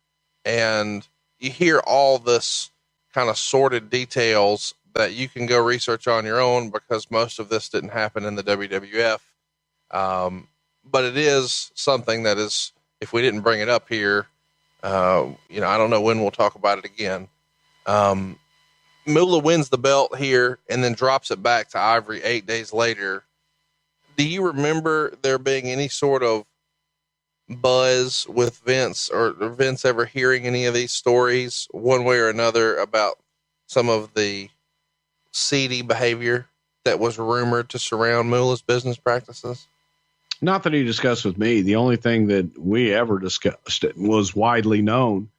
And you hear all this kind of sordid details that you can go research on your own, because most of this didn't happen in the WWF. But it is something that is, if we didn't bring it up here, I don't know when we'll talk about it again. Moolah wins the belt here and then drops it back to Ivory 8 days later. Do you remember there being any sort of buzz with Vince, or Vince ever hearing any of these stories one way or another about some of the seedy behavior that was rumored to surround Moolah's business practices? Not that he discussed with me. The only thing that we ever discussed was widely known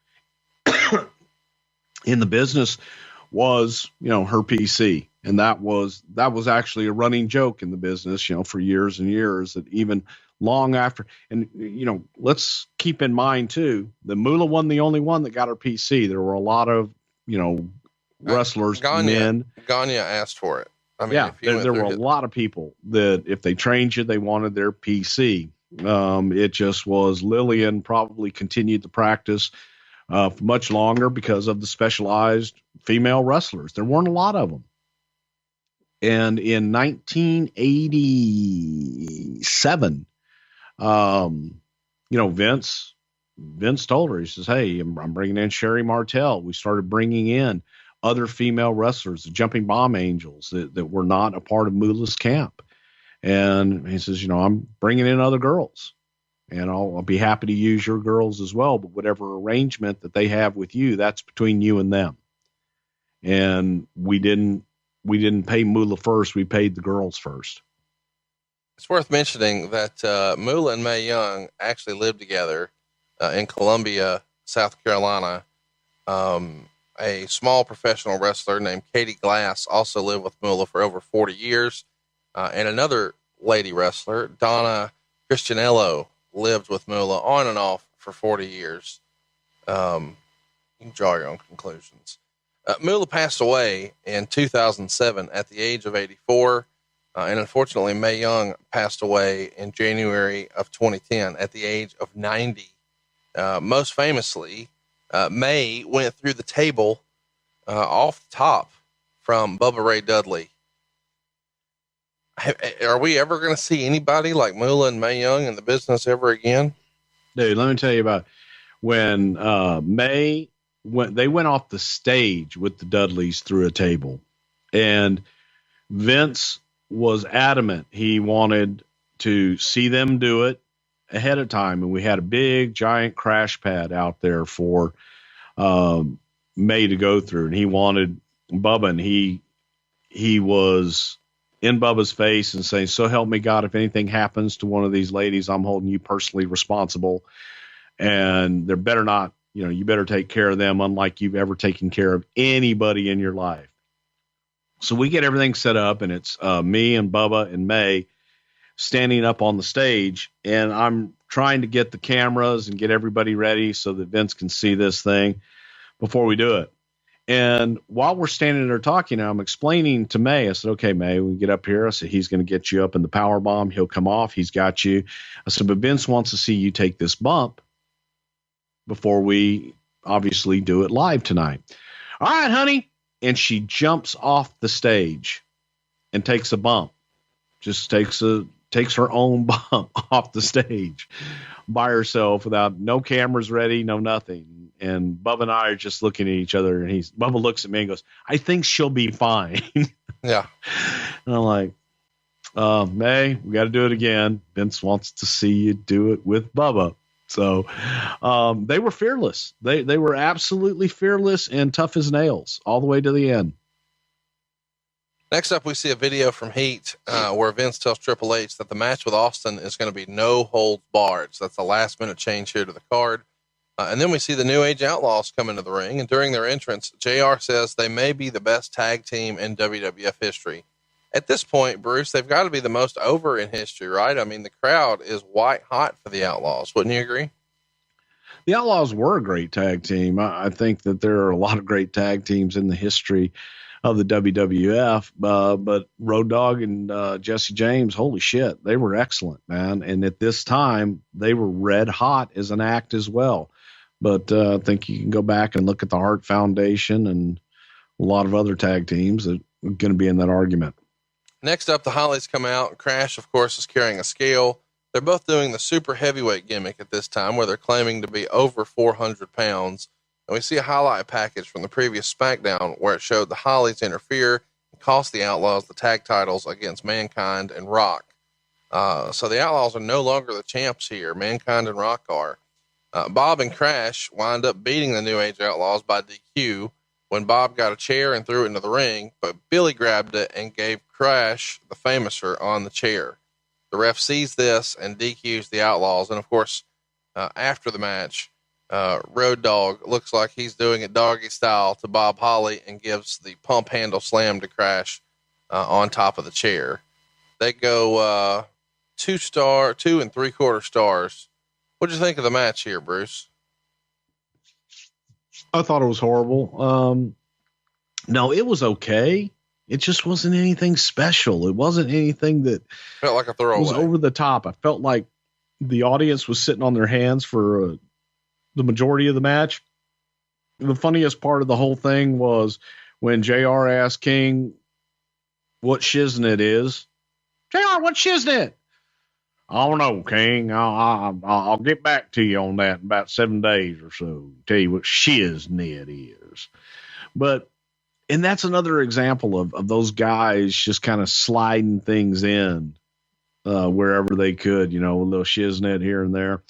in the business was, her PC. And that was actually a running joke in the business, for years and years, that even long after. And, let's keep in mind too, that Moolah wasn't the only one that got her PC. There were a lot of, wrestlers, men. Gagne asked for it. I mean, yeah, there were a lot of people that if they trained you, they wanted their PC. It just was Lillian probably continued the practice for much longer because of the specialized female wrestlers. There weren't a lot of them. And in 1987, Vince told her, he says, hey, I'm bringing in Sherry Martel. We started bringing in other female wrestlers, the Jumping Bomb Angels that were not a part of Moolah's camp. And he says, I'm bringing in other girls, and I'll be happy to use your girls as well. But whatever arrangement that they have with you, that's between you and them. And we didn't pay Moolah first. We paid the girls first. It's worth mentioning that Moolah and Mae Young actually lived together in Columbia, South Carolina. A small professional wrestler named Katie Glass also lived with Moolah for over 40 years. And another lady wrestler, Donna Christianello, lived with Moolah on and off for 40 years. You can draw your own conclusions. Moolah passed away in 2007 at the age of 84. And unfortunately, Mae Young passed away in January of 2010 at the age of 90. Most famously, Mae went through the table off the top from Bubba Ray Dudley. Are we ever going to see anybody like Moolah and Mae Young in the business ever again? Dude, let me tell you about when Mae they went off the stage with the Dudleys through a table, and Vince was adamant he wanted to see them do it ahead of time, and we had a big giant crash pad out there for Mae to go through, and he wanted Bubba, and he was in Bubba's face and saying, "So help me God, if anything happens to one of these ladies, I'm holding you personally responsible, and there better not, you better take care of them unlike you've ever taken care of anybody in your life." So we get everything set up, and it's me and Bubba and Mae standing up on the stage, and I'm trying to get the cameras and get everybody ready so that Vince can see this thing before we do it. And while we're standing there talking, I'm explaining to Mae, I said, "Okay, Mae, we get up here." I said, "He's going to get you up in the power bomb. He'll come off. He's got you." I said, "But Vince wants to see you take this bump before we obviously do it live tonight." "All right, honey." And she jumps off the stage and takes a bump, just takes her own bump off the stage by herself without no cameras ready, no nothing. And Bubba and I are just looking at each other, and Bubba looks at me and goes, "I think she'll be fine." Yeah. And I'm like, "Mae, we got to do it again. Vince wants to see you do it with Bubba." So they were fearless. They were absolutely fearless and tough as nails all the way to the end. Next up, we see a video from Heat where Vince tells Triple H that the match with Austin is going to be no holds barred. So that's a last minute change here to the card. And then we see the New Age Outlaws come into the ring, and during their entrance, JR says they may be the best tag team in WWF history. At this point, Bruce, they've got to be the most over in history, right? I mean, the crowd is white hot for the Outlaws. Wouldn't you agree? The Outlaws were a great tag team. I think that there are a lot of great tag teams in the history of the WWF, but Road Dogg and Jesse James, holy shit, they were excellent, man. And at this time, they were red hot as an act as well. But I think you can go back and look at the Hart Foundation and a lot of other tag teams that are going to be in that argument. Next up, the Hollies come out. Crash, of course, is carrying a scale. They're both doing the super heavyweight gimmick at this time, where they're claiming to be over 400 pounds. And we see a highlight package from the previous SmackDown where it showed the Hollies interfere and cost the Outlaws the tag titles against Mankind and Rock. So the Outlaws are no longer the champs here. Mankind and Rock are. Bob and Crash wind up beating the New Age Outlaws by DQ when Bob got a chair and threw it into the ring, but Billy grabbed it and gave Crash the famouser on the chair. The ref sees this and DQs the Outlaws. And of course, after the match, Road Dogg looks like he's doing it doggy style to Bob Holly and gives the pump handle slam to Crash on top of the chair. They go 2 3/4 stars. What'd you think of the match here, Bruce? I thought it was horrible. No, it was okay. It just wasn't anything special. It wasn't anything that Felt like a throwaway. was over the top. I felt like the audience was sitting on their hands for the majority of the match. The funniest part of the whole thing was when JR asked King what shiznit is. JR, what shiznit? I don't know, King. I'll get back to you on that in about 7 days or so. Tell you what shiznit is. And that's another example of those guys just kind of sliding things in wherever they could, a little shiznit here and there.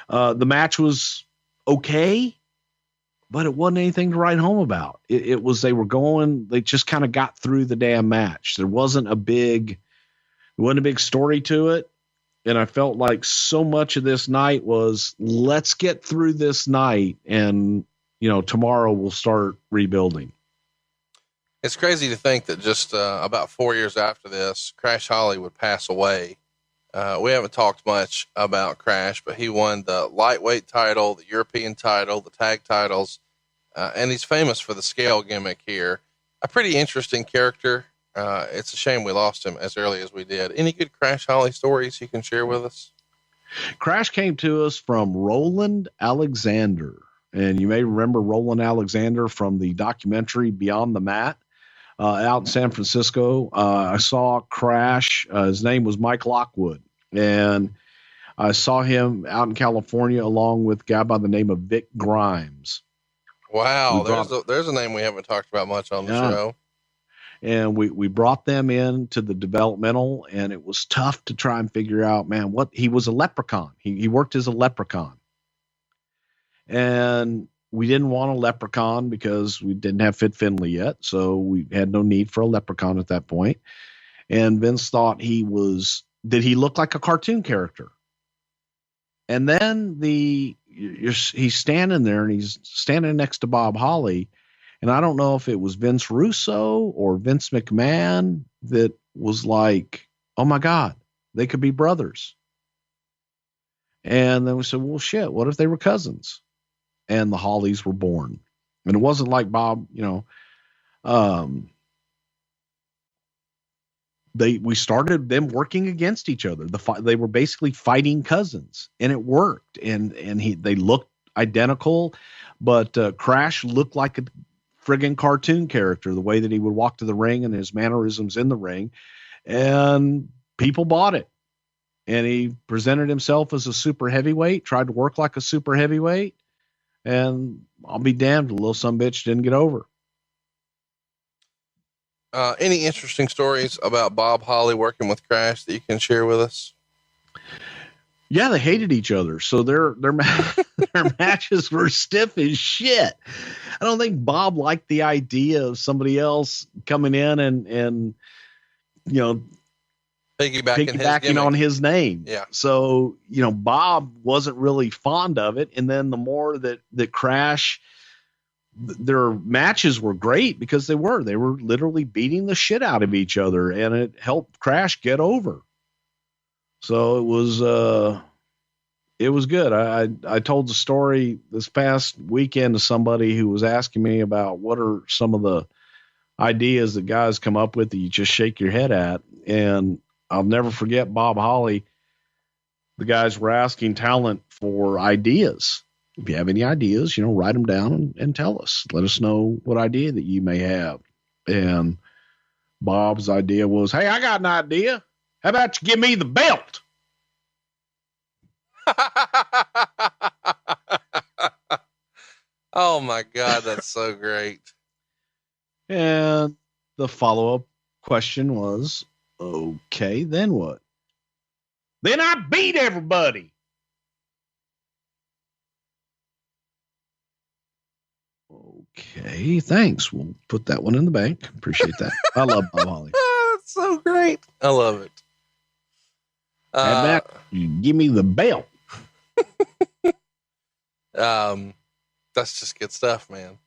The match was okay, but it wasn't anything to write home about. They just kind of got through the damn match. There wasn't a big story to it. And I felt like so much of this night was, let's get through this night and, tomorrow we'll start rebuilding. It's crazy to think that just about 4 years after this, Crash Holly would pass away. We haven't talked much about Crash, but he won the lightweight title, the European title, the tag titles, and he's famous for the scale gimmick here. A pretty interesting character. It's a shame we lost him as early as we did. Any good Crash Holly stories you can share with us? Crash came to us from Roland Alexander. And you may remember Roland Alexander from the documentary Beyond the Mat out in San Francisco. I saw Crash. His name was Mike Lockwood. And I saw him out in California along with a guy by the name of Vic Grimes. Wow, there's a name we haven't talked about much on the show. And we brought them in to the developmental, and it was tough to try and figure out, man, what he was a leprechaun. He worked as a leprechaun. And we didn't want a leprechaun because we didn't have Fit Finley yet. So we had no need for a leprechaun at that point. And Vince thought he looked like a cartoon character. And then he's standing there, and he's standing next to Bob Holly. And I don't know if it was Vince Russo or Vince McMahon that was like, oh my God, they could be brothers. And then we said, well, shit, what if they were cousins? And the Hollies were born. And it wasn't like Bob, we started them working against each other. They were basically fighting cousins, and it worked. And they looked identical, but Crash looked like a friggin' cartoon character, the way that he would walk to the ring and his mannerisms in the ring, and people bought it. And he presented himself as a super heavyweight, tried to work like a super heavyweight, and I'll be damned, the little sumbitch didn't get over. Any interesting stories about Bob Holly working with Crash that you can share with us? Yeah, they hated each other, so their matches were stiff as shit. I don't think Bob liked the idea of somebody else coming in and piggybacking on his name. Yeah. So, Bob wasn't really fond of it. And then the more that Crash, their matches were great because they were literally beating the shit out of each other, and it helped Crash get over. So it was good. I told the story this past weekend to somebody who was asking me about what are some of the ideas that guys come up with that you just shake your head at. And I'll never forget Bob Holly. The guys were asking talent for ideas. If you have any ideas, write them down and tell us. Let us know what idea that you may have. And Bob's idea was, hey, I got an idea. How about you give me the belt? Oh my God, that's so great. And the follow-up question was, okay, then what? Then I beat everybody. Okay, thanks. We'll put that one in the bank. Appreciate that. I love Bob Holly. That's so great. I love it. And that, you give me the belt. That's just good stuff, man.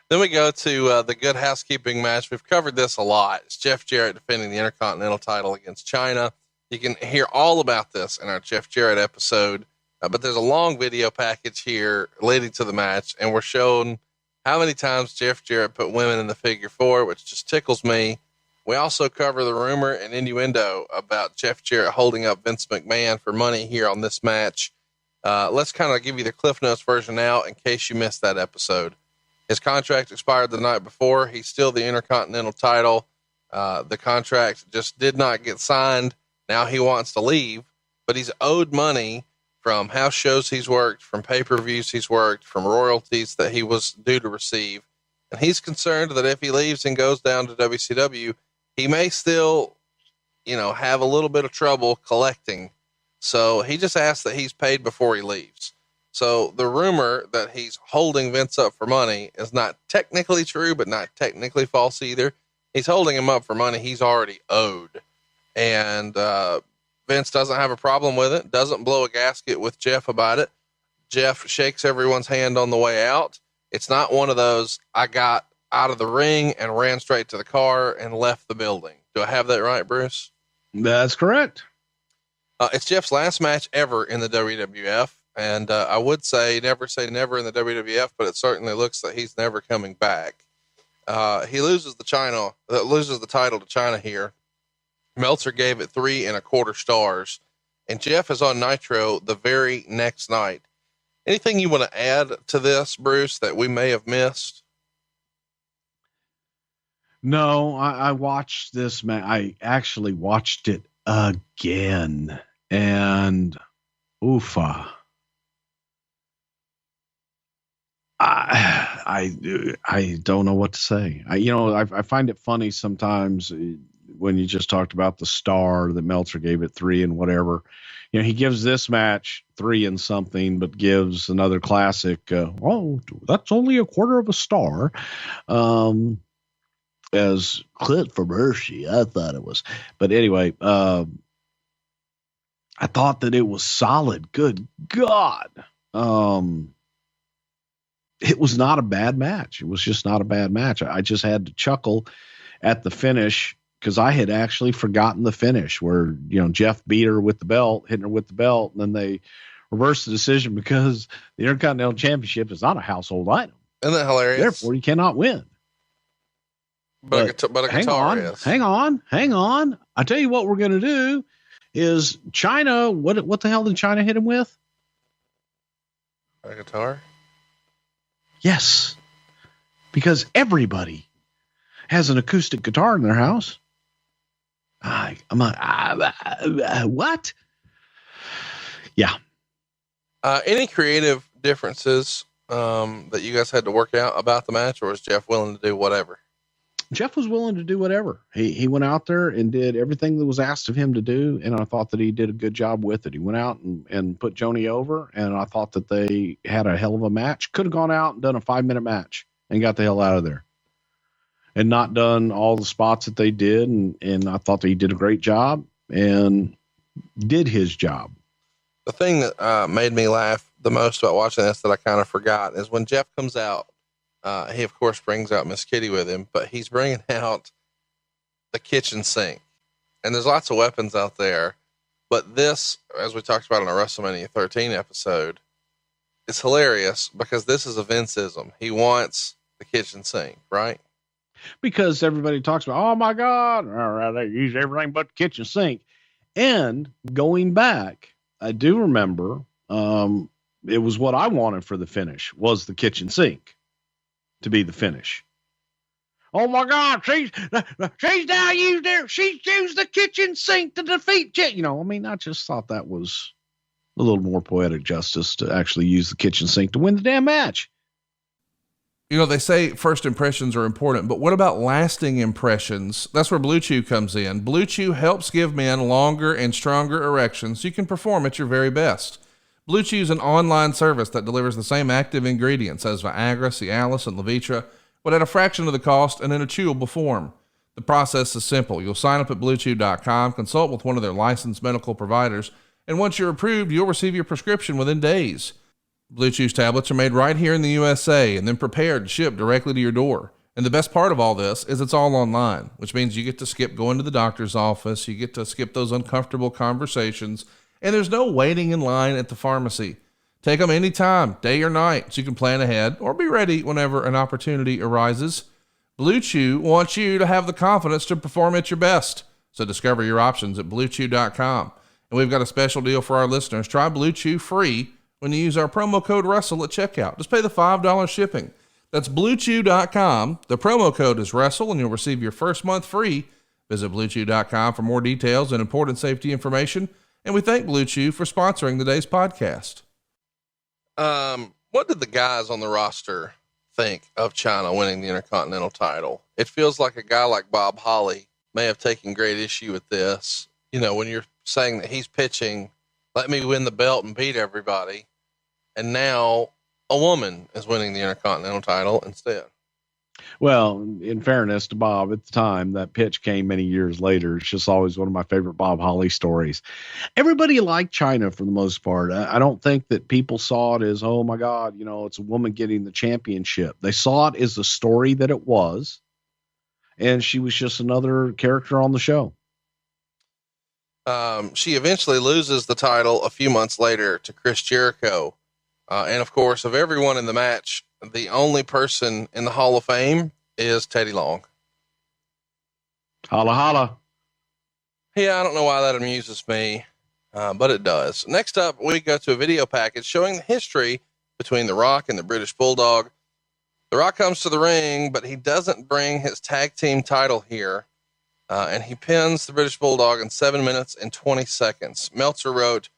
Then we go to the Good Housekeeping match. We've covered this a lot. It's Jeff Jarrett defending the Intercontinental title against China. You can hear all about this in our Jeff Jarrett episode, but there's a long video package here leading to the match, and we're shown how many times Jeff Jarrett put women in the figure four, which just tickles me. We also cover the rumor and innuendo about Jeff Jarrett holding up Vince McMahon for money here on this match. Let's kind of give you the Cliff Notes version now in case you missed that episode. His contract expired the night before. He's still the Intercontinental title. The contract just did not get signed. Now he wants to leave, but he's owed money from house shows he's worked, from pay-per-views he's worked, from royalties that he was due to receive. And he's concerned that if he leaves and goes down to WCW, he may still, have a little bit of trouble collecting. So he just asked that he's paid before he leaves. So the rumor that he's holding Vince up for money is not technically true, but not technically false either. He's holding him up for money he's already owed. And Vince doesn't have a problem with it, doesn't blow a gasket with Jeff about it. Jeff shakes everyone's hand on the way out. It's not one of those, I got out of the ring and ran straight to the car and left the building. Do I have that right, Bruce? That's correct. It's Jeff's last match ever in the WWF. And I would say never in the WWF, but it certainly looks that he's never coming back. He loses the title to China here. Meltzer gave it 3 1/4 stars, and Jeff is on Nitro the very next night. Anything you want to add to this, Bruce, that we may have missed? No, I watched this, man. I actually watched it again, and oofa. I don't know what to say. I find it funny sometimes when you just talked about the star that Meltzer gave it 3 and whatever. He gives this match 3 and something, but gives another classic. That's only 1/4 of a star. As Clint for Mercy, I thought it was. But anyway, I thought that it was solid. Good God. It was not a bad match. It was just not a bad match. I just had to chuckle at the finish because I had actually forgotten the finish where, Jeff beat her with the belt, hitting her with the belt, and then they reversed the decision because the Intercontinental Championship is not a household item. Isn't that hilarious? Therefore, you cannot win. But a guitar is. Hang on. I tell you what we're going to do is China. What the hell did China hit him with? A guitar? Yes, because everybody has an acoustic guitar in their house. What? Yeah. Any creative differences that you guys had to work out about the match, or was Jeff willing to do whatever? Jeff was willing to do whatever. He went out there and did everything that was asked of him to do, and I thought that he did a good job with it. He went out and put Joni over, and I thought that they had a hell of a match. Could have gone out and done a 5-minute match and got the hell out of there and not done all the spots that they did, and I thought that he did a great job and did his job. The thing that made me laugh the most about watching this that I kind of forgot is when Jeff comes out, he of course brings out Miss Kitty with him, but he's bringing out the kitchen sink, and there's lots of weapons out there. But this, as we talked about in our WrestleMania 13 episode, is hilarious because this is a Vinceism. He wants the kitchen sink, right? Because everybody talks about, oh my God, they use everything but the kitchen sink. And going back, I do remember, it was what I wanted for the finish was the kitchen sink to be the finish. Oh my God, she's now used there. She's used the kitchen sink to defeat Jet. I just thought that was a little more poetic justice to actually use the kitchen sink to win the damn match. They say first impressions are important, but what about lasting impressions? That's where Bluechu comes in. Bluechu helps give men longer and stronger erections so you can perform at your very best. Bluechu is an online service that delivers the same active ingredients as Viagra, Cialis, and Levitra, but at a fraction of the cost and in a chewable form. The process is simple. You'll sign up at Bluechew.com, consult with one of their licensed medical providers, and once you're approved, you'll receive your prescription within days. Bluechew's tablets are made right here in the USA and then prepared to ship directly to your door. And the best part of all this is it's all online, which means you get to skip going to the doctor's office, you get to skip those uncomfortable conversations, and there's no waiting in line at the pharmacy. Take them anytime, day or night, so you can plan ahead or be ready whenever an opportunity arises. Bluechew wants you to have the confidence to perform at your best. So discover your options at Bluechew.com. And we've got a special deal for our listeners. Try Bluechew free when you use our promo code WRESTLE at checkout. Just pay the $5 shipping. That's Bluechew.com. The promo code is WRESTLE and you'll receive your first month free. Visit Bluechew.com for more details and important safety information. And we thank Bluechew for sponsoring today's podcast. What did the guys on the roster think of China winning the Intercontinental title? It feels like a guy like Bob Holly may have taken great issue with this. When you're saying that he's pitching, let me win the belt and beat everybody. And now a woman is winning the Intercontinental title instead. Well, in fairness to Bob at the time, that pitch came many years later. It's just always one of my favorite Bob Holly stories. Everybody liked China for the most part. I don't think that people saw it as, oh my God, it's a woman getting the championship. They saw it as the story that it was. And she was just another character on the show. She eventually loses the title a few months later to Chris Jericho. And of course, of everyone in the match, the only person in the Hall of Fame is Teddy Long. Holla, holla. Yeah, I don't know why that amuses me, but it does. Next up, we go to a video package showing the history between The Rock and the British Bulldog. The Rock comes to the ring, but he doesn't bring his tag team title here. And he pins the British Bulldog in 7 minutes and 20 seconds. Meltzer wrote,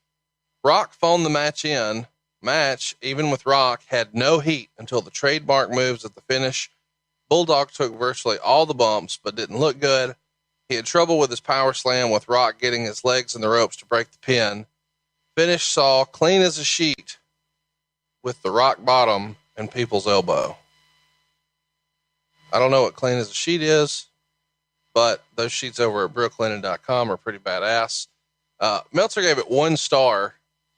Rock phoned the match in. Match, even with Rock, had no heat until the trademark moves at the finish. Bulldog took virtually all the bumps, but didn't look good. He had trouble with his power slam, with Rock getting his legs in the ropes to break the pin. Finish saw clean as a sheet with the Rock bottom and people's elbow. I don't know what clean as a sheet is, but those sheets over at brooklinen.com are pretty badass. Meltzer gave it 1 star.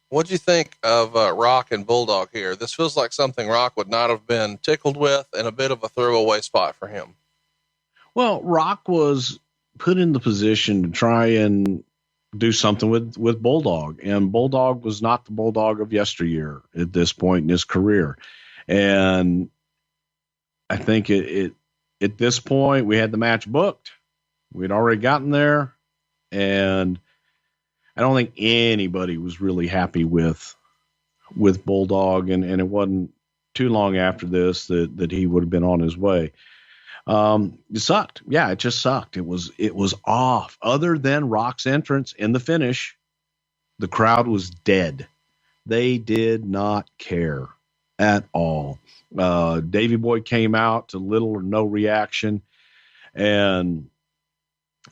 What'd you think of Rock and Bulldog here? This feels like something Rock would not have been tickled with, and a bit of a throwaway spot for him. Well, Rock was put in the position to try and do something with Bulldog, and Bulldog was not the Bulldog of yesteryear at this point in his career. And I think it at this point we had the match booked. We'd already gotten there, and I don't think anybody was really happy with Bulldog, and it wasn't too long after this that he would have been on his way. It sucked. Yeah, it just sucked. It was off. Other than Rock's entrance in the finish, the crowd was dead. They did not care at all. Davey Boy came out to little or no reaction, and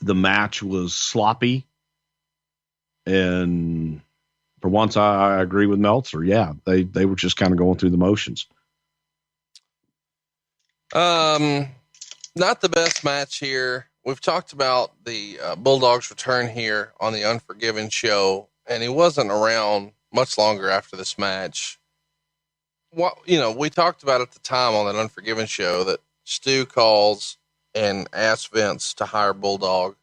the match was sloppy. And for once, I agree with Meltzer. Yeah, they were just kind of going through the motions. Not the best match here. We've talked about the Bulldog's return here on the Unforgiven show, and he wasn't around much longer after this match. We talked about at the time on that Unforgiven show that Stu calls and asks Vince to hire Bulldog,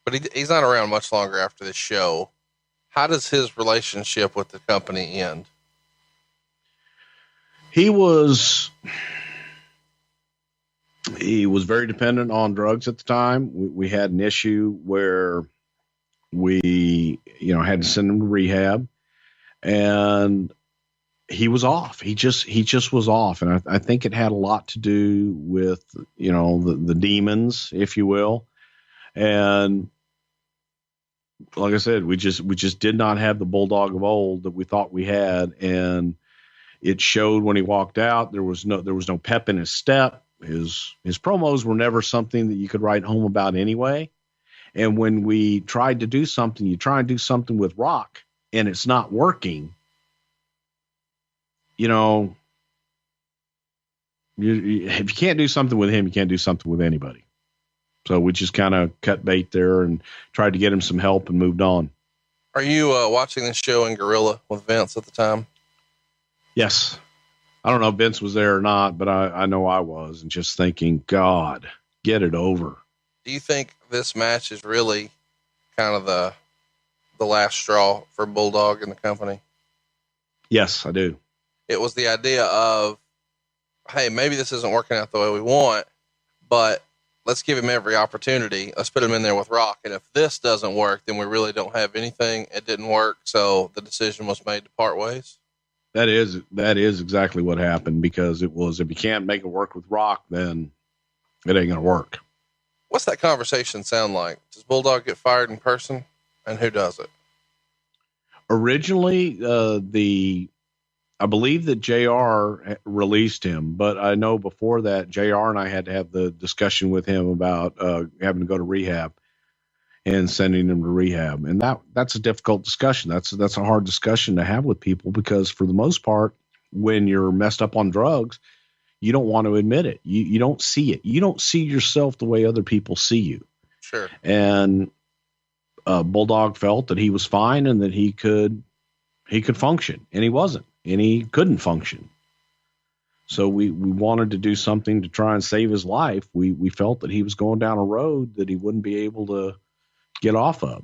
but he's not around much longer after this show. How does his relationship with the company end? He was very dependent on drugs at the time. We had an issue where we, had to send him to rehab, and he was off. He just was off. And I think it had a lot to do with, the demons, if you will. And like I said, we just did not have the Bulldog of old that we thought we had. And it showed when he walked out. There was no pep in his step. His promos were never something that you could write home about anyway. And when we tried to do something, you try and do something with Rock and it's not working. If you can't do something with him, you can't do something with anybody. So we just kind of cut bait there and tried to get him some help and moved on. Are you watching this show in Gorilla with Vince at the time? Yes. I don't know if Vince was there or not, but I know I was, and just thinking, God, get it over. Do you think this match is really kind of the last straw for Bulldog and the company? Yes, I do. It was the idea of, hey, maybe this isn't working out the way we want, but let's give him every opportunity. Let's put him in there with Rock. And if this doesn't work, then we really don't have anything. It didn't work. So the decision was made to part ways. That is exactly what happened, because it was, if you can't make it work with Rock, then it ain't going to work. What's that conversation sound like? Does Bulldog get fired in person, and who does it? Originally, I believe that JR released him, but I know before that, JR and I had to have the discussion with him about having to go to rehab and sending him to rehab. And that's a difficult discussion. That's a hard discussion to have with people, because for the most part, when you're messed up on drugs, you don't want to admit it. You don't see it. You don't see yourself the way other people see you. Sure. And Bulldog felt that he was fine and that he could function, and he wasn't. And he couldn't function. So we wanted to do something to try and save his life. We felt that he was going down a road that he wouldn't be able to get off of.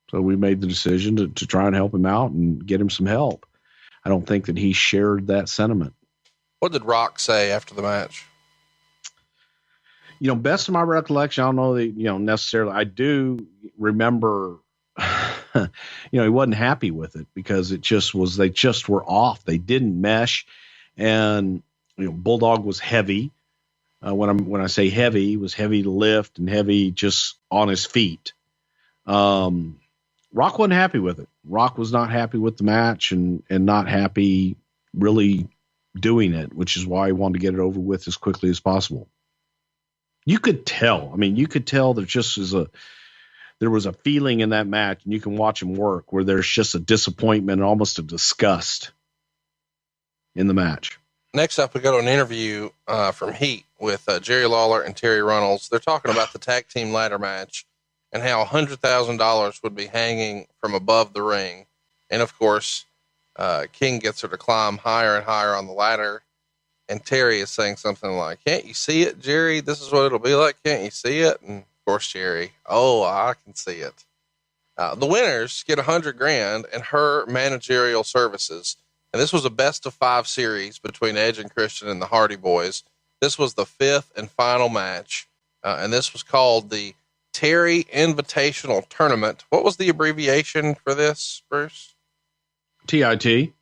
So we made the decision to try and help him out and get him some help. I don't think that he shared that sentiment. What did Rock say after the match? Best of my recollection, I don't know that, necessarily. I do remember, he wasn't happy with it because they just were off. They didn't mesh. And, Bulldog was heavy. When I say heavy, he was heavy to lift and heavy just on his feet. Rock wasn't happy with it. Rock was not happy with the match and not happy really doing it, which is why he wanted to get it over with as quickly as possible. You could tell. You could tell there was a feeling in that match, and you can watch him work where there's just a disappointment and almost a disgust in the match. Next up, we got an interview from Heat with Jerry Lawler and Terry Runnels. They're talking about the tag team ladder match and how $100,000 would be hanging from above the ring. And of course, King gets her to climb higher and higher on the ladder. And Terry is saying something like, "Can't you see it, Jerry? This is what it'll be like. Can't you see it?" And of course, Jerry, "Oh, I can see it." The winners get $100,000 and her managerial services. And this was a best of 5 series between Edge and Christian and the Hardy Boys. This was the 5th and final match. And this was called the Terry Invitational Tournament. What was the abbreviation for this, Bruce? TIT.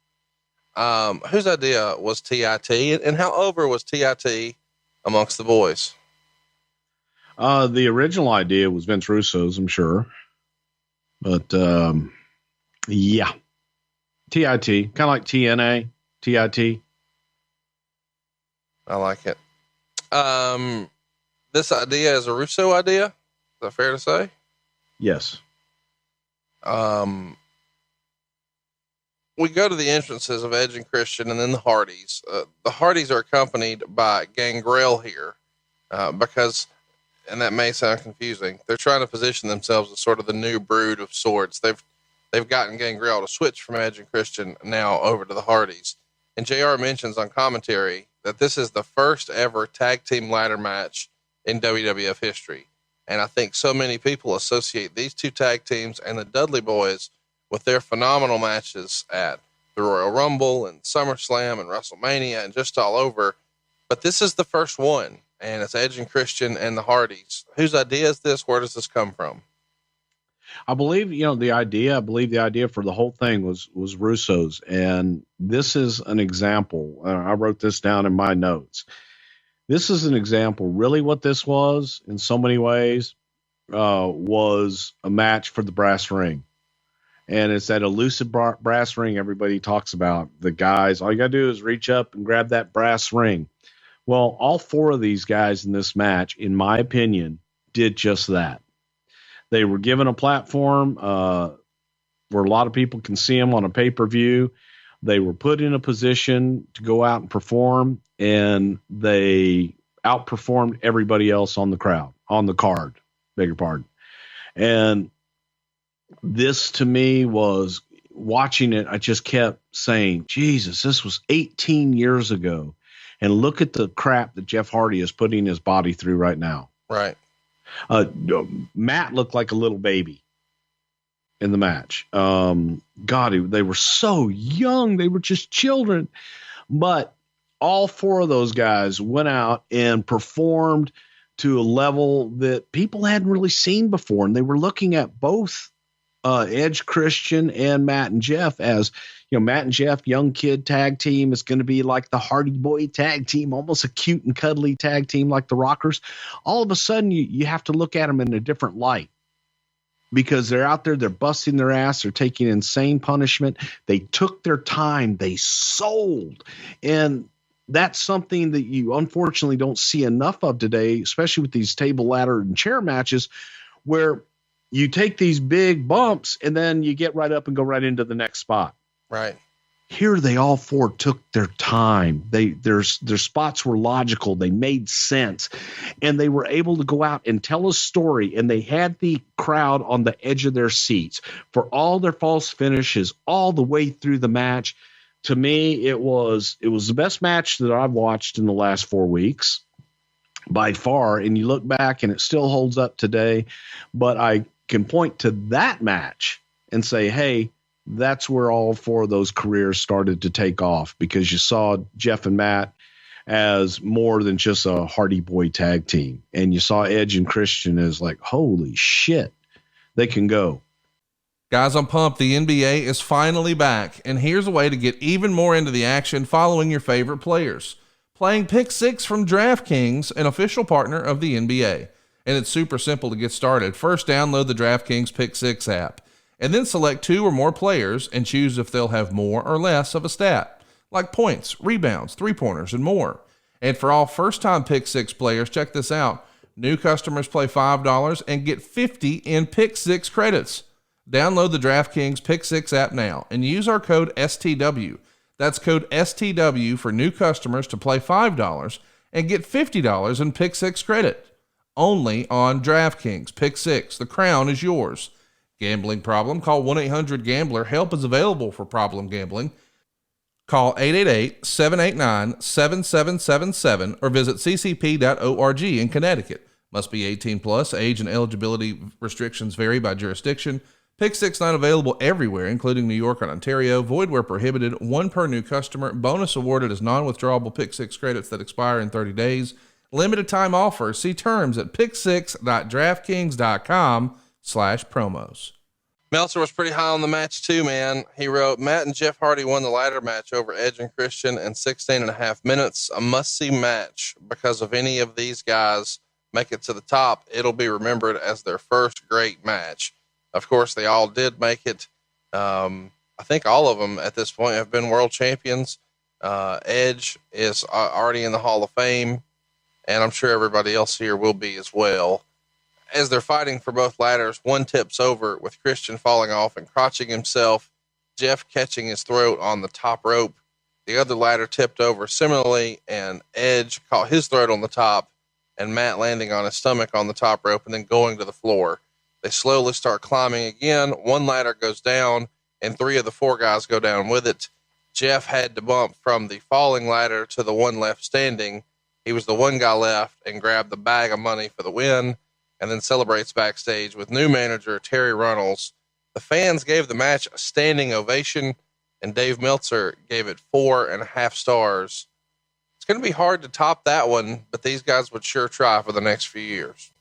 Whose idea was TIT, and how over was TIT amongst the boys? The original idea was Vince Russo's, I'm sure. But, yeah. TIT, kind of like TNA, TIT. I like it. This idea is a Russo idea. Is that fair to say? Yes. We go to the entrances of Edge and Christian and then the Hardys. The Hardys are accompanied by Gangrel here, because, and that may sound confusing, they're trying to position themselves as sort of the new brood of sorts. They've gotten Gangrel to switch from Edge and Christian now over to the Hardys. And JR mentions on commentary that this is the first ever tag team ladder match in WWF history. And I think so many people associate these two tag teams and the Dudley Boys with their phenomenal matches at the Royal Rumble and SummerSlam and WrestleMania and just all over. But this is the first one, and it's Edge and Christian and the Hardys. Whose idea is this? Where does this come from? I believe, the idea for the whole thing was Russo's. And this is an example. I wrote this down in my notes. This is an example. Really what this was in so many ways, was a match for the brass ring. And it's that elusive brass ring everybody talks about. The guys, all you got to do is reach up and grab that brass ring. Well, all 4 of these guys in this match, in my opinion, did just that. They were given a platform where a lot of people can see them on a pay-per-view. They were put in a position to go out and perform, and they outperformed everybody else on the card, beg your pardon. And this to me was, watching it, I just kept saying, Jesus, this was 18 years ago. And look at the crap that Jeff Hardy is putting his body through right now. Right. Matt looked like a little baby in the match. They were so young. They were just children. But all 4 of those guys went out and performed to a level that people hadn't really seen before. And they were looking at both Edge, Christian, and Matt and Jeff as, Matt and Jeff, young kid tag team, is going to be like the Hardy Boy tag team, almost a cute and cuddly tag team like the Rockers. All of a sudden, you have to look at them in a different light because they're out there, they're busting their ass, they're taking insane punishment. They took their time, they sold. And that's something that you unfortunately don't see enough of today, especially with these table, ladder, and chair matches where you take these big bumps and then you get right up and go right into the next spot. Right. Here, they all 4 took their time. Their spots were logical. They made sense, and they were able to go out and tell a story. And they had the crowd on the edge of their seats for all their false finishes all the way through the match. To me, it was the best match that I've watched in the last 4 weeks by far. And you look back, and it still holds up today. But I can point to that match and say, hey, that's where all four of those careers started to take off, because you saw Jeff and Matt as more than just a Hardy Boy tag team. And you saw Edge and Christian as like, holy shit, they can go. Guys, I'm pumped. The NBA is finally back, and here's a way to get even more into the action following your favorite players. Playing Pick 6 from DraftKings, an official partner of the NBA. And it's super simple to get started. First, download the DraftKings Pick 6 app, and then select 2 or more players and choose if they'll have more or less of a stat, like points, rebounds, three-pointers, and more. And for all first-time Pick 6 players, check this out. New customers play $5 and get 50 in Pick 6 credits. Download the DraftKings Pick 6 app now and use our code STW. That's code STW for new customers to play $5 and get $50 in Pick 6 credit. Only on DraftKings Pick 6. The crown is yours. Gambling problem? Call 1-800-GAMBLER. Help is available for problem gambling. Call 888-789-7777 or visit ccp.org in Connecticut. Must be 18 plus. Age and eligibility restrictions vary by jurisdiction. Pick 6 not available everywhere, including New York and Ontario. Void where prohibited. 1 per new customer. Bonus awarded as non-withdrawable Pick 6 credits that expire in 30 days. Limited time offer. See terms at pick6.draftkings.com/promos. Meltzer was pretty high on the match too, man. He wrote, Matt and Jeff Hardy won the ladder match over Edge and Christian in 16.5 minutes. A must-see match, because if any of these guys make it to the top, it'll be remembered as their first great match. Of course, they all did make it. I think all of them at this point have been world champions. Edge is already in the Hall of Fame, and I'm sure everybody else here will be as well. As they're fighting for both ladders, one tips over with Christian falling off and crotching himself, Jeff catching his throat on the top rope. The other ladder tipped over similarly, and Edge caught his throat on the top, and Matt landing on his stomach on the top rope and then going to the floor. They slowly start climbing again. One ladder goes down, and 3 of the 4 guys go down with it. Jeff had to bump from the falling ladder to the one left standing. He was the one guy left and grabbed the bag of money for the win, and then celebrates backstage with new manager Terry Runnels. The fans gave the match a standing ovation, and Dave Meltzer gave it 4.5 stars. It's going to be hard to top that one, but these guys would sure try for the next few years.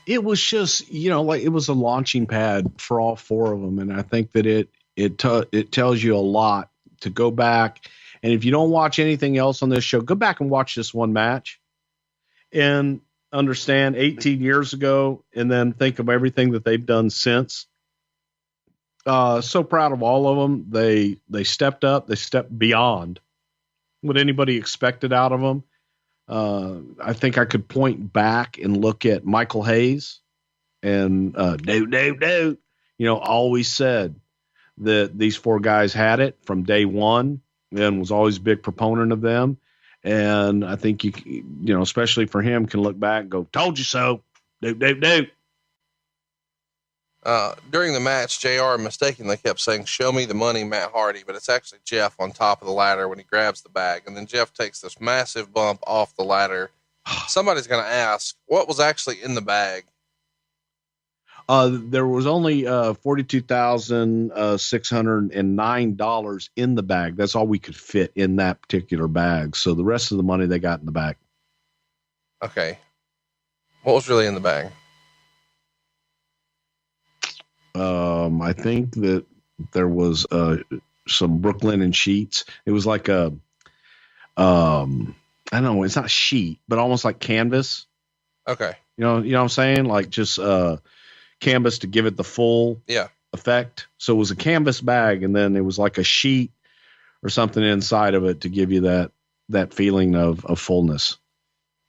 It was just, like it was a launching pad for all 4 of them. And I think that it tells you a lot to go back. And if you don't watch anything else on this show, go back and watch this one match and understand 18 years ago, and then think of everything that they've done since. So proud of all of them. They stepped up, they stepped beyond what anybody expected out of them. I think I could point back and look at Michael Hayes and always said that these 4 guys had it from day one and was always a big proponent of them. And I think you especially for him, can look back and go, told you so. During the match, JR mistakenly kept saying, show me the money, Matt Hardy, but it's actually Jeff on top of the ladder when he grabs the bag. And then Jeff takes this massive bump off the ladder. Somebody's going to ask, what was actually in the bag? There was only $42,609 in the bag. That's all we could fit in that particular bag. So the rest of the money they got in the bag. Okay. What was really in the bag? I think that there was some Brooklyn and sheets. It was like I don't know, it's not sheet, but almost like canvas. Okay. You know what I'm saying? Like just canvas to give it the full effect. So it was a canvas bag, and then it was like a sheet or something inside of it to give you that feeling of fullness.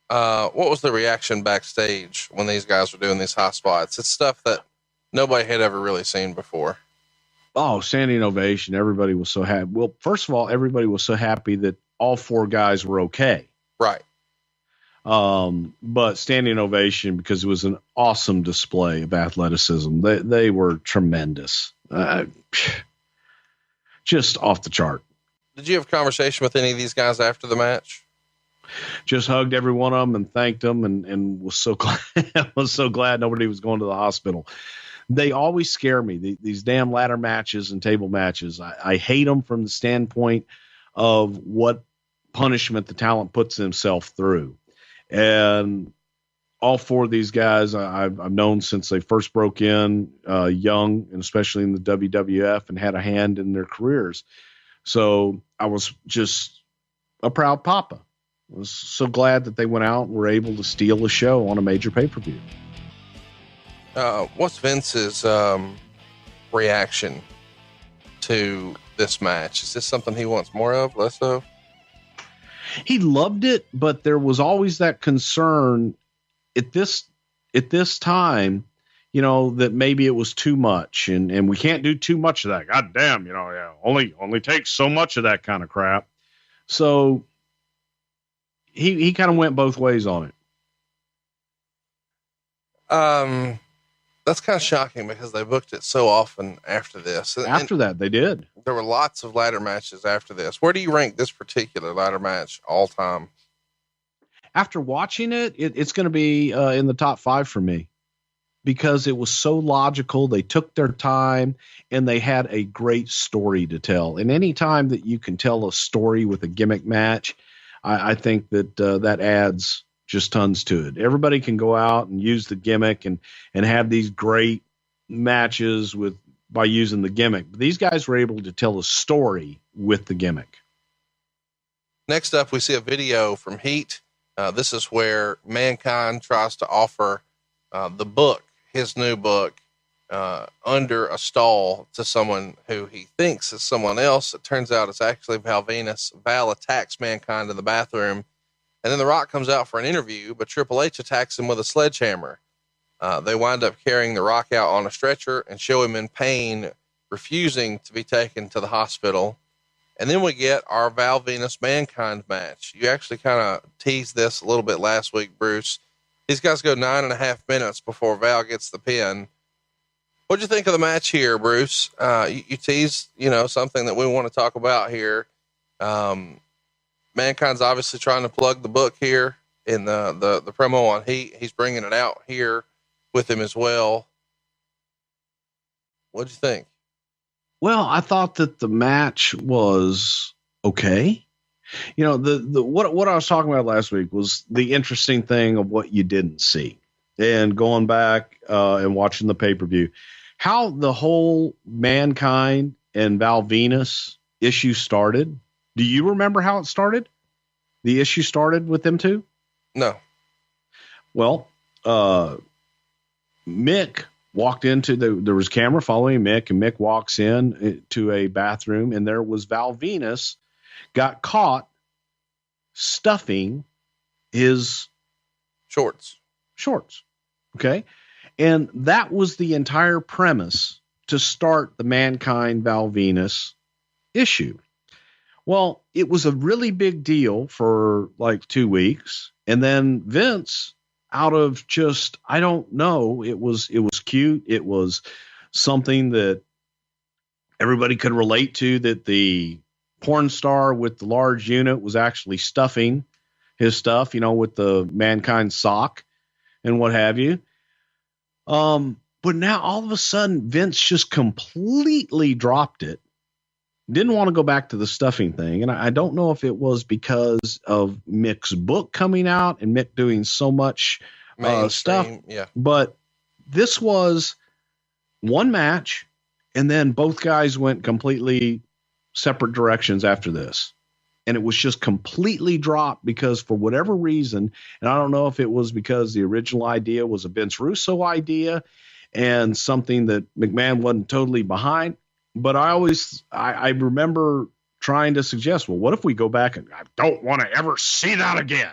What was the reaction backstage when these guys were doing these high spots? It's stuff that nobody had ever really seen before. Oh, standing ovation. Everybody was so happy. Well, first of all, everybody was so happy that all 4 guys were okay. Right. But standing ovation because it was an awesome display of athleticism. They were tremendous. Just off the chart. Did you have a conversation with any of these guys after the match? just hugged every one of them and thanked them, and was so glad, was so glad nobody was going to the hospital. They always scare me. These damn ladder matches and table matches. I hate them from the standpoint of what punishment the talent puts himself through. And all four of these guys I've known since they first broke in, young, and especially in the WWF, and had a hand in their careers. So I was just a proud papa. I was so glad that they went out and were able to steal a show on a major pay-per-view. What's Vince's reaction to this match? Is this something he wants more of, less of? He loved it, but there was always that concern at this time, you know, that maybe it was too much, and we can't do too much of that. God damn, you know, yeah, only takes so much of that kind of crap. So he kind of went both ways on it. That's kind of shocking because they booked it so often after this. After that, they did. There were lots of ladder matches after this. Where do you rank this particular ladder match all time? After watching it, it's going to be in the top 5 for me, because it was so logical. They took their time and they had a great story to tell. And any time that you can tell a story with a gimmick match, I think that that adds just tons to it. Everybody can go out and use the gimmick and have these great matches by using the gimmick. But these guys were able to tell a story with the gimmick. Next up, we see a video from Heat. This is where Mankind tries to offer the book, his new book, under a stall to someone who he thinks is someone else. It turns out it's actually Val Venis. Val attacks Mankind in the bathroom, and then The Rock comes out for an interview, but Triple H attacks him with a sledgehammer. They wind up carrying The Rock out on a stretcher and show him in pain, refusing to be taken to the hospital. And then we get our Val Venis Mankind match. You actually kind of teased this a little bit last week, Bruce. These guys go 9.5 minutes before Val gets the pin. What'd you think of the match here, Bruce? You teased, something that we want to talk about here. Mankind's obviously trying to plug the book here in the promo on Heat. He's bringing it out here with him as well. What'd you think? Well, I thought that the match was okay. What I was talking about last week was the interesting thing of what you didn't see, and going back and watching the pay-per-view, how the whole Mankind and Val Venis issue started. Do you remember how it started? The issue started with them two? No. Well, Mick walked into there was camera following Mick, and Mick walks in to a bathroom, and there was Val Venis got caught stuffing his shorts. Okay. And that was the entire premise to start the Mankind Val Venis issue. Well, it was a really big deal for like 2 weeks. And then Vince, out of just, I don't know, it was cute. It was something that everybody could relate to, that the porn star with the large unit was actually stuffing his stuff, with the Mankind sock and what have you. But now all of a sudden Vince just completely dropped it. Didn't want to go back to the stuffing thing. And I don't know if it was because of Mick's book coming out and Mick doing so much stuff. Yeah. But this was one match, and then both guys went completely separate directions after this. And it was just completely dropped because for whatever reason, and I don't know if it was because the original idea was a Vince Russo idea and something that McMahon wasn't totally behind. But I remember trying to suggest, well, what if we go back and I don't want to ever see that again?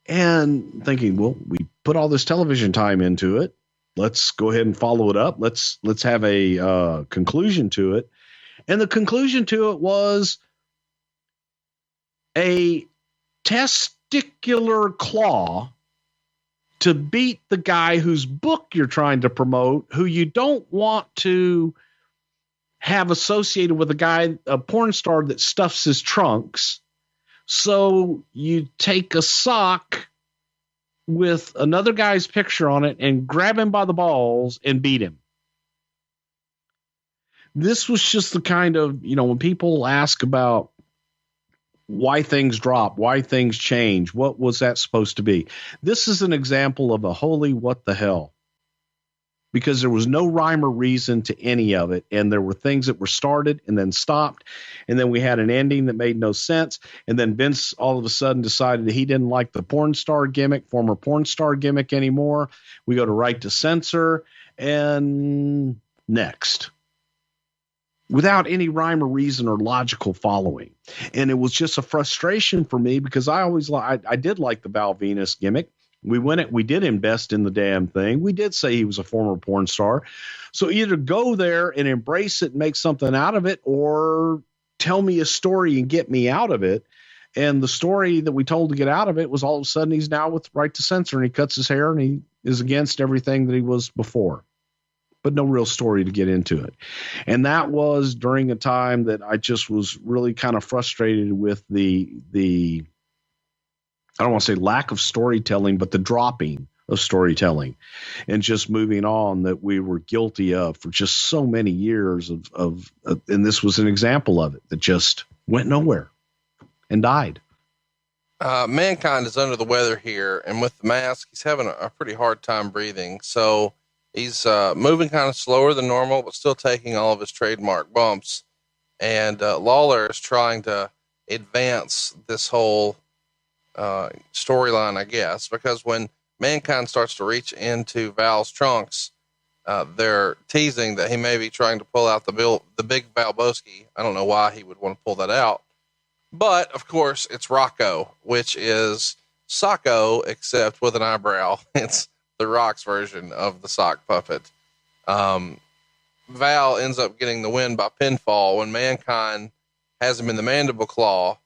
And thinking, well, we put all this television time into it. Let's go ahead and follow it up. Let's have a conclusion to it. And the conclusion to it was a testicular claw to beat the guy whose book you're trying to promote, who you don't want to have associated with a porn star that stuffs his trunks. So you take a sock with another guy's picture on it and grab him by the balls and beat him. This was just the kind of, when people ask about why things drop, why things change, what was that supposed to be? This is an example of a holy what the hell. Because there was no rhyme or reason to any of it. And there were things that were started and then stopped. And then we had an ending that made no sense. And then Vince all of a sudden decided that he didn't like the former porn star gimmick anymore. We go to right to censor and next. Without any rhyme or reason or logical following. And it was just a frustration for me because I did like the Val Venis gimmick. We did invest in the damn thing. We did say he was a former porn star. So either go there and embrace it and make something out of it, or tell me a story and get me out of it. And the story that we told to get out of it was all of a sudden he's now with right to censor and he cuts his hair and he is against everything that he was before. But no real story to get into it. And that was during a time that I just was really kind of frustrated with the I don't want to say lack of storytelling, but the dropping of storytelling and just moving on that we were guilty of for just so many years of and this was an example of it that just went nowhere and died. Mankind is under the weather here, and with the mask, he's having a pretty hard time breathing. So he's moving kind of slower than normal, but still taking all of his trademark bumps. And Lawler is trying to advance this whole storyline, I guess, because when Mankind starts to reach into Val's trunks, they're teasing that he may be trying to pull out the big Valboski. I don't know why he would want to pull that out, but of course it's Rocco, which is Socko except with an eyebrow. It's the Rock's version of the sock puppet. Val ends up getting the win by pinfall when Mankind has him in the mandible claw.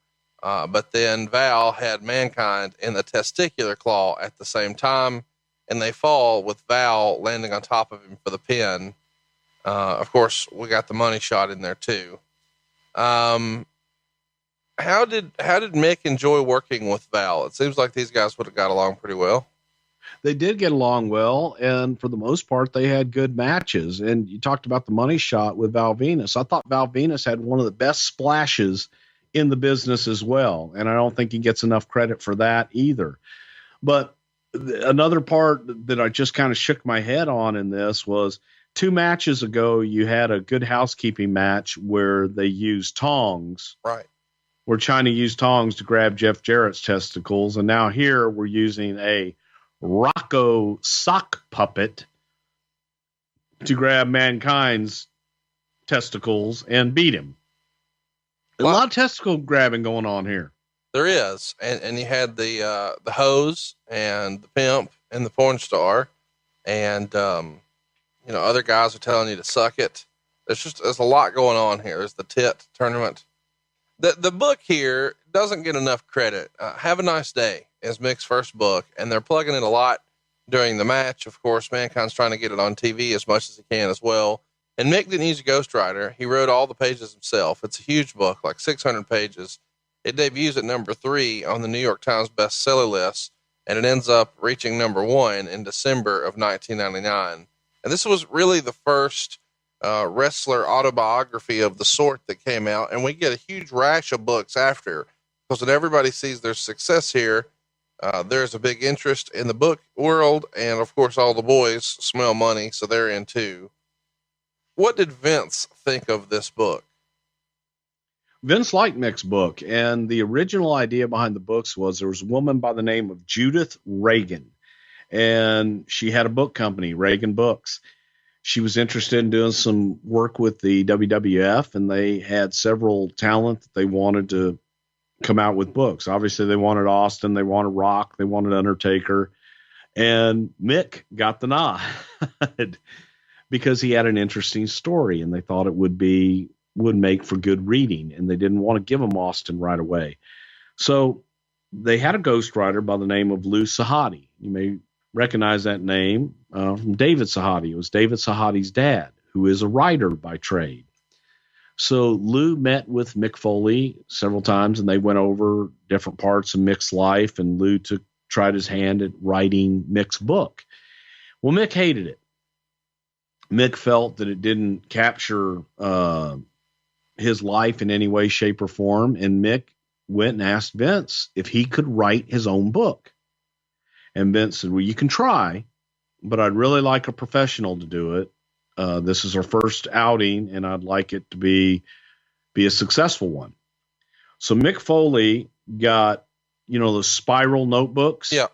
But then Val had Mankind in the testicular claw at the same time, and they fall with Val landing on top of him for the pin. Of course, we got the money shot in there too. How did Mick enjoy working with Val? It seems like these guys would have got along pretty well. They did get along well, and for the most part, they had good matches. And you talked about the money shot with Val Venis. I thought Val Venis had one of the best splashes in the business as well. And I don't think he gets enough credit for that either. But another part that I just kind of shook my head on in this was 2 matches ago, you had a Good Housekeeping match where they used tongs. Right. We're trying to use tongs to grab Jeff Jarrett's testicles. And now here we're using a Rocco sock puppet to grab Mankind's testicles and beat him. A lot of testicle grabbing going on here. There is. And you had the hose and the pimp and the porn star and, other guys are telling you to suck it. There's a lot going on here. There's the tit tournament. The book here doesn't get enough credit. Have a Nice Day is Mick's first book, and they're plugging it a lot during the match. Of course, Mankind's trying to get it on TV as much as he can as well. And Mick didn't use a ghostwriter. He wrote all the pages himself. It's a huge book, like 600 pages. It debuts at number 3 on the New York Times bestseller list, and it ends up reaching number 1 in December of 1999. And this was really the first wrestler autobiography of the sort that came out, and we get a huge rash of books after, because when everybody sees their success here, there's a big interest in the book world, and of course all the boys smell money, so they're in too. What did Vince think of this book? Vince liked Mick's book, and the original idea behind the books was there was a woman by the name of Judith Reagan, and she had a book company, Reagan Books. She was interested in doing some work with the WWF, and they had several talent that they wanted to come out with books. Obviously, they wanted Austin, they wanted Rock, they wanted Undertaker, and Mick got the nod because he had an interesting story, and they thought it would make for good reading, and they didn't want to give him Austin right away. So they had a ghostwriter by the name of Lou Sahadi. You may recognize that name from David Sahadi. It was David Sahadi's dad, who is a writer by trade. So Lou met with Mick Foley several times, and they went over different parts of Mick's life, and Lou tried his hand at writing Mick's book. Well, Mick hated it. Mick felt that it didn't capture his life in any way, shape, or form, and Mick went and asked Vince if he could write his own book. And Vince said, well, you can try, but I'd really like a professional to do it. This is our first outing, and I'd like it to be a successful one. So Mick Foley got, the spiral notebooks. Yeah.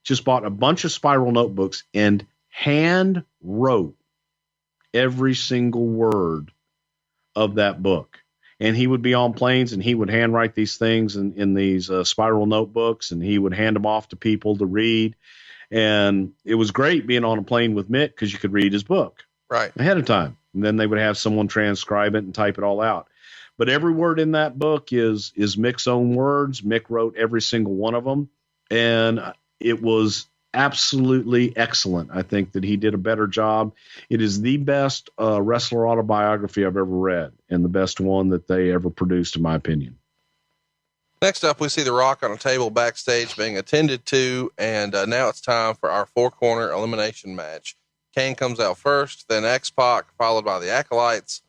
Just bought a bunch of spiral notebooks and hand wrote every single word of that book. And he would be on planes and he would handwrite these things in these spiral notebooks, and he would hand them off to people to read. And it was great being on a plane with Mick because you could read his book right ahead of time. And then they would have someone transcribe it and type it all out. But every word in that book is Mick's own words. Mick wrote every single one of them. And it was absolutely excellent. I think that he did a better job. It is the best wrestler autobiography I've ever read, and the best one that they ever produced, in my opinion. Next up, we see The Rock on a table backstage being attended to, and now it's time for our four-corner elimination match. Kane comes out first, then X-Pac, followed by the Acolytes.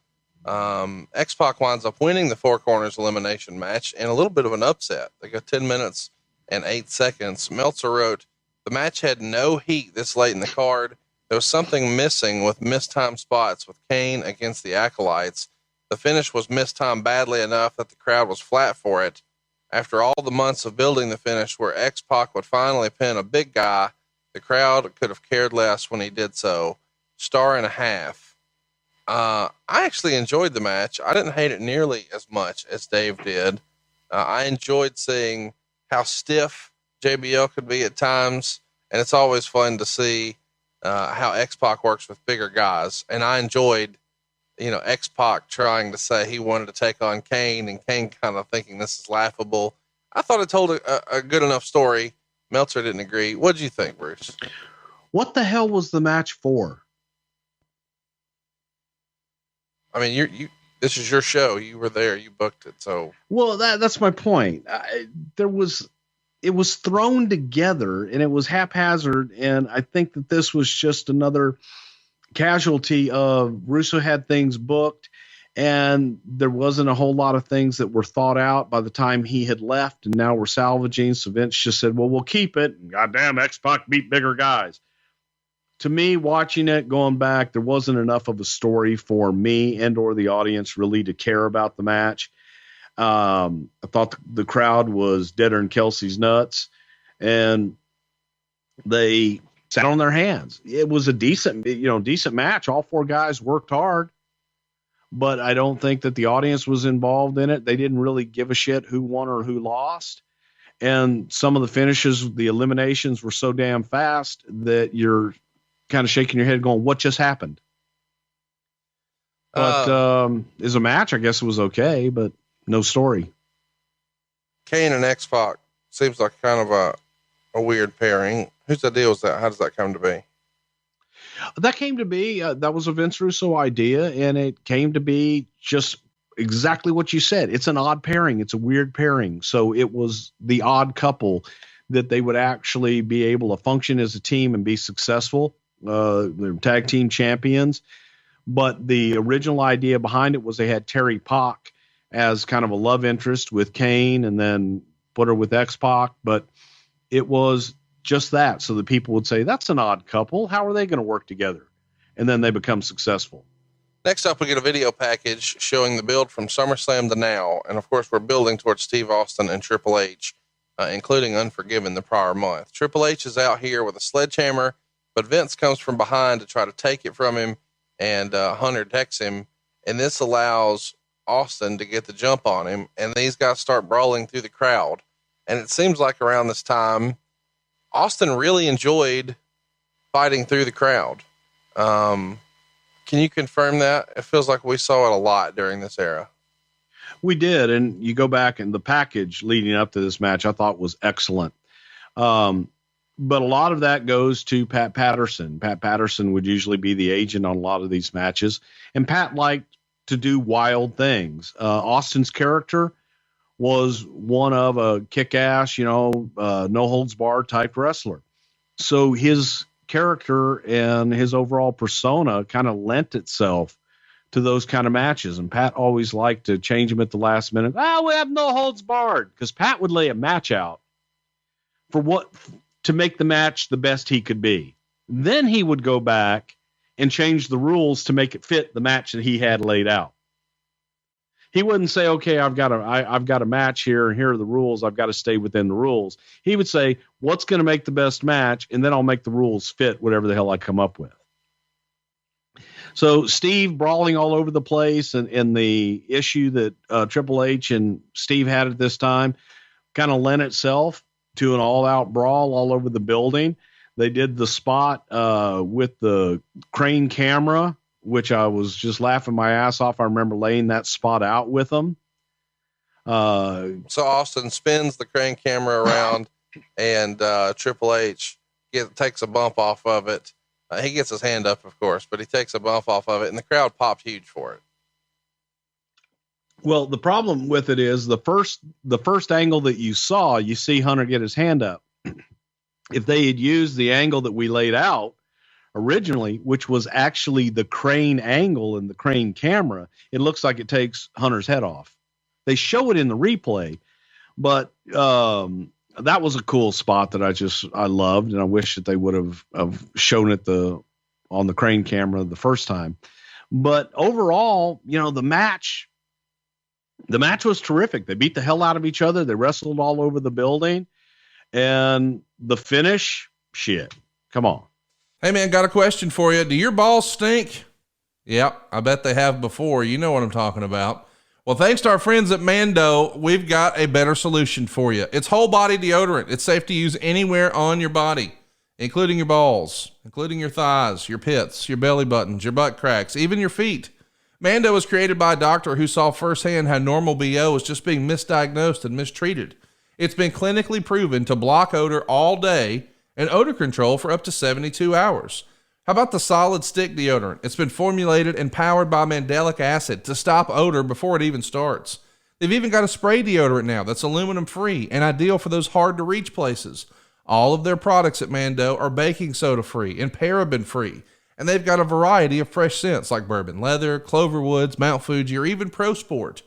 X-Pac winds up winning the Four Corners elimination match in a little bit of an upset. They go 10 minutes and 8 seconds. Meltzer wrote, the match had no heat this late in the card. There was something missing with mistimed spots with Kane against the Acolytes. The finish was mistimed badly enough that the crowd was flat for it. After all the months of building the finish where X-Pac would finally pin a big guy, the crowd could have cared less when he did so. 1.5 stars. I actually enjoyed the match. I didn't hate it nearly as much as Dave did. I enjoyed seeing how stiff JBL could be at times, and it's always fun to see how X-Pac works with bigger guys. And I enjoyed, X-Pac trying to say he wanted to take on Kane, and Kane kind of thinking this is laughable. I thought it told a good enough story. Meltzer didn't agree. What did you think, Bruce? What the hell was the match for? I mean, you this is your show. You were there. You booked it. So, well, that's my point. It was thrown together and it was haphazard. And I think that this was just another casualty of Russo had things booked, and there wasn't a whole lot of things that were thought out by the time he had left. And now we're salvaging. So Vince just said, well, we'll keep it. And goddamn, X-Pac beat bigger guys. To me, watching it, going back, there wasn't enough of a story for me and or the audience really to care about the match. I thought the crowd was deader than Kelsey's nuts, and they sat on their hands. It was a decent match. All four guys worked hard, but I don't think that the audience was involved in it. They didn't really give a shit who won or who lost. And some of the finishes, the eliminations were so damn fast that you're kind of shaking your head going, what just happened? But as a match, I guess it was okay, but no story. Kane and X-Pac seems like kind of a weird pairing. Whose idea was that? How does that come to be? That came to be, that was a Vince Russo idea, and it came to be just exactly what you said. It's an odd pairing. It's a weird pairing. So it was the odd couple that they would actually be able to function as a team and be successful. They're tag team champions. But the original idea behind it was they had Terry Pac as kind of a love interest with Kane and then put her with X-Pac. But it was just that. So the people would say, that's an odd couple. How are they going to work together? And then they become successful. Next up, we get a video package showing the build from SummerSlam to now. And of course, we're building towards Steve Austin and Triple H, including Unforgiven the prior month. Triple H is out here with a sledgehammer, but Vince comes from behind to try to take it from him, and Hunter decks him. And this allows Austin to get the jump on him, and these guys start brawling through the crowd. And it seems like around this time, Austin really enjoyed fighting through the crowd. Can you confirm that? It feels like we saw it a lot during this era. We did. And you go back, and the package leading up to this match, I thought was excellent. But a lot of that goes to Pat Patterson. Pat Patterson would usually be the agent on a lot of these matches. And Pat liked to do wild things. Austin's character was one of a kick-ass, no holds barred type wrestler. So his character and his overall persona kind of lent itself to those kind of matches. And Pat always liked to change them at the last minute. We have no holds barred, because Pat would lay a match out to make the match the best he could be. Then he would go back and change the rules to make it fit the match that he had laid out. He wouldn't say, okay, I've got a match here, and here are the rules. I've got to stay within the rules. He would say, what's going to make the best match? And then I'll make the rules fit whatever the hell I come up with. So Steve brawling all over the place, and the issue that Triple H and Steve had at this time kind of lent itself to an all-out brawl all over the building. They did the spot with the crane camera, which I was just laughing my ass off. I remember laying that spot out with them. So Austin spins the crane camera around, and Triple H takes a bump off of it. He gets his hand up, of course, but he takes a bump off of it, and the crowd popped huge for it. Well, the problem with it is the first angle that you see Hunter get his hand up. If they had used the angle that we laid out originally, which was actually the crane angle and the crane camera, it looks like it takes Hunter's head off. They show it in the replay, but that was a cool spot that I loved, and I wish that they would have shown it on the crane camera the first time. But overall, the match was terrific. They beat the hell out of each other. They wrestled all over the building, and the finish, shit, come on. Hey man, got a question for you. Do your balls stink? Yep, I bet they have before. You know what I'm talking about. Well, thanks to our friends at Mando, we've got a better solution for you. It's whole body deodorant. It's safe to use anywhere on your body, including your balls, including your thighs, your pits, your belly buttons, your butt cracks, even your feet. Mando was created by a doctor who saw firsthand how normal BO was just being misdiagnosed and mistreated. It's been clinically proven to block odor all day and odor control for up to 72 hours. How about the solid stick deodorant? It's been formulated and powered by mandelic acid to stop odor before it even starts. They've even got a spray deodorant now that's aluminum free and ideal for those hard to reach places. All of their products at Mando are baking soda free and paraben free. And they've got a variety of fresh scents like bourbon leather, Cloverwoods, Mount Fuji, or even Pro Sport.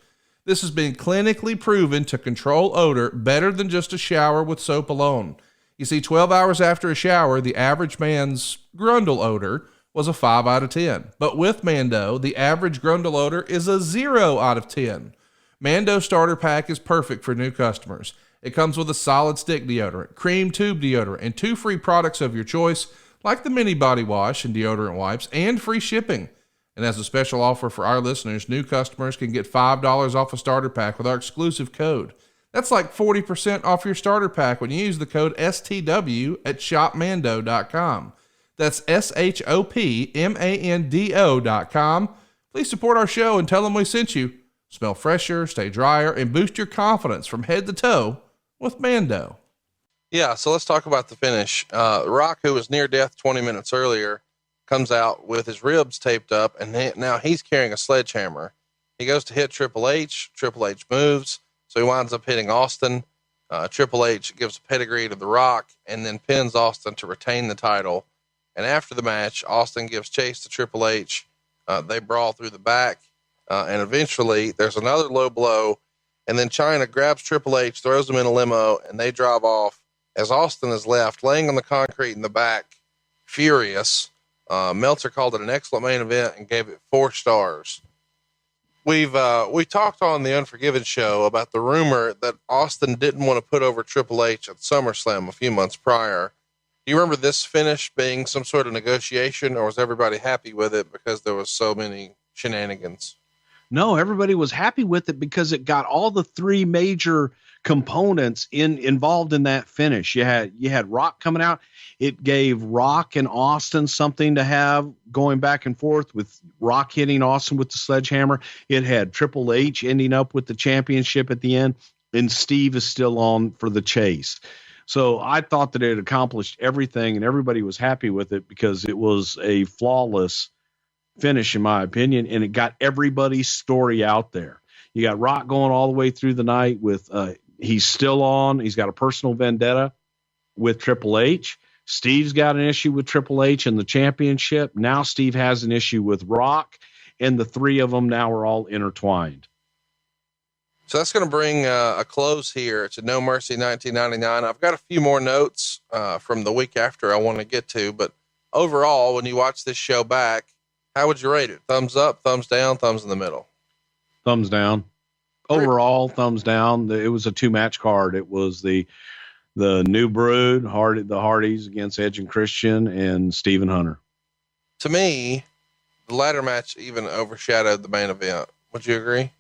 This has been clinically proven to control odor better than just a shower with soap alone. You see, 12 hours after a shower, the average man's grundle odor was a 5 out of 10. But with Mando, the average grundle odor is a 0 out of 10. Mando Starter Pack is perfect for new customers. It comes with a solid stick deodorant, cream tube deodorant, and 2 free products of your choice, like the mini body wash and deodorant wipes, and free shipping. And as a special offer for our listeners, new customers can get $5 off a starter pack with our exclusive code. That's like 40% off your starter pack when you use the code STW at shopmando.com. That's SHOPMANDO.com. Please support our show and tell them we sent you. Smell fresher, stay drier, and boost your confidence from head to toe with Mando. Yeah, so let's talk about the finish. Rock, who was near death 20 minutes earlier, comes out with his ribs taped up, and now he's carrying a sledgehammer. He goes to hit Triple H. Triple H moves, so he winds up hitting Austin. Triple H gives a pedigree to The Rock and then pins Austin to retain the title. And after the match, Austin gives chase to Triple H. They brawl through the back, and eventually there's another low blow, and then Chyna grabs Triple H, throws him in a limo, and they drive off as Austin is left laying on the concrete in the back, furious. Meltzer called it an excellent main event and gave it 4 stars. We talked on the Unforgiven show about the rumor that Austin didn't want to put over Triple H at SummerSlam a few months prior. Do you remember this finish being some sort of negotiation, or was everybody happy with it because there was so many shenanigans? No, everybody was happy with it because it got all the 3 major components involved in that finish. You had Rock coming out. It gave Rock and Austin something to have going back and forth, with Rock hitting Austin with the sledgehammer. It had Triple H ending up with the championship at the end, and Steve is still on for the chase. So I thought that it accomplished everything, and everybody was happy with it because it was a flawless finish, in my opinion, and it got everybody's story out there. You got Rock going all the way through the night with he's still on. He's got a personal vendetta with Triple H. Steve's got an issue with Triple H in the championship. Now Steve has an issue with Rock, and the three of them now are all intertwined. So that's going to bring a close here to No Mercy 1999. I've got a few more notes from the week after I want to get to, but overall, when you watch this show back, how would you rate it? Thumbs up, thumbs down, thumbs in the middle? Thumbs down. Overall, thumbs down. It was a 2-match card. It was the New Brood, the Hardys against Edge and Christian, and Stephen Hunter. To me, the ladder match even overshadowed the main event. Would you agree?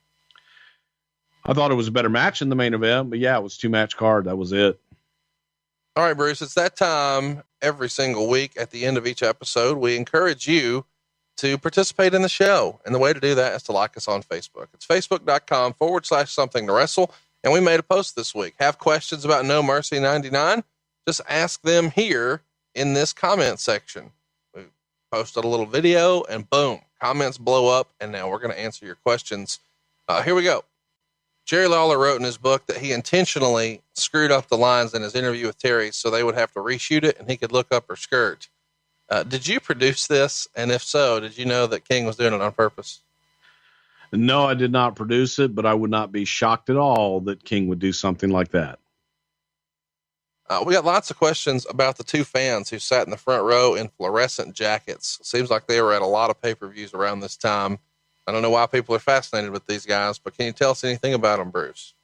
I thought it was a better match in the main event, but yeah, it was 2-match card. That was it. All right, Bruce, it's that time every single week. At the end of each episode, we encourage you to participate in the show. And the way to do that is to like us on Facebook. It's facebook.com/something to wrestle. And we made a post this week. Have questions about No Mercy 99? Just ask them here in this comment section. We posted a little video and boom, comments blow up. And now we're going to answer your questions. Here we go. Jerry Lawler wrote in his book that he intentionally screwed up the lines in his interview with Terry so they would have to reshoot it and he could look up her skirt. Did you produce this? And if so, did you know that King was doing it on purpose? No, I did not produce it, but I would not be shocked at all that King would do something like that. We got lots of questions about the two fans who sat in the front row in fluorescent jackets. Seems like they were at a lot of pay-per-views around this time. I don't know why people are fascinated with these guys, but can you tell us anything about them, Bruce?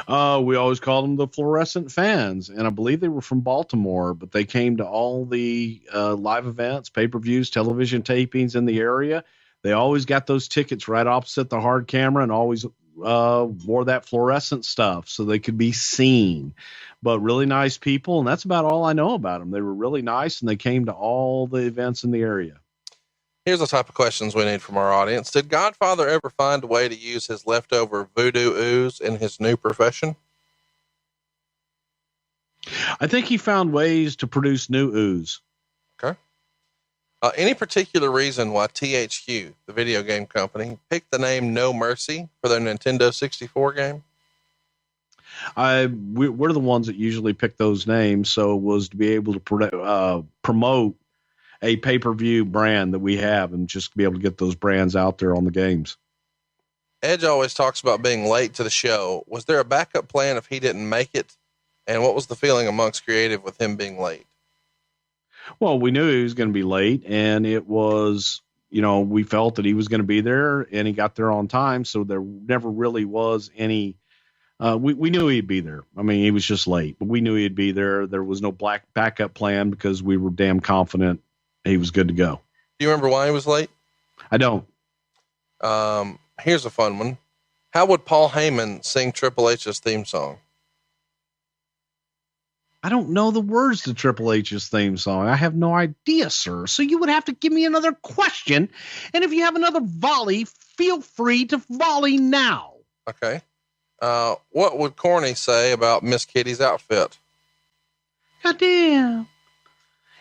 We always called them the fluorescent fans, and I believe they were from Baltimore, but they came to all the live events, pay-per-views, television tapings in the area. They always got those tickets right opposite the hard camera and always wore that fluorescent stuff so they could be seen. But really nice people, and that's about all I know about them. They were really nice, and they came to all the events in the area. Here's the type of questions we need from our audience. Did Godfather ever find a way to use his leftover voodoo ooze in his new profession? I think he found ways to produce new ooze. Okay. Any particular reason why THQ, the video game company, picked the name No Mercy for their Nintendo 64 game? We're the ones that usually pick those names, so it was to be able to promote a pay-per-view brand that we have and just be able to get those brands out there on the games. Edge always talks about being late to the show. Was there a backup plan if he didn't make it? And what was the feeling amongst creative with him being late? Well, we knew he was going to be late, and it was, we felt that he was going to be there, and he got there on time. So there never really was any, we knew he'd be there. I mean, he was just late, but we knew he'd be there. There was no backup plan because we were damn confident he was good to go. Do you remember why he was late? I don't. Here's a fun one. How would Paul Heyman sing Triple H's theme song? I don't know the words to Triple H's theme song. I have no idea, sir. So you would have to give me another question. And if you have another volley, feel free to volley now. Okay. What would Corny say about Miss Kitty's outfit? God damn.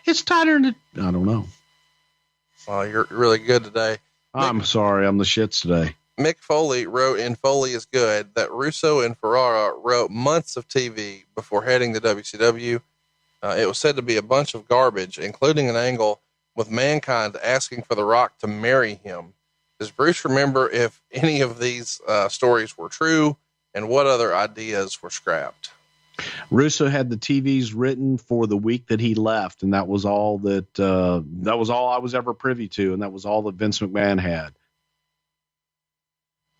It's tighter than I don't know. Well, you're really good today. I'm sorry. I'm the shits today. Mick Foley wrote in Foley is Good that Russo and Ferrara wrote months of TV before heading to WCW. It was said to be a bunch of garbage, including an angle with Mankind asking for The Rock to marry him. Does Bruce remember if any of these stories were true and what other ideas were scrapped? Russo had the TVs written for the week that he left, and that was all that was all I was ever privy to, and that was all that Vince McMahon had.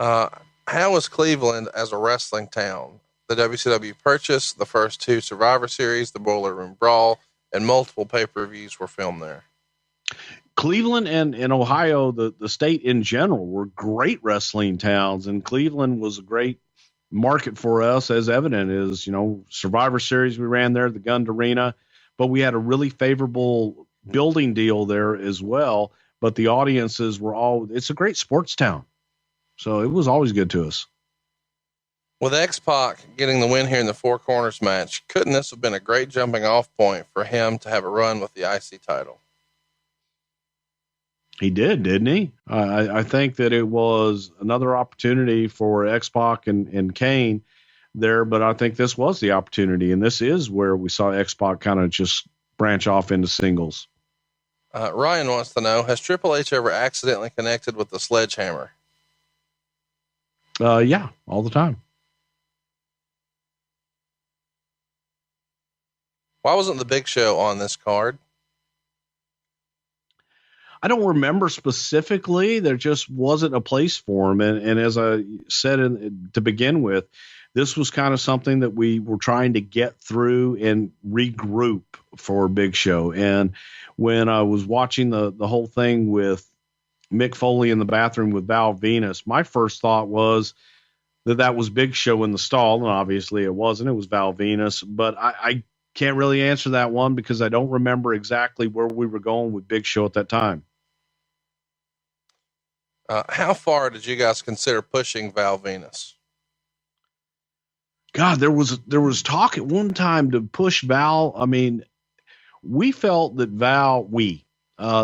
How was Cleveland as a wrestling town? The WCW purchased the first 2 Survivor Series, the Boiler Room Brawl, and multiple pay-per-views were filmed there. Cleveland and Ohio, the state in general, were great wrestling towns, and Cleveland was a great market for us, as evident is, Survivor Series we ran there, the Gund Arena, but we had a really favorable building deal there as well. But the audiences were it's a great sports town. So it was always good to us. With X-Pac getting the win here in the Four Corners match, couldn't this have been a great jumping off point for him to have a run with the IC title? He did, didn't he? I think that it was another opportunity for X-Pac and Kane there, but I think this was the opportunity, and this is where we saw X-Pac kind of just branch off into singles. Ryan wants to know, has Triple H ever accidentally connected with the sledgehammer? Yeah, all the time. Why wasn't the Big Show on this card? I don't remember specifically. There just wasn't a place for him. And as I said to begin with, this was kind of something that we were trying to get through and regroup for Big Show. And when I was watching the whole thing with Mick Foley in the bathroom with Val Venis, my first thought was that was Big Show in the stall. And obviously it wasn't. It was Val Venis. But I can't really answer that one because I don't remember exactly where we were going with Big Show at that time. How far did you guys consider pushing Val Venis? God, there was talk at one time to push Val. I mean, we felt that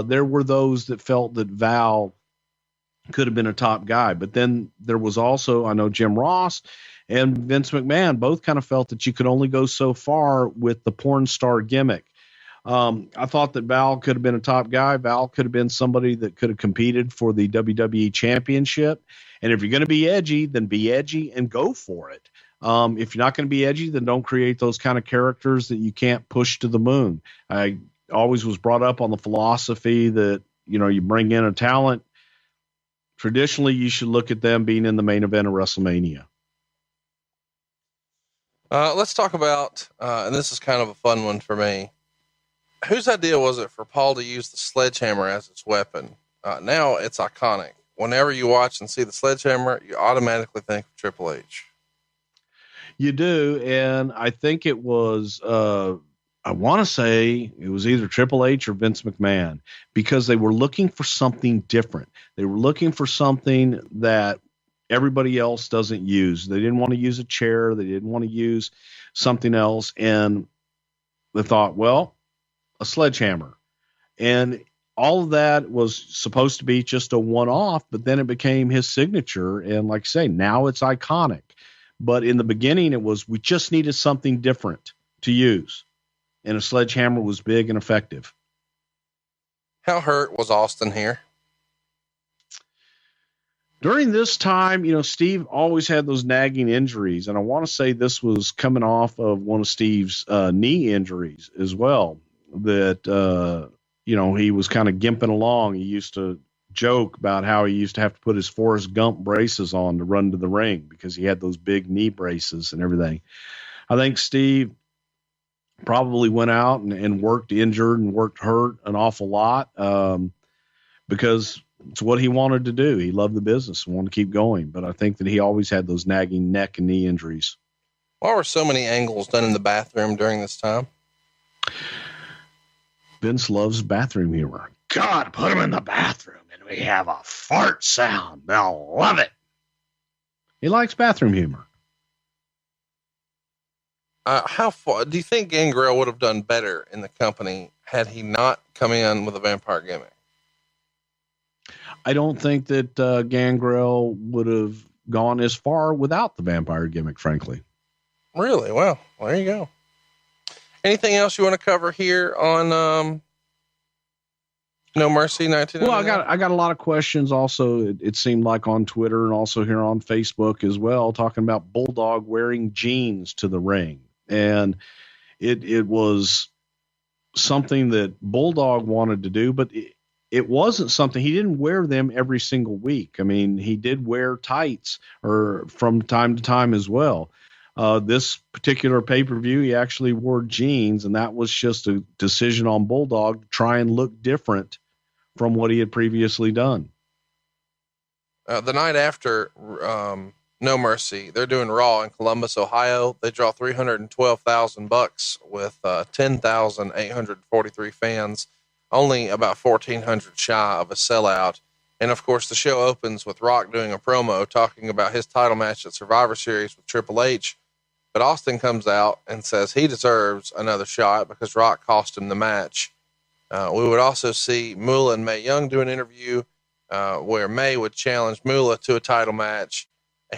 there were those that felt that Val could have been a top guy, but then there was also, I know Jim Ross and Vince McMahon both kind of felt that you could only go so far with the porn star gimmick. I thought that Val could have been a top guy. Val could have been somebody that could have competed for the WWE championship. And if you're going to be edgy, then be edgy and go for it. If you're not going to be edgy, then don't create those kind of characters that you can't push to the moon. I always was brought up on the philosophy that, you bring in a talent. Traditionally, you should look at them being in the main event of WrestleMania. Let's talk about, and this is kind of a fun one for me. Whose idea was it for Paul to use the sledgehammer as its weapon? Now it's iconic. Whenever you watch and see the sledgehammer, you automatically think of Triple H. You do. And I think it was, I want to say it was either Triple H or Vince McMahon, because they were looking for something different. They were looking for something that everybody else doesn't use. They didn't want to use a chair. They didn't want to use something else. And they thought, well, a sledgehammer. And all of that was supposed to be just a one-off, but then it became his signature. And like I say, now it's iconic. But in the beginning, it was, we just needed something different to use. And a sledgehammer was big and effective. How hurt was Austin here? During this time, Steve always had those nagging injuries. And I want to say this was coming off of one of Steve's knee injuries as well. That, he was kind of gimping along. He used to joke about how he used to have to put his Forrest Gump braces on to run to the ring because he had those big knee braces and everything. I think Steve probably went out and worked injured and worked hurt an awful lot because it's what he wanted to do. He loved the business and wanted to keep going. But I think that he always had those nagging neck and knee injuries. Why were so many angles done in the bathroom during this time? Vince loves bathroom humor. God, put him in the bathroom and we have a fart sound. They'll love it. He likes bathroom humor. How far do you think Gangrel would have done better in the company had he not come in with a vampire gimmick? I don't think that Gangrel would have gone as far without the vampire gimmick, frankly. Really? Well, there you go. Anything else you want to cover here on No Mercy 1999? Well, I got a lot of questions also. It seemed like on Twitter and also here on Facebook as well, talking about Bulldog wearing jeans to the ring. And it was something that Bulldog wanted to do, but it wasn't something, he didn't wear them every single week. I mean, he did wear tights or from time to time as well. This particular pay-per-view, he actually wore jeans, and that was just a decision on Bulldog to try and look different from what he had previously done. The night after No Mercy, they're doing Raw in Columbus, Ohio. They draw $312,000 with 10,843 fans, only about 1,400 shy of a sellout. And of course, the show opens with Rock doing a promo talking about his title match at Survivor Series with Triple H. But Austin comes out and says he deserves another shot because Rock cost him the match. We would also see Moolah and Mae Young do an interview where Mae would challenge Moolah to a title match,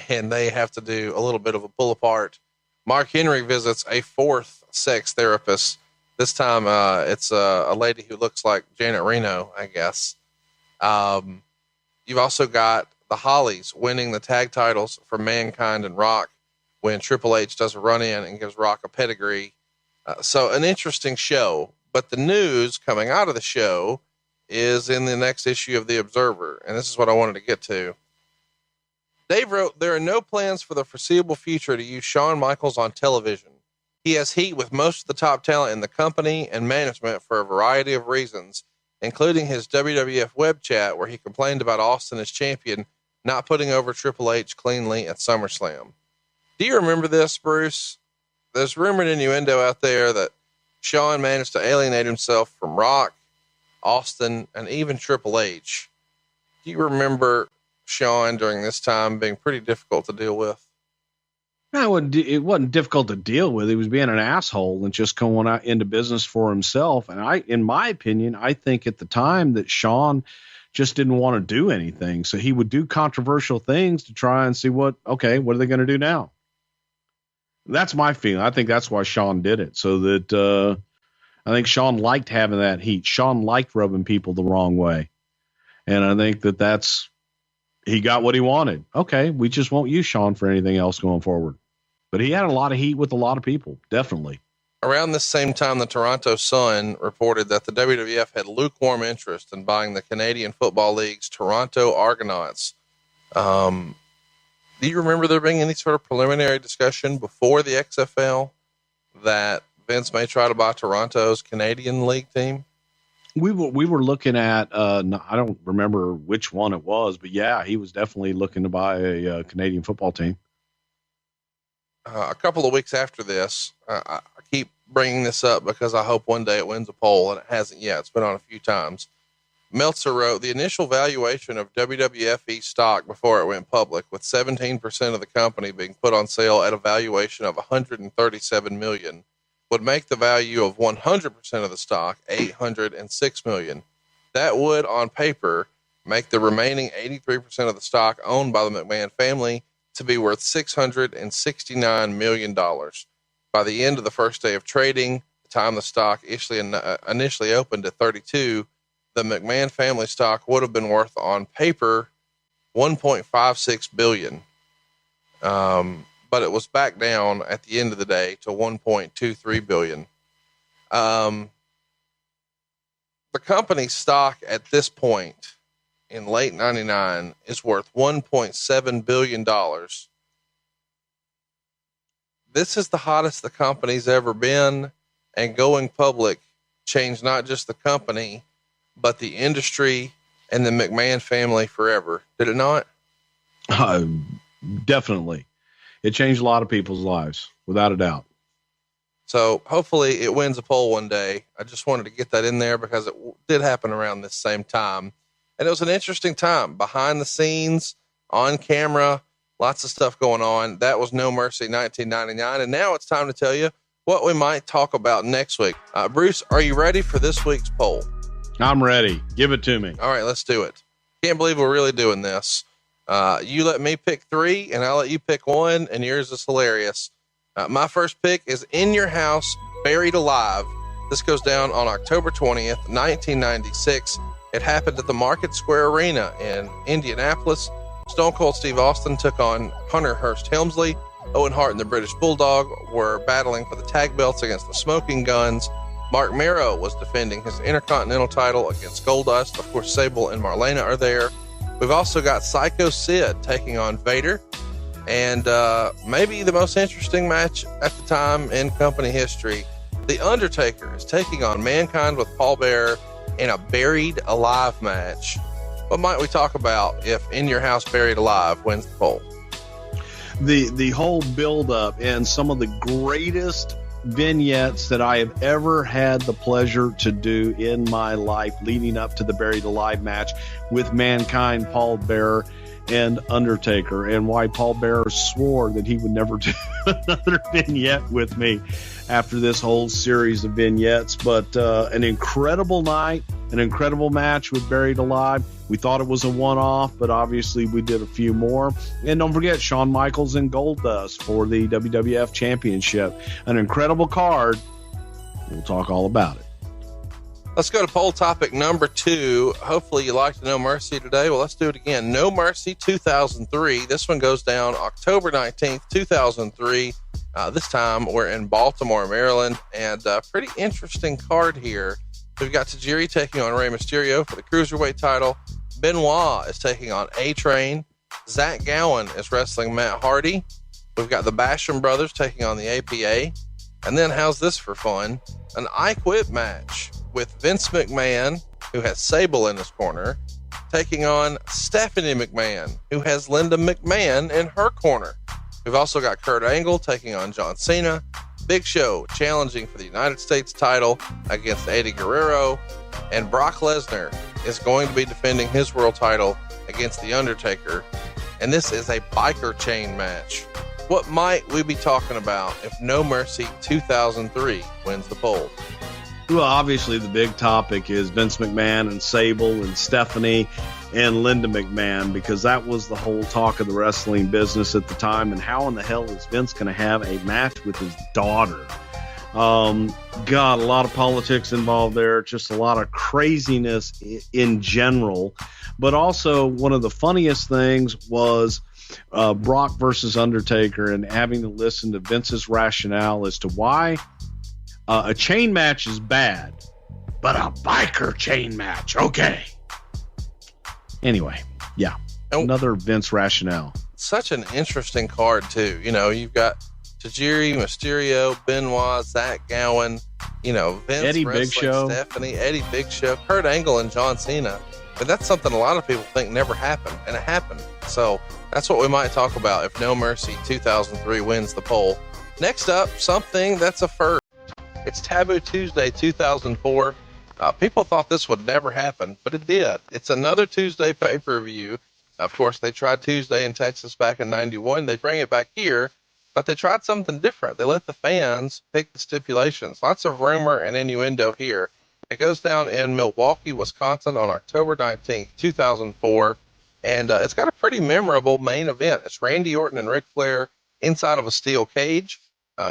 and they have to do a little bit of a pull apart. Mark Henry visits a fourth sex therapist. This time it's a lady who looks like Janet Reno, I guess. You've also got the Hollies winning the tag titles for Mankind and Rock when Triple H does a run in and gives Rock a pedigree. So an interesting show, but the news coming out of the show is in the next issue of the Observer. And this is what I wanted to get to. Dave wrote, there are no plans for the foreseeable future to use Shawn Michaels on television. He has heat with most of the top talent in the company and management for a variety of reasons, including his WWF web chat where he complained about Austin as champion not putting over Triple H cleanly at SummerSlam. Do you remember this, Bruce? There's rumored innuendo out there that Shawn managed to alienate himself from Rock, Austin, and even Triple H. Do you remember Shawn during this time being pretty difficult to deal with? No, it wasn't difficult to deal with. He was being an asshole and just going out into business for himself. And in my opinion, I think at the time that Shawn just didn't want to do anything. So he would do controversial things to try and see what are they going to do now? That's my feeling. I think that's why Shawn did it. So that, I think Shawn liked having that heat. Shawn liked rubbing people the wrong way. And I think he got what he wanted. Okay. We just won't use Shawn for anything else going forward. But he had a lot of heat with a lot of people. Definitely. Around this same time, the Toronto Sun reported that the WWF had lukewarm interest in buying the Canadian Football League's Toronto Argonauts. Do you remember there being any sort of preliminary discussion before the XFL that Vince may try to buy Toronto's Canadian League team? We were looking at, I don't remember which one it was, but yeah, he was definitely looking to buy a Canadian football team. A couple of weeks after this, I keep bringing this up because I hope one day it wins a poll, and it hasn't yet. It's been on a few times. Meltzer wrote, the initial valuation of WWFE stock before it went public, with 17% of the company being put on sale at a valuation of $137 million, would make the value of 100% of the stock $806 million. That would, on paper, make the remaining 83% of the stock owned by the McMahon family to be worth $669 million. By the end of the first day of trading, the time the stock initially opened at 32, the McMahon family stock would have been worth on paper $1.56 billion. But it was back down at the end of the day to $1.23 billion. The company's stock at this point in late 99 is worth $1.7 billion. This is the hottest the company's ever been, and going public changed not just the company, but the industry and the McMahon family forever. Did it not? Definitely. It changed a lot of people's lives, without a doubt. So hopefully it wins a poll one day. I just wanted to get that in there because it did happen around this same time. And it was an interesting time behind the scenes, on camera, lots of stuff going on. That was No Mercy 1999. And now it's time to tell you what we might talk about next week. Bruce, are you ready for this week's poll? I'm ready. Give it to me. All right, let's do it. Can't believe we're really doing this. You let me pick 3 and I'll let you pick 1, and yours is hilarious. My first pick is In Your House, Buried Alive. This goes down on October 20th, 1996. It happened at the Market Square Arena in Indianapolis. Stone Cold Steve Austin took on Hunter Hearst Helmsley. Owen Hart and the British Bulldog were battling for the tag belts against the Smoking Guns. Mark Mero was defending his Intercontinental title against Goldust. Of course, Sable and Marlena are there. We've also got Psycho Sid taking on Vader. And maybe the most interesting match at the time in company history, The Undertaker is taking on Mankind with Paul Bearer in a Buried Alive match. What might we talk about if In Your House, Buried Alive wins the poll? The whole build-up and some of the greatest vignettes that I have ever had the pleasure to do in my life leading up to the Buried Alive match with Mankind, Paul Bearer, and Undertaker, and why Paul Bearer swore that he would never do another vignette with me after this whole series of vignettes. But an incredible night, an incredible match with Buried Alive. We thought it was a one-off, but obviously we did a few more. And don't forget Shawn Michaels and Goldust for the WWF Championship. An incredible card. We'll talk all about it. Let's go to poll topic number 2. Hopefully you liked No Mercy today. Well, let's do it again. No Mercy 2003. This one goes down October 19th, 2003. This time we're in Baltimore, Maryland, and a pretty interesting card here. We've got Tajiri taking on Rey Mysterio for the Cruiserweight title. Benoit is taking on A-Train. Zach Gowen is wrestling Matt Hardy. We've got the Basham brothers taking on the APA. And then, how's this for fun? An I Quit match with Vince McMahon, who has Sable in his corner, taking on Stephanie McMahon, who has Linda McMahon in her corner. We've also got Kurt Angle taking on John Cena. Big Show challenging for the United States title against Eddie Guerrero. And Brock Lesnar is going to be defending his world title against The Undertaker. And this is a biker chain match. What might we be talking about if No Mercy 2003 wins the poll? Well, obviously the big topic is Vince McMahon and Sable and Stephanie and Linda McMahon, because that was the whole talk of the wrestling business at the time. And how in the hell is Vince going to have a match with his daughter? God, a lot of politics involved there, just a lot of craziness in general. But also one of the funniest things was Brock versus Undertaker, and having to listen to Vince's rationale as to why a chain match is bad, but a biker chain match, okay. Anyway, yeah, another Vince rationale. Such an interesting card, too. You know, you've got Tajiri, Mysterio, Benoit, Zach Gowen, you know, Vince, Eddie Big Show, Stephanie, Eddie Big Show, Kurt Angle, and John Cena. But that's something a lot of people think never happened, and it happened. So that's what we might talk about if No Mercy 2003 wins the poll. Next up, something that's a first. It's Taboo Tuesday 2004. People thought this would never happen, but it did. It's another Tuesday pay-per-view. Of course, they tried Tuesday in Texas back in 91. They bring it back here, but they tried something different. They let the fans pick the stipulations. Lots of rumor and innuendo here. It goes down in Milwaukee, Wisconsin on October 19th, 2004. And it's got a pretty memorable main event. It's Randy Orton and Ric Flair inside of a steel cage.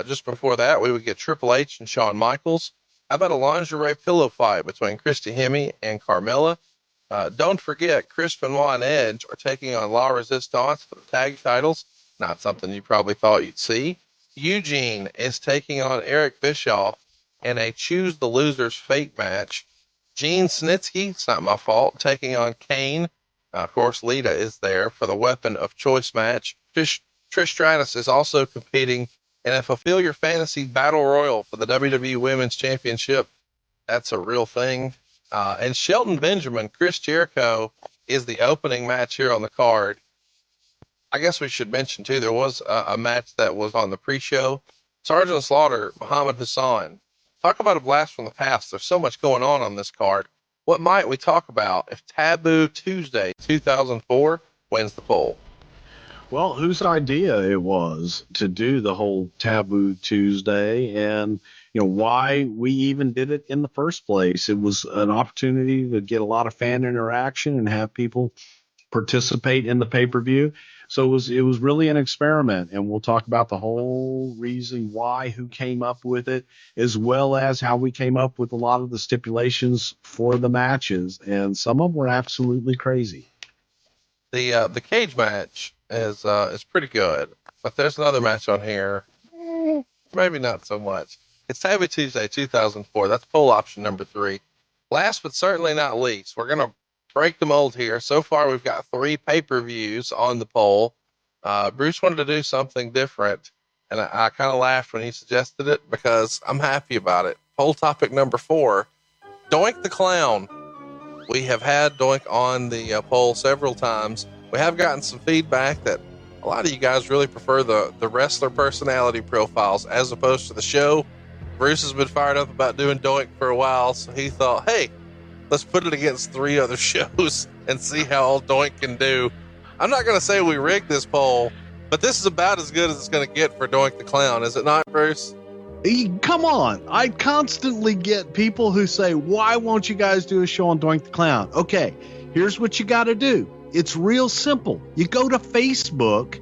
Just before that, we would get Triple H and Shawn Michaels. How about a lingerie pillow fight between Christy Hemme and Carmella? Don't forget, Chris Benoit and Edge are taking on La Resistance for the tag titles. Not something you probably thought you'd see. Eugene is taking on Eric Bischoff in a Choose the Losers fake match. Gene Snitsky, it's not my fault, taking on Kane. Of course, Lita is there for the weapon of choice match. Trish Stratus is also competing in a Fulfill Your Fantasy Battle Royal for the WWE Women's Championship. That's a real thing. And Shelton Benjamin, Chris Jericho, is the opening match here on the card. I guess we should mention, too, there was a match that was on the pre-show. Sergeant Slaughter, Muhammad Hassan. Talk about a blast from the past. There's so much going on this card. What might we talk about if Taboo Tuesday 2004 wins the poll? Well, whose idea it was to do the whole Taboo Tuesday, and you know why we even did it in the first place. It was an opportunity to get a lot of fan interaction and have people participate in the pay-per-view. So it was really an experiment, and we'll talk about the whole reason why, who came up with it, as well as how we came up with a lot of the stipulations for the matches, and some of them were absolutely crazy. The cage match is pretty good, but there's another match on here, maybe not so much. It's Taboo Tuesday 2004. That's poll option number 3. Last but certainly not least, we're gonna break the mold here. So far, we've got 3 pay-per-views on the poll. Bruce wanted to do something different, and I kind of laughed when he suggested it because I'm happy about it. Poll topic number 4, Doink the Clown. We have had Doink on the poll several times. We have gotten some feedback that a lot of you guys really prefer the wrestler personality profiles as opposed to the show. Bruce has been fired up about doing Doink for a while, so he thought, hey, let's put it against 3 other shows and see how old Doink can do. I'm not going to say we rigged this poll, but this is about as good as it's going to get for Doink the Clown, is it not, Bruce? Come on. I constantly get people who say, why won't you guys do a show on Doink the Clown? Okay, here's what you got to do. It's real simple. You go to facebook.com.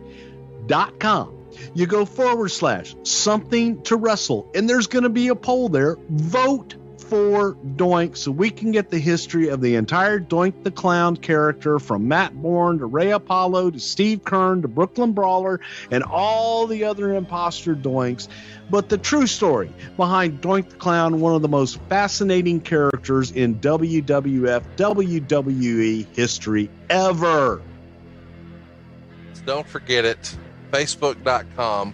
You go / something to wrestle, and there's going to be a poll there. Vote for Doink so we can get the history of the entire Doink the Clown character, from Matt Bourne to Ray Apollo to Steve Kern to Brooklyn Brawler and all the other imposter Doinks. But the true story behind Doink the Clown, one of the most fascinating characters in WWF, WWE history ever. So don't forget it. Facebook.com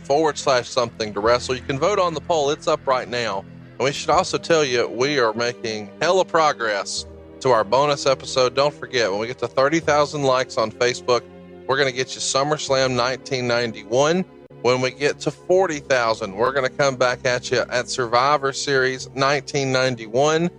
/ something to wrestle. You can vote on the poll. It's up right now. And we should also tell you, we are making hella progress to our bonus episode. Don't forget, when we get to 30,000 likes on Facebook, we're going to get you SummerSlam 1991. When we get to 40,000, we're going to come back at you at Survivor Series 1991.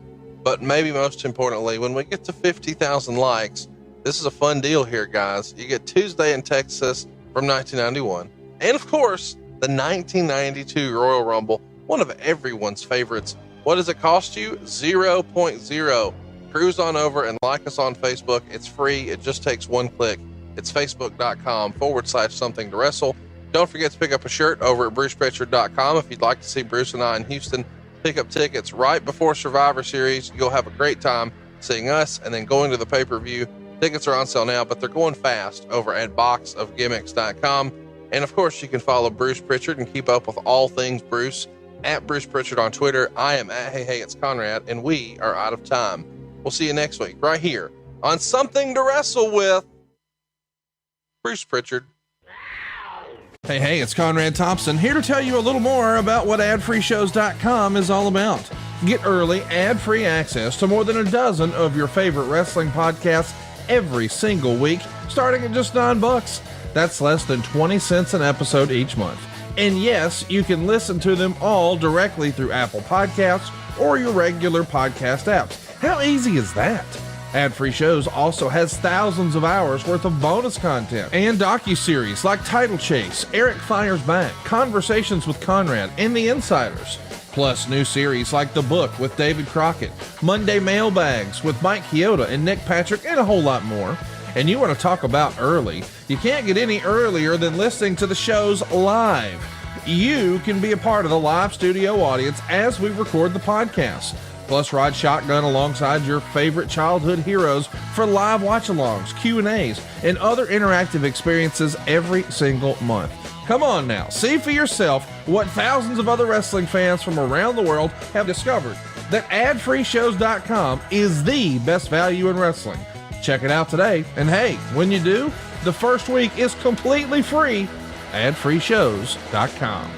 But maybe most importantly, when we get to 50,000 likes, this is a fun deal here, guys. You get Tuesday in Texas from 1991. And of course, the 1992 Royal Rumble, one of everyone's favorites. What does it cost you? 0.0. Cruise on over and like us on Facebook. It's free. It just takes one click. It's facebook.com / something to wrestle. Don't forget to pick up a shirt over at brucepritchard.com. If you'd like to see Bruce and I in Houston, pick up tickets right before Survivor Series. You'll have a great time seeing us and then going to the pay-per-view. Tickets are on sale now, but they're going fast over at boxofgimmicks.com. And of course, you can follow Bruce Prichard and keep up with all things Bruce at Bruce Prichard on Twitter. I am at Hey It's Conrad, and we are out of time. We'll see you next week right here on Something to Wrestle with Bruce Prichard. Hey, it's Conrad Thompson here to tell you a little more about what adfreeshows.com is all about. Get early, ad-free access to more than a dozen of your favorite wrestling podcasts every single week, starting at just $9. That's less than 20 cents an episode each month. And yes, you can listen to them all directly through Apple Podcasts or your regular podcast apps. How easy is that? Ad-free shows also has thousands of hours worth of bonus content and docuseries like Title Chase, Eric Fires Back, Conversations with Conrad, and The Insiders. Plus new series like The Book with David Crockett, Monday Mailbags with Mike Chioda and Nick Patrick, and a whole lot more. And you want to talk about early? You can't get any earlier than listening to the shows live. You can be a part of the live studio audience as we record the podcast. Plus ride shotgun alongside your favorite childhood heroes for live watch-alongs, Q&As, and other interactive experiences every single month. Come on now, see for yourself what thousands of other wrestling fans from around the world have discovered, that adfreeshows.com is the best value in wrestling. Check it out today, and hey, when you do, the first week is completely free. adfreeshows.com.